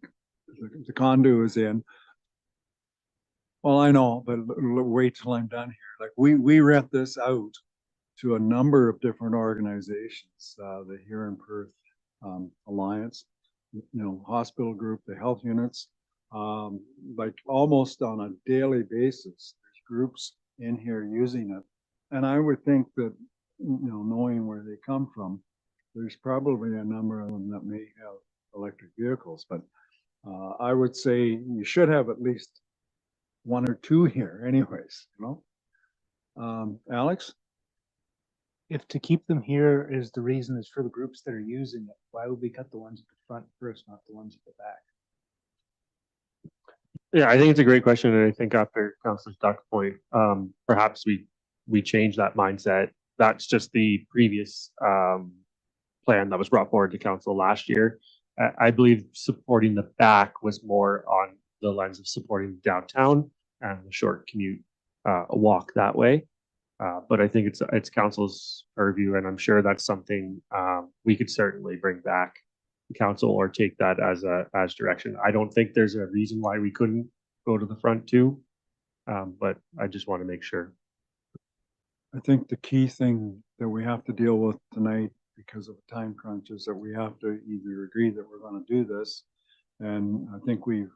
the condo is in. Well, I know, but wait till I'm done here. Like we rent this out to a number of different organizations, the Huron Perth Alliance, you know, hospital group, the health units, like almost on a daily basis, there's groups in here using it. And I would think that, you know, knowing where they come from, there's probably a number of them that may have electric vehicles, but I would say you should have at least 1 or 2 here anyways, you know? Alex? If to keep them here is the reason is for the groups that are using it, why would we cut the ones at the front first, not the ones at the back? Yeah, I think it's a great question, and I think after Councillor Stuck's point, perhaps we change that mindset. That's just the previous plan that was brought forward to council last year. I believe supporting the back was more on the lens of supporting downtown and the short commute walk that way. But I think it's council's purview, and I'm sure that's something we could certainly bring back to council or take that as direction. I don't think there's a reason why we couldn't go to the front too, but I just want to make sure. I think the key thing that we have to deal with tonight, because of the time crunch, is that we have to either agree that we're going to do this, and I think we've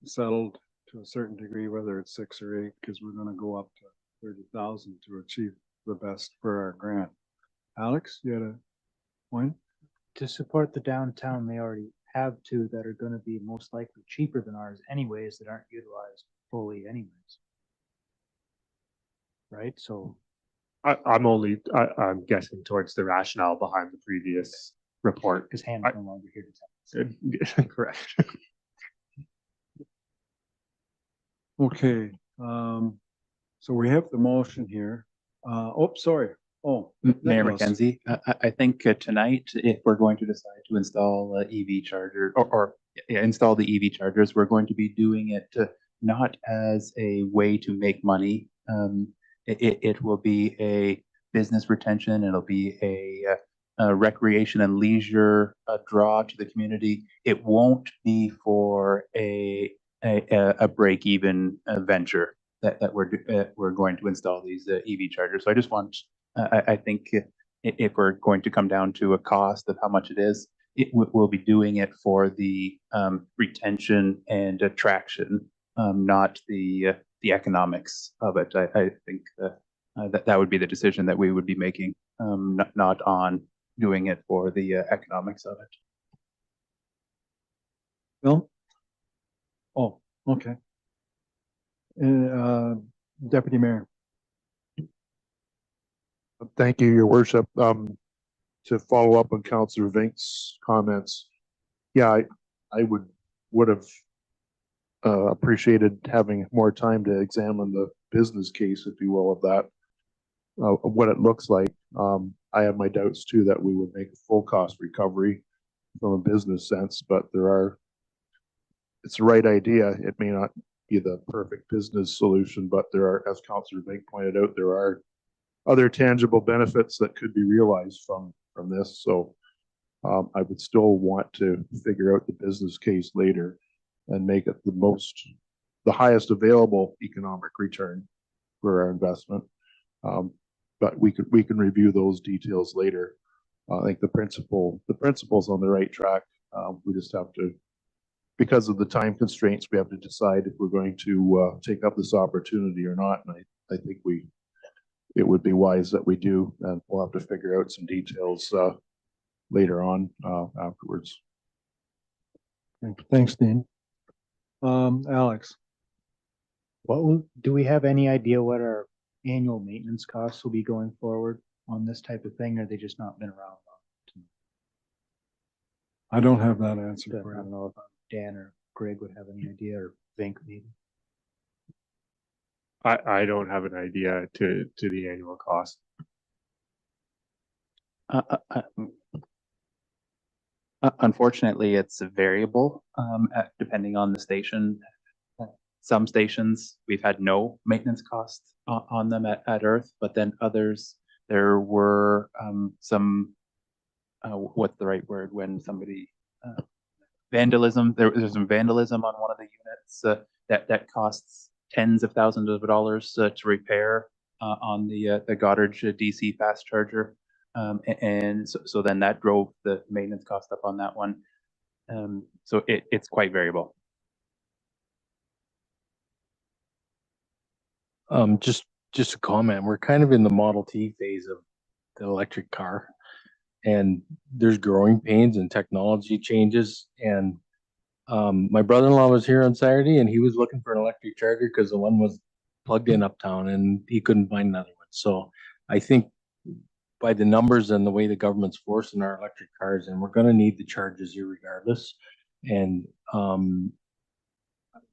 settled to a certain degree whether it's 6 or 8, because we're going to go up to 30,000 to achieve the best for our grant. Alex, you had a point? To support the downtown, they already have 2 that are going to be most likely cheaper than ours anyways, that aren't utilized fully anyways. Right, so. I'm guessing towards the rationale behind the previous report. Because Hannah's no longer here to tell us. Correct. Okay, so we have the motion here. Sorry. Mayor Nicholas. McKenzie, I think tonight, if we're going to decide to install EV charger or install the EV chargers, we're going to be doing it not as a way to make money. It will be a business retention. It'll be a recreation and leisure draw to the community. It won't be for a break-even venture that we're going to install these EV chargers. So I just want, I think if we're going to come down to a cost of how much it is, we'll be doing it for the retention and attraction, not the economics of it. I think that would be the decision that we would be making, not on doing it for the economics of it. Bill? Oh, okay. Deputy Mayor. Thank you, Your Worship. To follow up on Councillor Vink's comments, yeah, I would have appreciated having more time to examine the business case, if you will, of that, of what it looks like. I have my doubts too that we would make a full cost recovery from a business sense, but it's the right idea. It may not be the perfect business solution, but there are, as Councillor Vink pointed out, there are other tangible benefits that could be realized from this. So I would still want to figure out the business case later and make it the highest available economic return for our investment. But we can review those details later. I think the principle's on the right track. We just have to, because of the time constraints, we have to decide if we're going to take up this opportunity or not. And I think it would be wise that we do, and we'll have to figure out some details later on afterwards. Thanks, Dean. Alex. Do we have any idea what our annual maintenance costs will be going forward on this type of thing, or they just not been around long? I don't have that answer So I for don't you. know if Dan or Greg would have any idea, or Vink maybe. I don't have an idea to the annual cost. Unfortunately, it's a variable, depending on the station. Some stations, we've had no maintenance costs on them at Earth, but then others, there were, some, what's the right word, when somebody, vandalism, there's some vandalism on one of the units, that costs tens of thousands of dollars, to repair, on the Goddard DC fast charger. And so then that drove the maintenance cost up on that one. So it's quite variable. Just a comment, we're kind of in the Model T phase of the electric car. And there's growing pains and technology changes. And my brother-in-law was here on Saturday and he was looking for an electric charger because the one was plugged in uptown and he couldn't find another one. So I think by the numbers and the way the government's forcing our electric cars, and we're gonna need the charges irregardless. And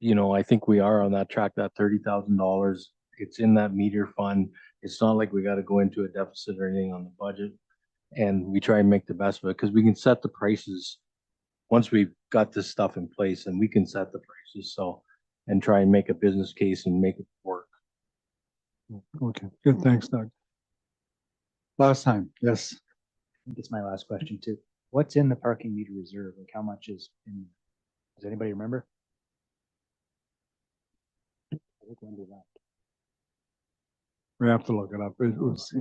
you know, I think we are on that track, that $30,000. It's in that meter fund. It's not like we gotta go into a deficit or anything on the budget. And we try and make the best of it because we can set the prices once we've got this stuff in place, and we can set the prices. So, and try and make a business case and make it work. Okay, good. Thanks, Doug. Last time, yes. I think it's my last question too. What's in the parking meter reserve? Like how much is in, does anybody remember? I think Wendy left. We have to look it up. It was,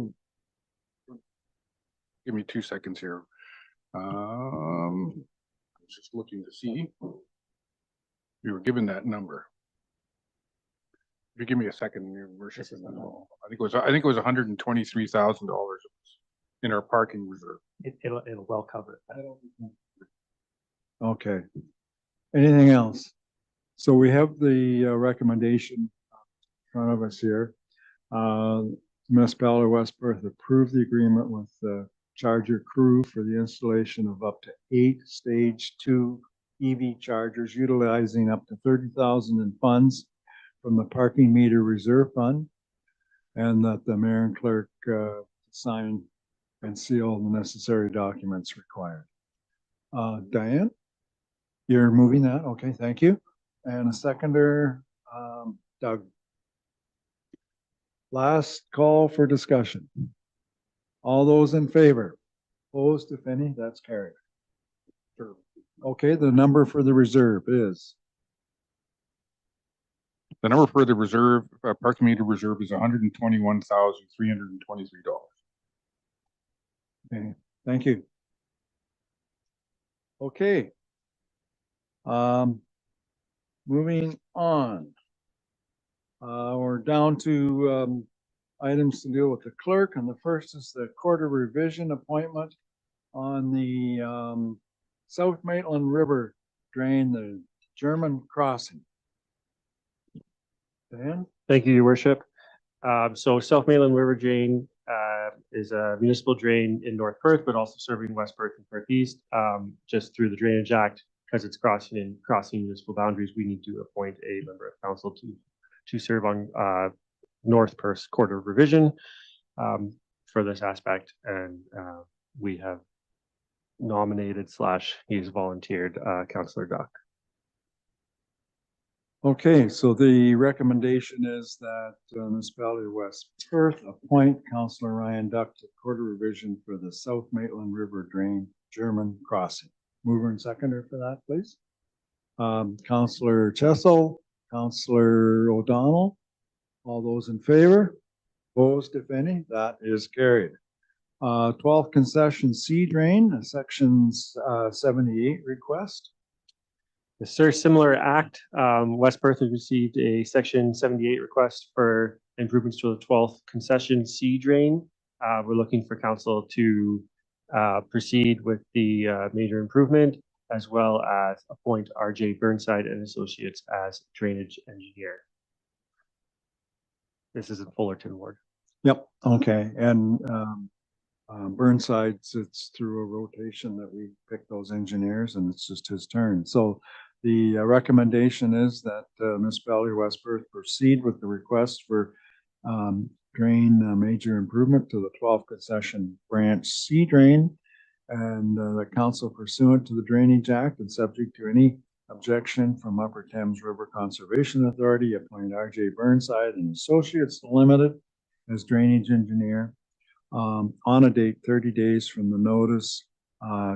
Give me 2 seconds here. I was just looking to see. We were given that number. If you give me a second, Your Worship, I think it was $123,000 in our parking reserve. It'll well cover it. okay. Anything else? So we have the recommendation in front of us here. Municipality of West Perth approved the agreement with the charger crew for the installation of up to 8 stage 2 EV chargers, utilizing up to 30,000 in funds from the parking meter reserve fund, and that the mayor and clerk sign and seal the necessary documents required. Diane, you're moving that. Okay, thank you. And a seconder, Doug. Last call for discussion. All those in favor? Opposed, if any? That's carried. Okay, the number for the reserve is? The number for the reserve, parking meter reserve, is $121,323. Okay, thank you. Okay. Moving on. We're down to items to deal with the clerk, and the first is the quarter revision appointment on the South Maitland River drain, the German crossing. Dan? Thank you, Your Worship. So South Maitland River Drain is a municipal drain in North Perth, but also serving West Perth and Perth East. Just through the Drainage Act, because it's crossing municipal boundaries, we need to appoint a member of council to serve on North Perth's Quarter of Revision for this aspect, and we have nominated / he's volunteered Councillor Duck. Okay, so the recommendation is that Municipality of West Perth appoint Councillor Ryan Duck to Quarter Revision for the South Maitland River Drain German Crossing. Mover and seconder for that, please. Councillor Chessel, Councillor O'Donnell, all those in favor? Opposed, if any? That is carried. 12th concession C drain, sections 78 request. Yes, sir. Similar act. West Perth has received a section 78 request for improvements to the 12th concession C drain. We're looking for council to proceed with the major improvement, as well as appoint RJ Burnside and Associates as drainage engineer. This is in Fullerton Ward. Yep, okay, and Burnside's, it's through a rotation that we pick those engineers and it's just his turn. So the recommendation is that Municipality of West Perth proceed with the request for drain major improvement to the 12th concession branch C drain, and the council pursuant to the Drainage Act and subject to any objection from Upper Thames River Conservation Authority, appoint R.J. Burnside and Associates Limited as drainage engineer on a date 30 days from the notice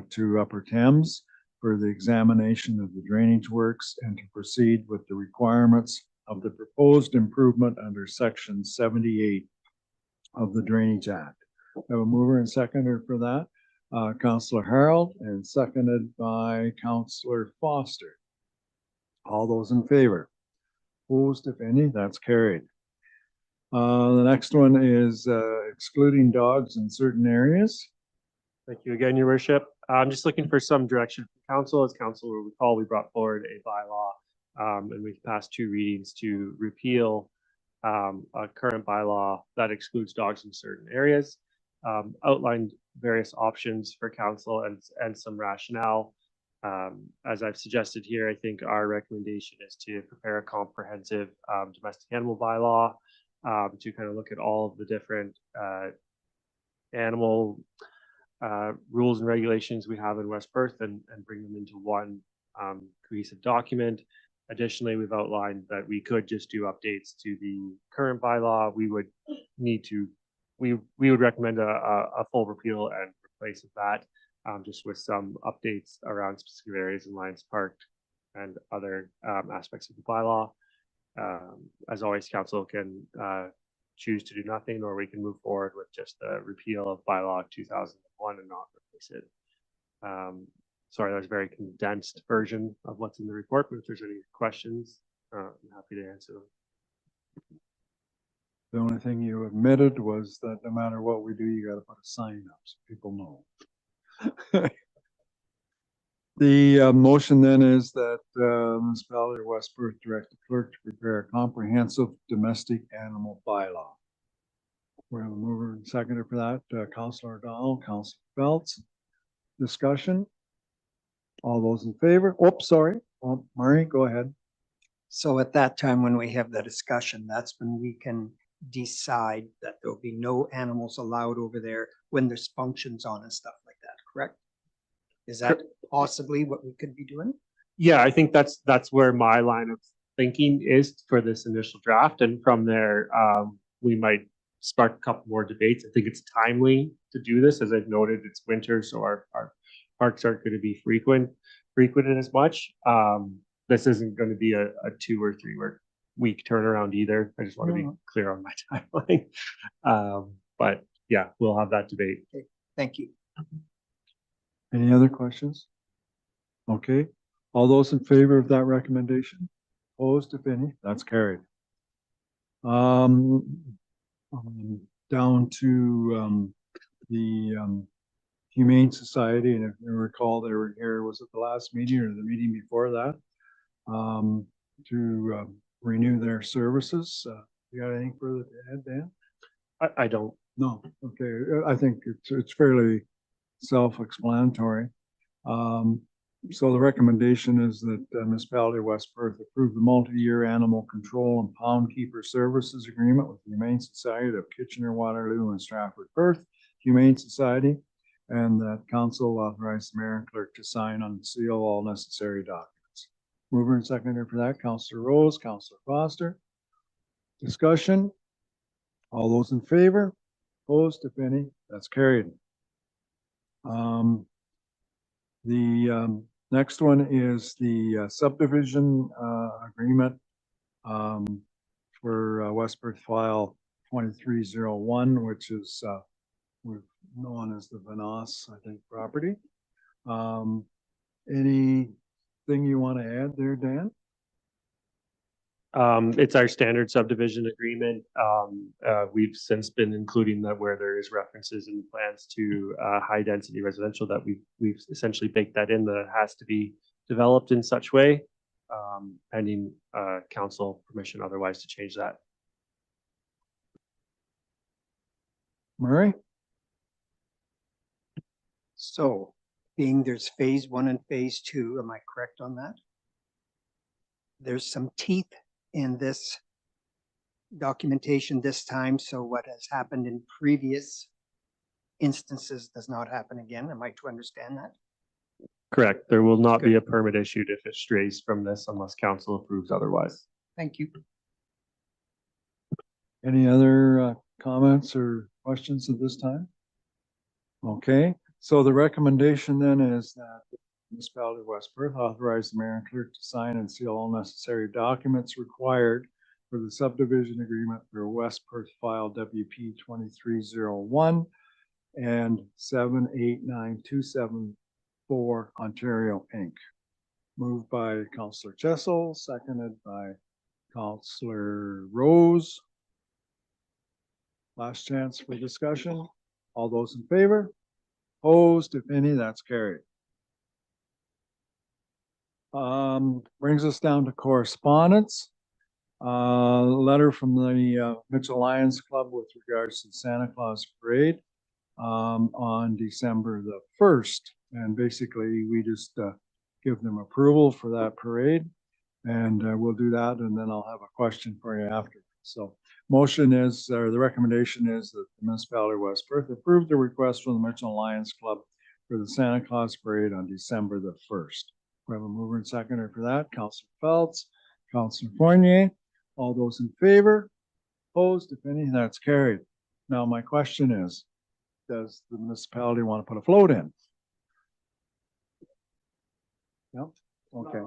to Upper Thames for the examination of the drainage works and to proceed with the requirements of the proposed improvement under section 78 of the Drainage Act. I have a mover and seconder for that, Councillor Harold, and seconded by Councillor Foster. All those in favor? Opposed, if any? That's carried. The next one is excluding dogs in certain areas. Thank you again, Your Worship. I'm just looking for some direction from council. As council will recall, we brought forward a bylaw and we've passed 2 readings to repeal a current bylaw that excludes dogs in certain areas. Outlined various options for council and some rationale. As I've suggested here, I think our recommendation is to prepare a comprehensive domestic animal bylaw to kind of look at all of the different animal rules and regulations we have in West Perth and bring them into one cohesive document. Additionally, we've outlined that we could just do updates to the current bylaw. We would need to, we would recommend a full repeal and replace of that, just with some updates around specific areas in Lions Park and other aspects of the bylaw. As always, council can choose to do nothing, or we can move forward with just the repeal of bylaw 2001 and not replace it. Sorry, that was a very condensed version of what's in the report, but if there's any questions, I'm happy to answer them. The only thing you admitted was that no matter what we do, you got to put a sign up so people know. The motion then is that Municipality of West Perth direct the clerk to prepare a comprehensive domestic animal bylaw. We have a mover and seconder for that. Councillor O'Donnell, Councillor Phelps. Discussion. All those in favor? Oops, sorry. Murray, go ahead. So at that time, when we have the discussion, that's when we can decide that there'll be no animals allowed over there when there's functions on and stuff like that, correct? Is that possibly what we could be doing? Yeah, I think that's where my line of thinking is for this initial draft, and from there we might spark a couple more debates. I think it's timely to do this, as I've noted. It's winter, so our parks aren't going to be frequented as much. This isn't going to be a 2 or 3 week turnaround either. I just want to be clear on my timeline. But yeah, we'll have that debate. Okay, thank you. Any other questions? Okay, all those in favor of that recommendation? Opposed, if any? That's carried. Down to the Humane Society, and if you recall, they were here, was it the last meeting or the meeting before that? To renew their services. You got anything further to add, Dan? I don't. No, okay, I think it's fairly self-explanatory. So the recommendation is that Municipality of West Perth approve the multi-year animal control and pound keeper services agreement with the Humane Society of Kitchener, Waterloo, and Stratford Perth Humane Society, and that council authorize the mayor and clerk to sign and seal all necessary documents. Mover and seconder for that, Councillor Rose, Councillor Foster. Discussion. All those in favor? Opposed, if any? That's carried. The next one is the subdivision agreement for West Perth File 2301, which is known as the Vanoss, I think, property. Anything you want to add there, Dan? It's our standard subdivision agreement. We've since been including that where there is references and plans to high density residential, that we've essentially baked that in, that has to be developed in such way, pending council permission otherwise to change that. Murray? So being there's phase one and phase two, am I correct on that? There's some teeth in this documentation this time, so what has happened in previous instances does not happen again. Am I to understand that? Correct. There will not be a permit issued if it strays from this unless council approves otherwise. Thank you. Any other comments or questions at this time? Okay, so the recommendation then is that the municipality of West Perth authorize the mayor and clerk to sign and seal all necessary documents required for the subdivision agreement for West Perth file WP 2301 and 789274 Ontario Inc. Moved by Councillor Chessel, seconded by Councillor Rose. Last chance for discussion. All those in favor? Opposed, if any, that's carried. Brings us down to correspondence. Letter from the Mitchell Lions Club with regards to the Santa Claus Parade on December the 1st. And basically, we just give them approval for that parade. And we'll do that, and then I'll have a question for you after. So motion is, or the recommendation is that the municipality of West Perth approve the request from the Mitchell Lions Club for the Santa Claus Parade on December the 1st. We have a mover and seconder for that. Councillor Phelps, Councillor Fournier. All those in favor? Opposed, if any, that's carried. Now, my question is, does the municipality want to put a float in? Yep, okay.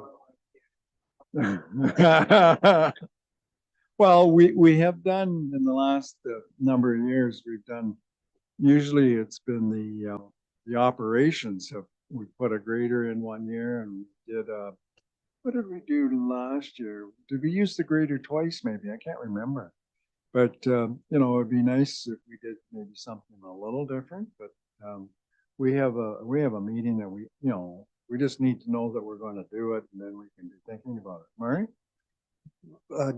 Well, we have done in the last number of years, we've done, usually it's been the operations have, we put a grader in one year and we did what did we do last year? Did we use the grader twice maybe? I can't remember. But, you know, it'd be nice if we did maybe something a little different, but we have a meeting that we, you know, we just need to know that we're going to do it and then we can be thinking about it. Murray?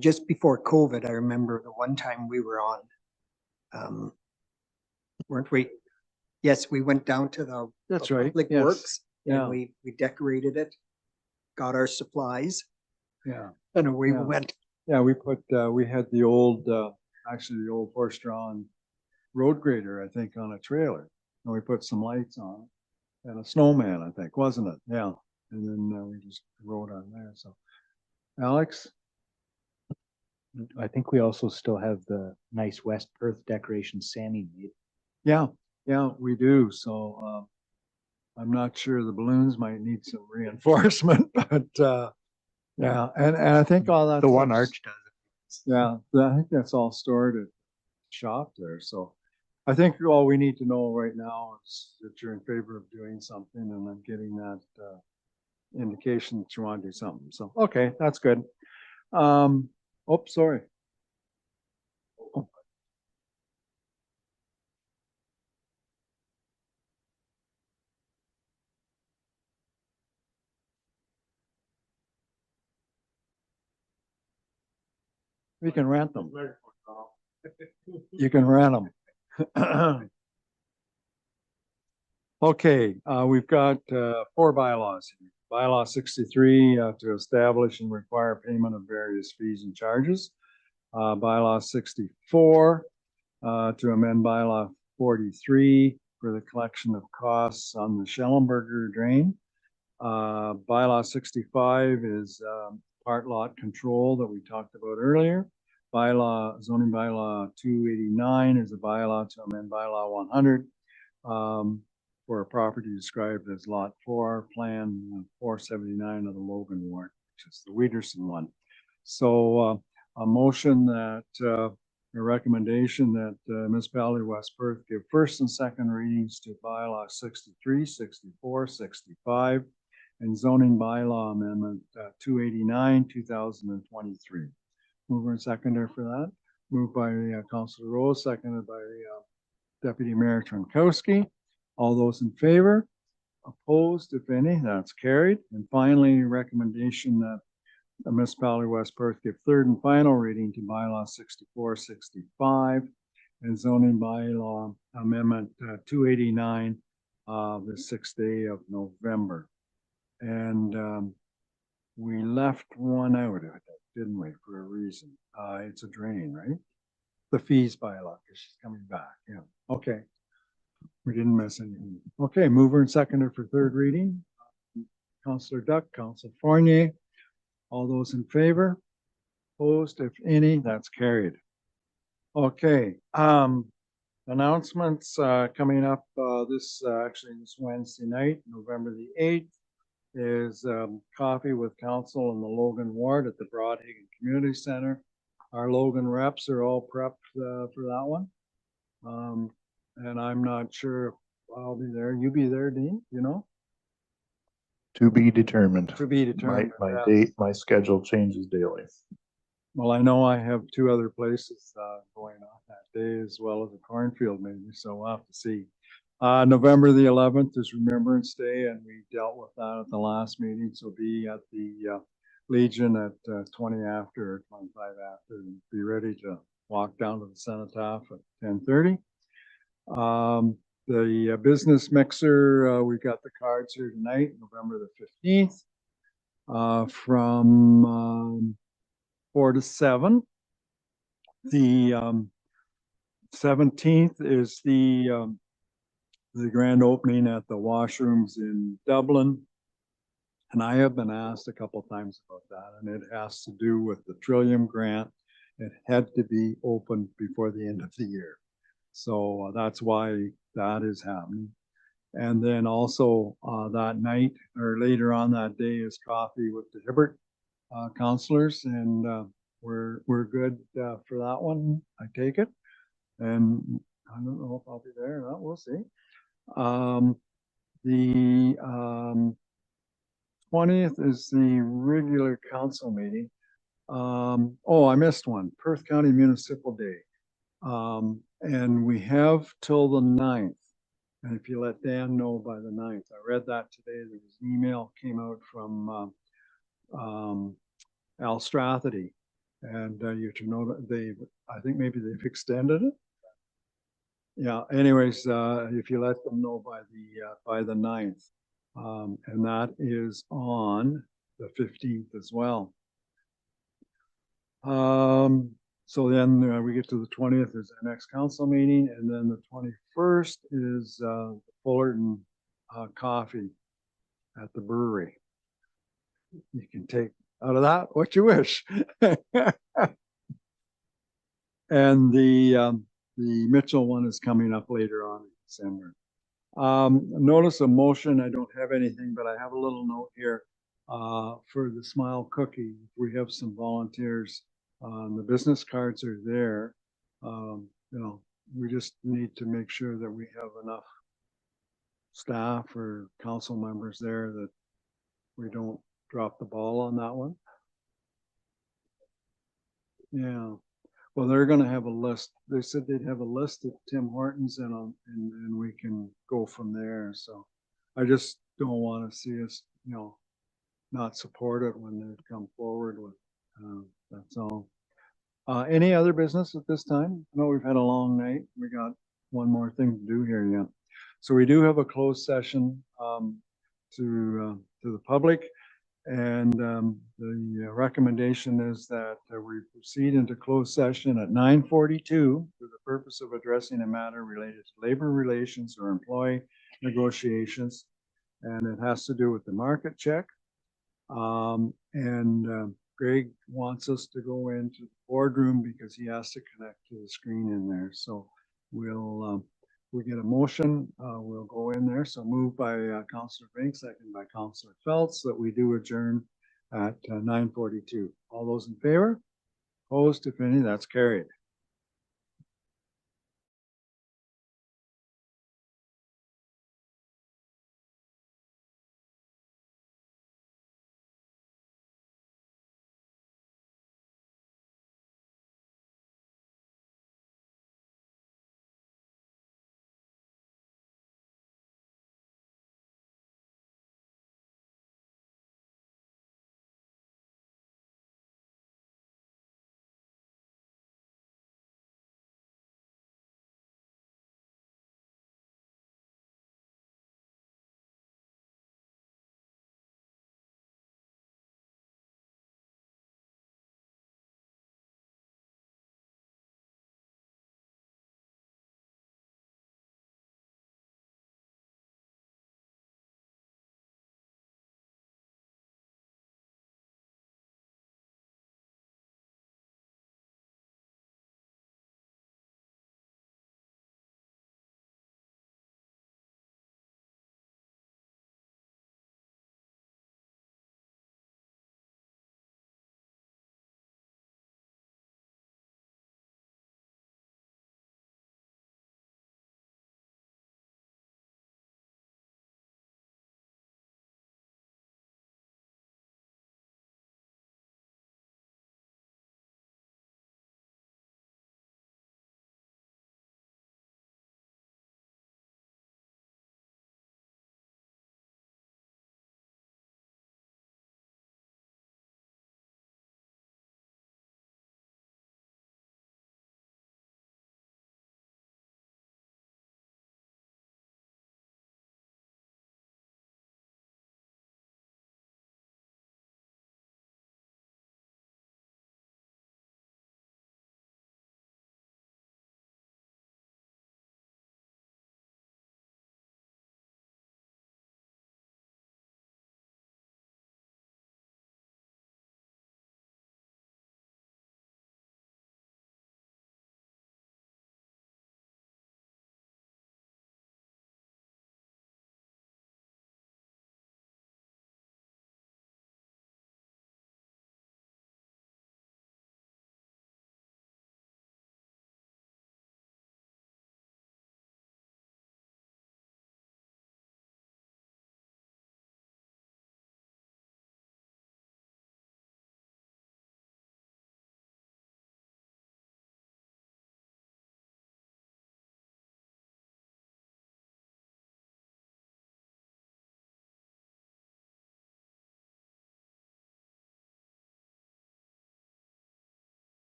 Just before COVID, I remember the one time we were on, weren't we? Yes, we went down to the That's right. Public Yes. Works Yeah. and we decorated it, got our supplies, Yeah. and away Yeah. we went. Yeah, we put, we had the old, actually the old horse-drawn road grader, I think, on a trailer. And we put some lights on it and a snowman, I think, wasn't it? Yeah. And then we just rode on there. So, Alex? I think we also still have the nice West Perth decoration Sammy made. Yeah, yeah, we do. So, I'm not sure the balloons might need some reinforcement, but, yeah, and I think all that. The one stuff's- arch does it. Yeah, I think that's all stored at shop there, so I think all we need to know right now is that you're in favor of doing something and then getting that indication that you want to do something, so, okay, that's good. Oops, sorry. We can rent them. You can rent them. Okay, we've got 4 bylaws here. Bylaw 63 to establish and require payment of various fees and charges. Bylaw 64 to amend bylaw 43 for the collection of costs on the Schellenberger drain. Bylaw 65 is part lot control that we talked about earlier. Zoning bylaw 289 is a bylaw to amend bylaw 100 for a property described as lot 4, plan 479 of the Logan Ward, which is the Weiderson one. So a motion that a recommendation that municipality of West Perth give first and second readings to bylaw 63, 64, 65, and zoning bylaw amendment 289, 2023. Mover and seconder for that. Moved by Councillor Rose, seconded by Deputy Mayor Tronkowski. All those in favor? Opposed, if any, that's carried. And finally, recommendation that the municipality of West Perth give third and final reading to bylaw 64, 65, and zoning bylaw amendment 289, the 6th day of November. And we left one out of it, didn't we, for a reason? It's a drain, right? The fees bylaw, because she's coming back, yeah. Okay. We didn't miss anything. Okay, mover and seconder for third reading. Councillor Duck, Councillor Fournier. All those in favor? Opposed, if any, that's carried. Okay, announcements coming up actually this Wednesday night, November the 8th, is coffee with council in the Logan Ward at the Broadhaven Community Center. Our Logan reps are all prepped for that one. And I'm not sure if I'll be there. You be there, Dean, you know? To be determined. To be determined. My yeah. date, my schedule changes daily. Well, I know I have two other places going on that day as well as a cornfield maybe, so we'll have to see. November the 11th is Remembrance Day, and we dealt with that at the last meeting, so be at the Legion at 20 after or 25 after, and be ready to walk down to the cenotaph at 10:30. The business mixer, we've got the cards here tonight, November the 15th, from 4 to 7. The 17th is the grand opening at the washrooms in Dublin. And I have been asked a couple times about that, and it has to do with the Trillium grant. It had to be open before the end of the year. So that's why that is happening. And then also that night or later on that day is coffee with the Hibbert counselors, and we're good for that one, I take it. And I don't know if I'll be there or not, we'll see. The 20th is the regular council meeting. Oh, I missed one, Perth County Municipal Day. And we have till the 9th. And if you let Dan know by the 9th, I read that today. There was an email came out from Al Strathety, and you to know that I think maybe they've extended it. Yeah. Anyways, if you let them know by the 9th, and that is on the 15th as well. So then we get to the 20th is our next council meeting, and then the 21st is Fullerton coffee at the brewery. You can take out of that what you wish. And the Mitchell one is coming up later on in December. Notice a motion. I don't have anything, but I have a little note here for the Smile Cookie. We have some volunteers. The business cards are there. You know, we just need to make sure that we have enough staff or council members there that we don't drop the ball on that one. Yeah. Well, they're going to have a list. They said they'd have a list of Tim Hortons and we can go from there. So I just don't want to see us, you know, not support it when they come forward with, that's all. Any other business at this time? I know we've had a long night. We got one more thing to do here yet. So we do have a closed session to the public. And the recommendation is that we proceed into closed session at 9:42 for the purpose of addressing a matter related to labor relations or employee negotiations. And it has to do with the market check. Greg wants us to go into the boardroom because he has to connect to the screen in there. So we get a motion, we'll go in there. So moved by Councillor Bink, second by Councillor Phelps, that we do adjourn at 9:42. All those in favor? Opposed, if any, that's carried.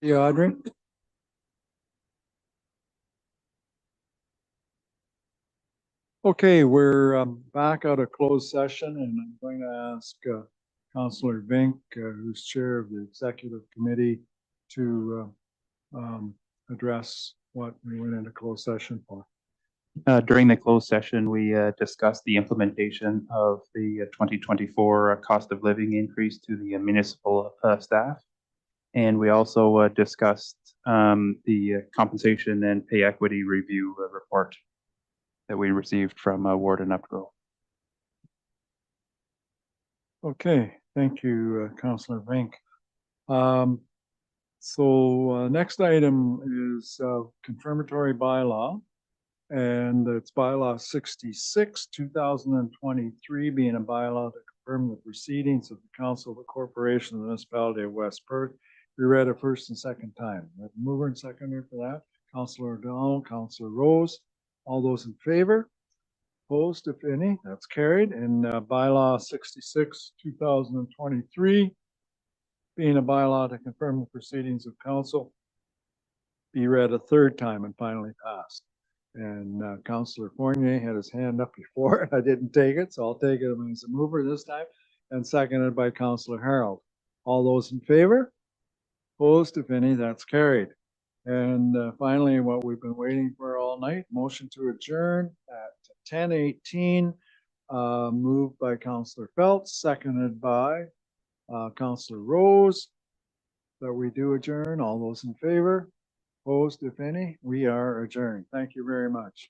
Yeah, Audrey? Okay, we're back out of closed session and I'm going to ask Councillor Vink, who's chair of the executive committee, to address what we went into closed session for. During the closed session, we discussed the implementation of the 2024 cost of living increase to the municipal staff. And we also discussed the compensation and pay equity review report that we received from Warden Upgrove. Okay, thank you, Councillor Vink. Next item is confirmatory bylaw. And it's bylaw 66, 2023, being a bylaw to confirm the proceedings of the Council of the Corporation of the Municipality of West Perth. We read it first and second time. We have a mover and seconder for that. Councillor O'Donnell, Councillor Rose. All those in favor? Opposed, if any? That's carried. And bylaw 66, 2023, being a bylaw to confirm the proceedings of council, be read a third time and finally passed. And Councillor Fournier had his hand up before, and I didn't take it, so I'll take it as a mover this time, and seconded by Councillor Harold. All those in favor? Opposed, if any? That's carried. And finally, what we've been waiting for all night, motion to adjourn at 10:18, moved by Councillor Phelps, seconded by Councillor Rose, that we do adjourn. All those in favor? Opposed, if any? We are adjourned. Thank you very much.